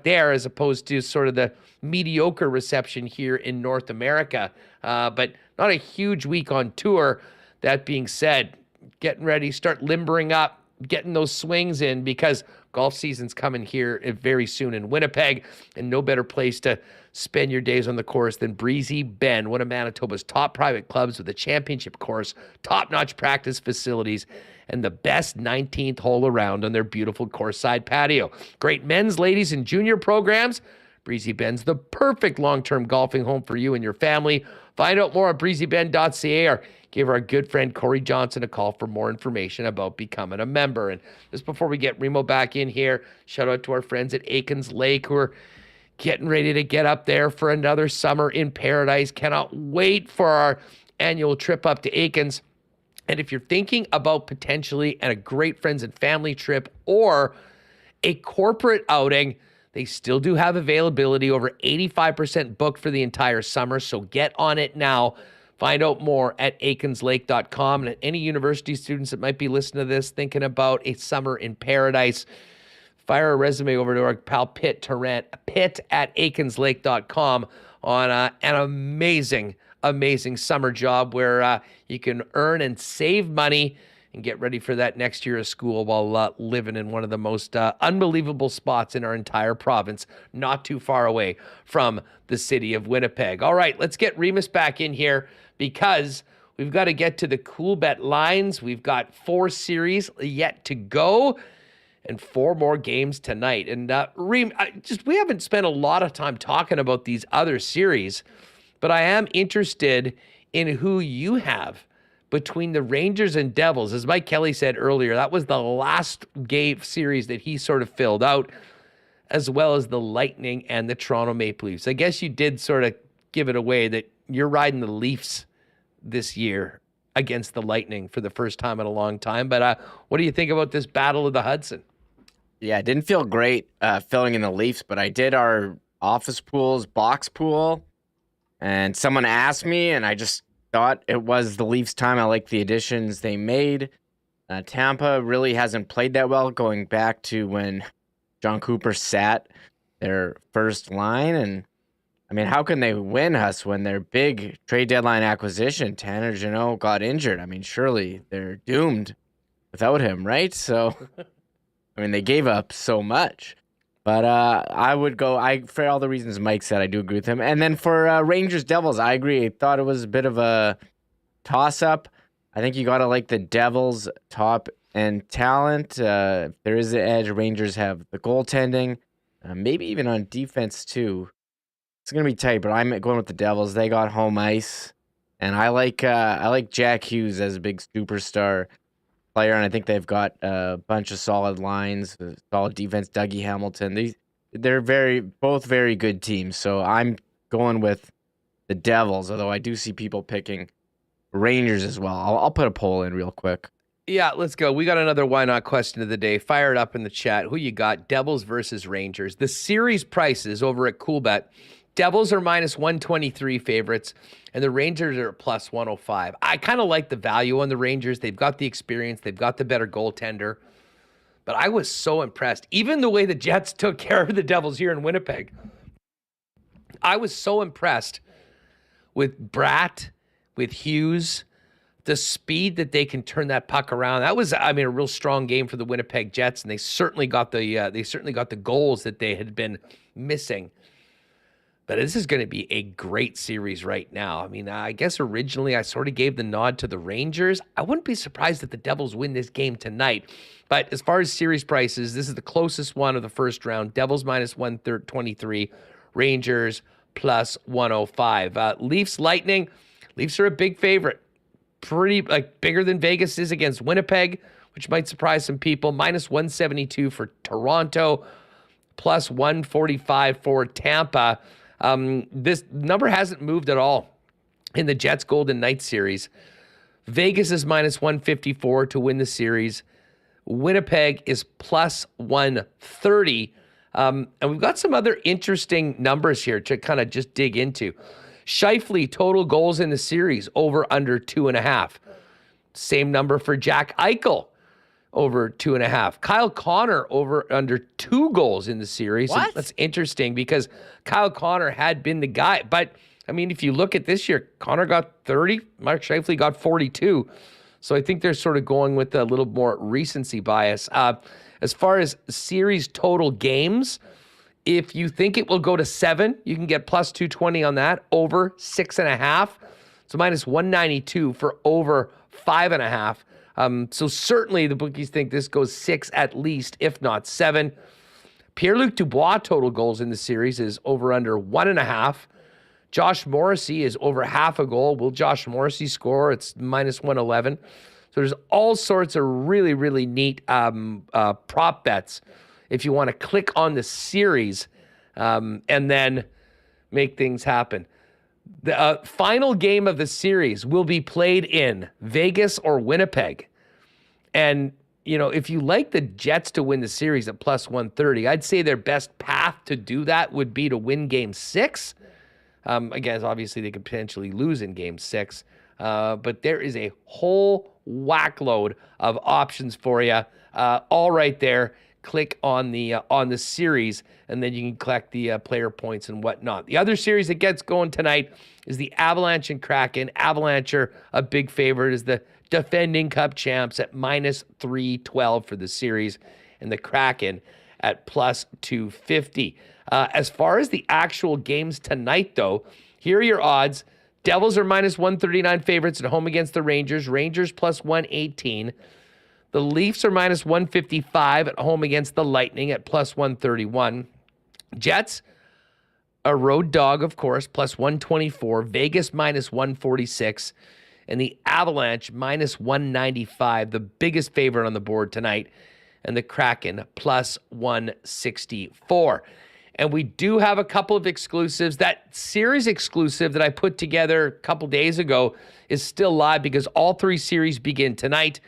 there as opposed to sort of the mediocre reception here in North America. But not a huge week on tour. That being said, getting ready, start limbering up, getting those swings in, because golf season's coming here very soon in Winnipeg, and no better place to spend your days on the course than Breezy Bend, one of Manitoba's top private clubs with a championship course, top-notch practice facilities, and the best 19th hole around on their beautiful course-side patio. Great men's, ladies, and junior programs. Breezy Bend's the perfect long-term golfing home for you and your family. Find out more at breezybend.ca or give our good friend Corey Johnson a call for more information about becoming a member. And just before we get Remo back in here, shout out to our friends at Aikens Lake who are getting ready to get up there for another summer in paradise. Cannot wait for our annual trip up to Aikens. And if you're thinking about potentially a great friends and family trip or a corporate outing, they still do have availability, over 85% booked for the entire summer. So get on it now. Find out more at aikenslake.com. And any university students that might be listening to this thinking about a summer in paradise, fire a resume over to our pal Pitt Tarrant, Pitt at aikenslake.com on an amazing summer job where you can earn and save money and get ready for that next year of school while living in one of the most unbelievable spots in our entire province, not too far away from the city of Winnipeg. All right, let's get Remis back in here because we've got to get to the Coolbet Lines. We've got 4 series yet to go and 4 more games tonight. And we haven't spent a lot of time talking about these other series, but I am interested in who you have between the Rangers and Devils. As Mike Kelly said earlier, that was the last game series that he sort of filled out, as well as the Lightning and the Toronto Maple Leafs. I guess you did sort of give it away that you're riding the Leafs this year against the Lightning for the first time in a long time. But what do you think about this Battle of the Hudson? Yeah, it didn't feel great filling in the Leafs, but I did our office pools, box pool, and someone asked me, and I just thought it was the Leafs' time. I like the additions they made. Tampa really hasn't played that well, going back to when John Cooper sat their first line. And, I mean, how can they win us when their big trade deadline acquisition, Tanner Jeannot, got injured? I mean, surely they're doomed without him, right? So, I mean, they gave up so much. But I would go, for all the reasons Mike said, I do agree with him. And then for Rangers Devils, I agree. I thought it was a bit of a toss-up. I think you got to like the Devils' top-end talent. If there is an edge, Rangers have the goaltending. maybe even on defense too. It's gonna be tight, but I'm going with the Devils. They got home ice, and I like Jack Hughes as a big superstar player, and I think they've got a bunch of solid lines, solid defense. Dougie Hamilton. They're both very good teams. So I'm going with the Devils, although I do see people picking Rangers as well. I'll put a poll in real quick. Yeah, let's go. We got another why not question of the day. Fire it up in the chat. Who you got? Devils versus Rangers. The series prices over at Coolbet. Devils are minus 123 favorites, and the Rangers are plus 105. I kind of like the value on the Rangers. They've got the experience. They've got the better goaltender. But I was so impressed. Even the way the Jets took care of the Devils here in Winnipeg. I was so impressed with Bratt, with Hughes, the speed that they can turn that puck around. That was, a real strong game for the Winnipeg Jets, and they certainly got the goals that they had been missing. But this is going to be a great series right now. I guess originally I sort of gave the nod to the Rangers. I wouldn't be surprised if the Devils win this game tonight. But as far as series prices, this is the closest one of the first round. Devils minus 123, Rangers plus 105. Leafs Lightning. Leafs are a big favorite. Pretty bigger than Vegas is against Winnipeg, which might surprise some people. Minus 172 for Toronto, plus 145 for Tampa. This number hasn't moved at all in the Jets Golden Knights series. Vegas is minus 154 to win the series. Winnipeg is plus 130. And we've got some other interesting numbers here to kind of just dig into. Scheifele, total goals in the series, over under 2.5. Same number for Jack Eichel, over 2.5. Kyle Connor, over under 2 goals in the series. What? And that's interesting because Kyle Connor had been the guy. But, if you look at this year, Connor got 30, Mark Scheifele got 42. So I think they're sort of going with a little more recency bias. As far as series total games, if you think it will go to 7, you can get plus 220 on that. Over 6.5. So minus 192 for over 5.5. So certainly the bookies think this goes 6 at least, if not 7. Pierre-Luc Dubois total goals in the series is over under 1.5. Josh Morrissey is over half a goal. Will Josh Morrissey score? It's minus 111. So there's all sorts of really, really neat prop bets if you want to click on the series and then make things happen. The final game of the series will be played in Vegas or Winnipeg. And, if you like the Jets to win the series at plus 130, I'd say their best path to do that would be to win Game 6. Again, obviously they could potentially lose in Game 6. But there is a whole whackload of options for you all right there. Click on the series, and then you can collect the player points and whatnot. The other series that gets going tonight is the Avalanche and Kraken. Avalanche are a big favorite as the defending Cup champs at minus 312 for the series, and the Kraken at plus 250. As far as the actual games tonight, though, here are your odds. Devils are minus 139 favorites at home against the Rangers. Rangers plus 118. The Leafs are minus 155 at home against the Lightning at plus 131. Jets, a road dog, of course, plus 124. Vegas minus 146. And the Avalanche minus 195, the biggest favorite on the board tonight. And the Kraken plus 164. And we do have a couple of exclusives. That series exclusive that I put together a couple days ago is still live because all 3 series begin tonight.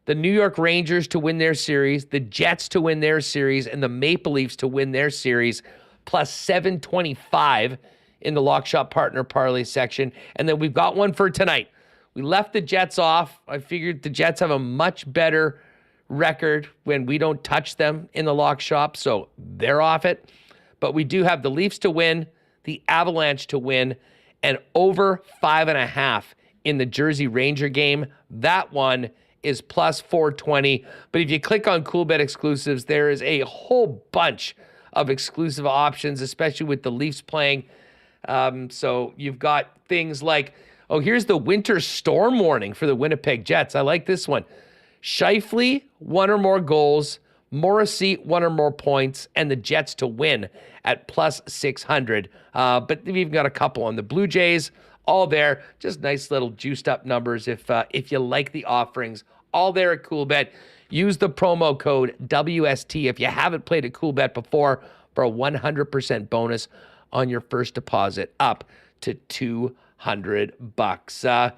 The New York Rangers to win their series, the Jets to win their series, and the Maple Leafs to win their series, plus 725 in the Lock Shop Partner Parlay section. And then we've got one for tonight. We left the Jets off. I figured the Jets have a much better record when we don't touch them in the Lock Shop, so they're off it. But we do have the Leafs to win, the Avalanche to win, and over 5.5 in the Jersey Ranger game. That one is plus 420. But if you click on Coolbet exclusives, there is a whole bunch of exclusive options, especially with the Leafs playing. So you've got things like, here's the winter storm warning for the Winnipeg Jets. I like this one. Scheifele, 1 or more goals, Morrissey, 1 or more points, and the Jets to win at plus 600. But they've even got a couple on the Blue Jays, all there. Just nice little juiced up numbers if you like the offerings. All there at Coolbet. Use the promo code WST if you haven't played at Coolbet before for a 100% bonus on your first deposit up to $200.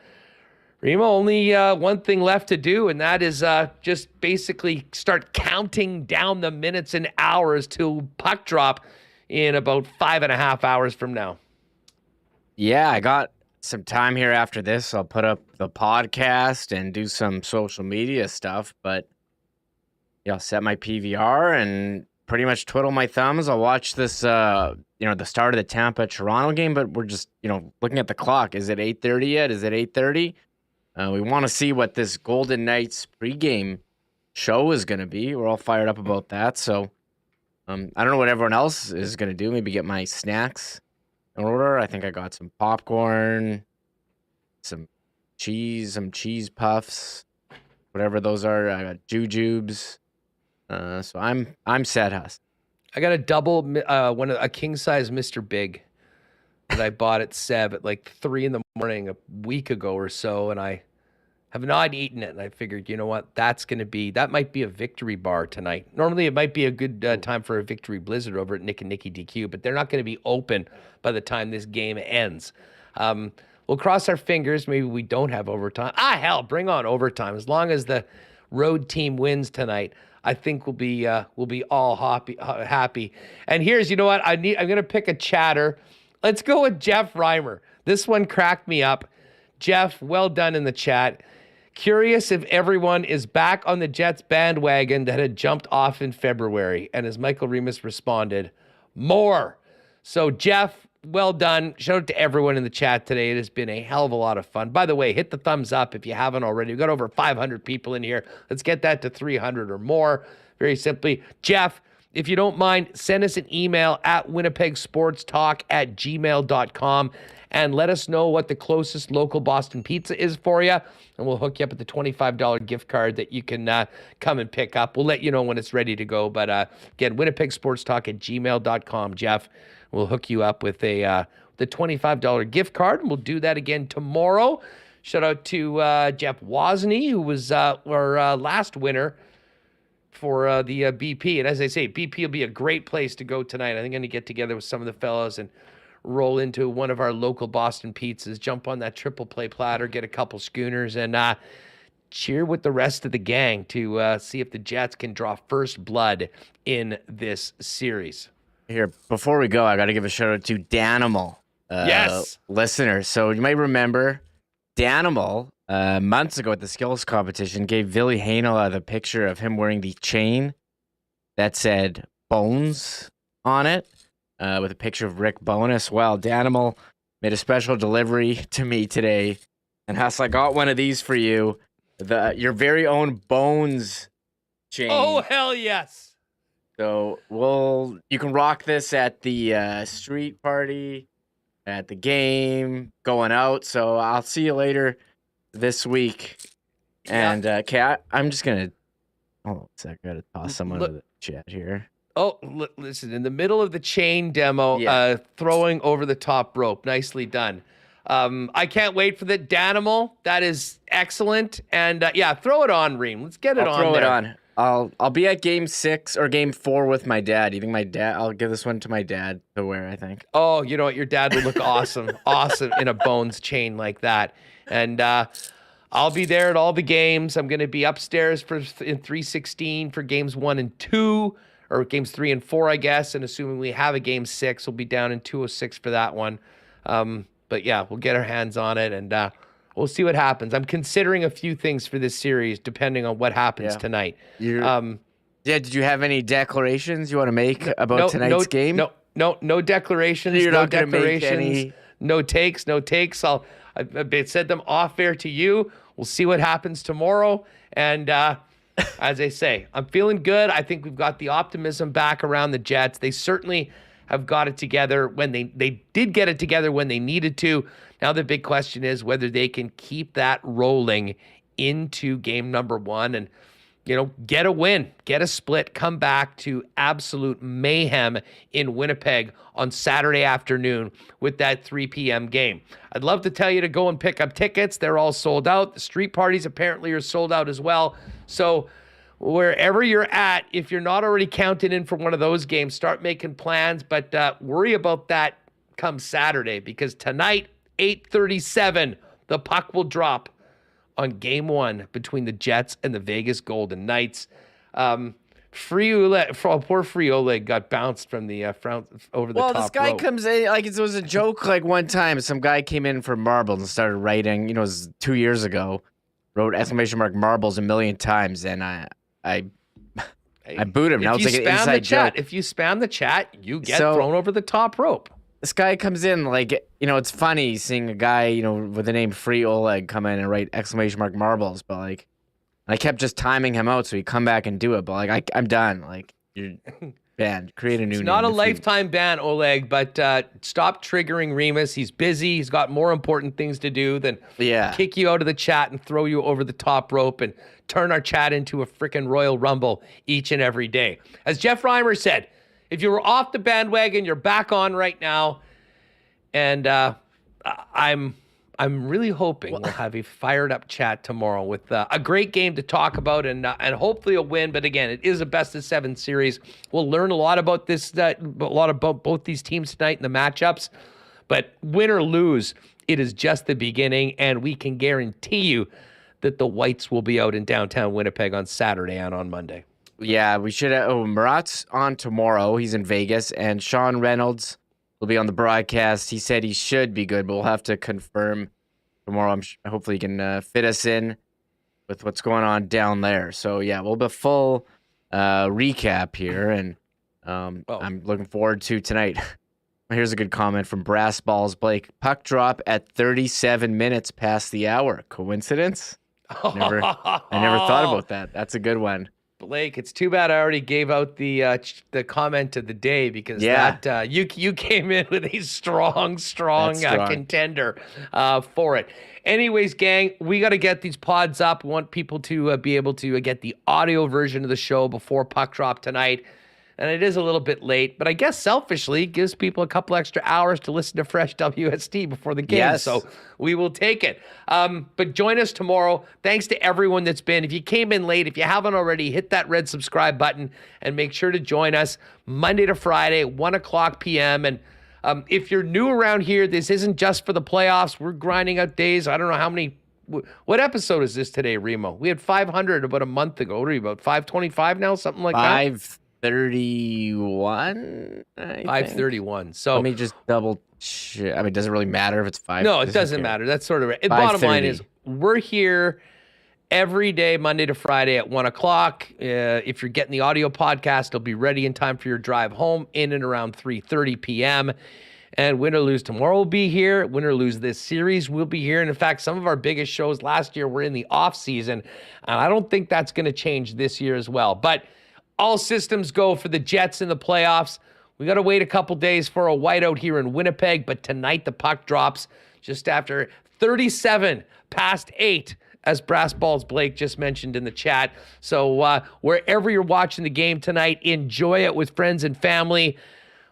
Remo, only one thing left to do, and that is just basically start counting down the minutes and hours till puck drop in about 5.5 hours from now. Yeah, I got some time here after this. I'll put up the podcast and do some social media stuff, but yeah, I'll set my PVR and pretty much twiddle my thumbs. I'll watch this, the start of the Tampa-Toronto game, but we're just, looking at the clock. Is it 8:30 yet? Is it 8:30? We want to see what this Golden Knights pregame show is going to be. We're all fired up about that. So I don't know what everyone else is going to do. Maybe get my snacks in order. I think I got some popcorn, some cheese puffs, whatever those are. I got jujubes. So I'm set, Huss. I got a double, a king size Mr. Big that I bought at Sev at like 3 a.m. a week ago or so, and I have not eaten it. And I figured, you know what, that might be a victory bar tonight. Normally, it might be a good time for a victory blizzard over at Nick and Nicky DQ, but they're not going to be open by the time this game ends. We'll cross our fingers. Maybe we don't have overtime. Hell, bring on overtime. As long as the road team wins tonight, I think we'll be all happy. And here's, you know what? I'm going to pick a chatter. Let's go with Jeff Reimer. This one cracked me up. Jeff, well done in the chat. Curious if everyone is back on the Jets bandwagon that had jumped off in February. And as Michael Remis responded, more. So Jeff, well done. Shout out to everyone in the chat today. It has been a hell of a lot of fun. By the way, hit the thumbs up if you haven't already. We've got over 500 people in here. Let's get that to 300 or more. Very simply, Jeff, if you don't mind, send us an email at winnipegsportstalk@gmail.com and let us know what the closest local Boston pizza is for you, and we'll hook you up at the $25 gift card that you can come and pick up. We'll let you know when it's ready to go. But again, winnipegsportstalk@gmail.com, Jeff. We'll hook you up with the $25 gift card, and we'll do that again tomorrow. Shout out to Jeff Wozni, who was our last winner for the BP. And as I say, BP will be a great place to go tonight. I think I'm going to get together with some of the fellows and roll into one of our local Boston pizzas, jump on that triple play platter, get a couple schooners, and cheer with the rest of the gang to see if the Jets can draw first blood in this series. Here, before we go, I got to give a shout out to Danimal, yes, listeners. So you might remember Danimal months ago at the skills competition gave Ville Heinola the picture of him wearing the chain that said Bones on it, with a picture of Rick Bowness. Well, Danimal made a special delivery to me today, and Huss, I got one of these for you, your very own Bones chain. Oh, hell yes. So you can rock this at the street party, at the game, going out. So I'll see you later this week. And okay, I'm just gonna hold on a sec. I gotta toss someone to the chat here. Oh, listen! In the middle of the chain demo, throwing over the top rope, nicely done. I can't wait for the Danimal. That is excellent. And throw it on, Reem. Let's get it on. Throw it on. I'll be at game 6 or game 4 with my dad. You think my dad? I'll give this one to my dad to wear, I think. Oh, you know what? Your dad would look awesome in a Bones chain like that. And I'll be there at all the games. I'm going to be upstairs in 316 for games 1 and 2, or games 3 and 4, I guess. And assuming we have a game 6, we'll be down in 206 for that one. But yeah, we'll get our hands on it, and we'll see what happens. I'm considering a few things for this series, depending on what happens tonight. Did you have any declarations you want to make about tonight's game? No declarations. You're not going to make any. No takes. I've said them off air to you. We'll see what happens tomorrow. And as I say, I'm feeling good. I think we've got the optimism back around the Jets. They certainly have got it together when they did get it together when they needed to. Now the big question is whether they can keep that rolling into game number 1. And get a win, get a split, come back to absolute mayhem in Winnipeg on Saturday afternoon with that 3 p.m. game. I'd love to tell you to go and pick up tickets. They're all sold out. The street parties apparently are sold out as well. So wherever you're at, if you're not already counted in for one of those games, start making plans. But worry about that come Saturday, because tonight, 8:37, the puck will drop on game 1 between the Jets and the Vegas Golden Knights. Poor Friolet got bounced from the front over the top rope. Well, this guy comes in like it was a joke. Like one time, some guy came in for marbles and started writing. It was 2 years ago. Wrote !marbles a million times, and I booed him. Now it's like an inside joke. If you spam the chat, you get thrown over the top rope. This guy comes in like, it's funny seeing a guy, with the name Free Oleg come in and write !marbles, but like, I kept just timing him out so he'd come back and do it. But like, I'm done. Like, you're banned. Create a new name. It's not a lifetime ban, Oleg, but stop triggering Remis. He's busy. He's got more important things to do than kick you out of the chat and throw you over the top rope and turn our chat into a freaking Royal Rumble each and every day. As Jeff Reimer said, if you were off the bandwagon, you're back on right now. And I'm really hoping we'll have a fired up chat tomorrow with a great game to talk about and hopefully a win. But again, it is a best of 7 series. We'll learn a lot about about both these teams tonight in the matchups. But win or lose, it is just the beginning, and we can guarantee you that the Whites will be out in downtown Winnipeg on Saturday and on Monday. Yeah, we should have. Murat's on tomorrow. He's in Vegas. And Sean Reynolds will be on the broadcast. He said he should be good, but we'll have to confirm tomorrow. Hopefully he can fit us in with what's going on down there. So, yeah, we'll have a full recap here. And I'm looking forward to tonight. Here's a good comment from Brass Balls Blake. Puck drop at 37 minutes past the hour. Coincidence? I never thought about that. That's a good one. Blake, it's too bad I already gave out the comment of the day, because you came in with a strong contender for it. Anyways, gang, we got to get these pods up. We want people to be able to get the audio version of the show before puck drop tonight. And it is a little bit late, but I guess selfishly it gives people a couple extra hours to listen to fresh WST before the game. Yes. So we will take it. But join us tomorrow. Thanks to everyone that's been. If you came in late, if you haven't already, hit that red subscribe button and make sure to join us Monday to Friday, 1 o'clock p.m. And if you're new around here, this isn't just for the playoffs. We're grinding out days. I don't know how many. What episode is this today, Remo? We had 500 about a month ago. What are we, about 525 now? Something like that? 531. 531. So let me just double check. I mean, does it really matter if it's 5? No, it doesn't matter. That's sort of right. Bottom line is we're here every day, Monday to Friday at 1 o'clock. If you're getting the audio podcast, it'll be ready in time for your drive home in and around 3:30 p.m. And win or lose tomorrow will be here. Win or lose this series will be here. And in fact, some of our biggest shows last year were in the off season. And I don't think that's going to change this year as well. But all systems go for the Jets in the playoffs. We got to wait a couple days for a whiteout here in Winnipeg, but tonight the puck drops just after 37 past 8, as Brass Balls Blake just mentioned in the chat. So wherever you're watching the game tonight, enjoy it with friends and family.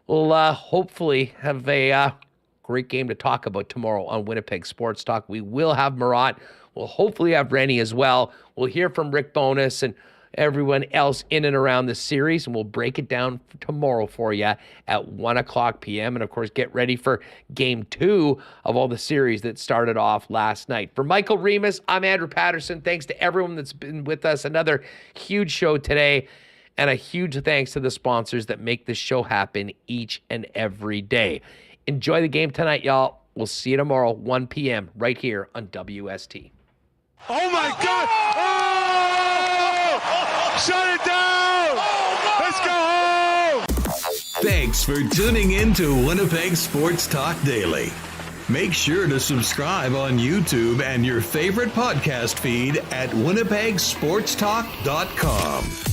We'll hopefully have a great game to talk about tomorrow on Winnipeg Sports Talk. We will have Murat. We'll hopefully have Rennie as well. We'll hear from Rick Bowness and everyone else in and around the series, and we'll break it down tomorrow for you at 1 o'clock p.m. And, of course, get ready for Game 2 of all the series that started off last night. For Michael Remis, I'm Andrew Paterson. Thanks to everyone that's been with us. Another huge show today, and a huge thanks to the sponsors that make this show happen each and every day. Enjoy the game tonight, y'all. We'll see you tomorrow, 1 p.m., right here on WST. Oh, my God! Oh! Shut it down! Let's go home! Thanks for tuning in to Winnipeg Sports Talk Daily. Make sure to subscribe on YouTube and your favorite podcast feed at winnipegsportstalk.com.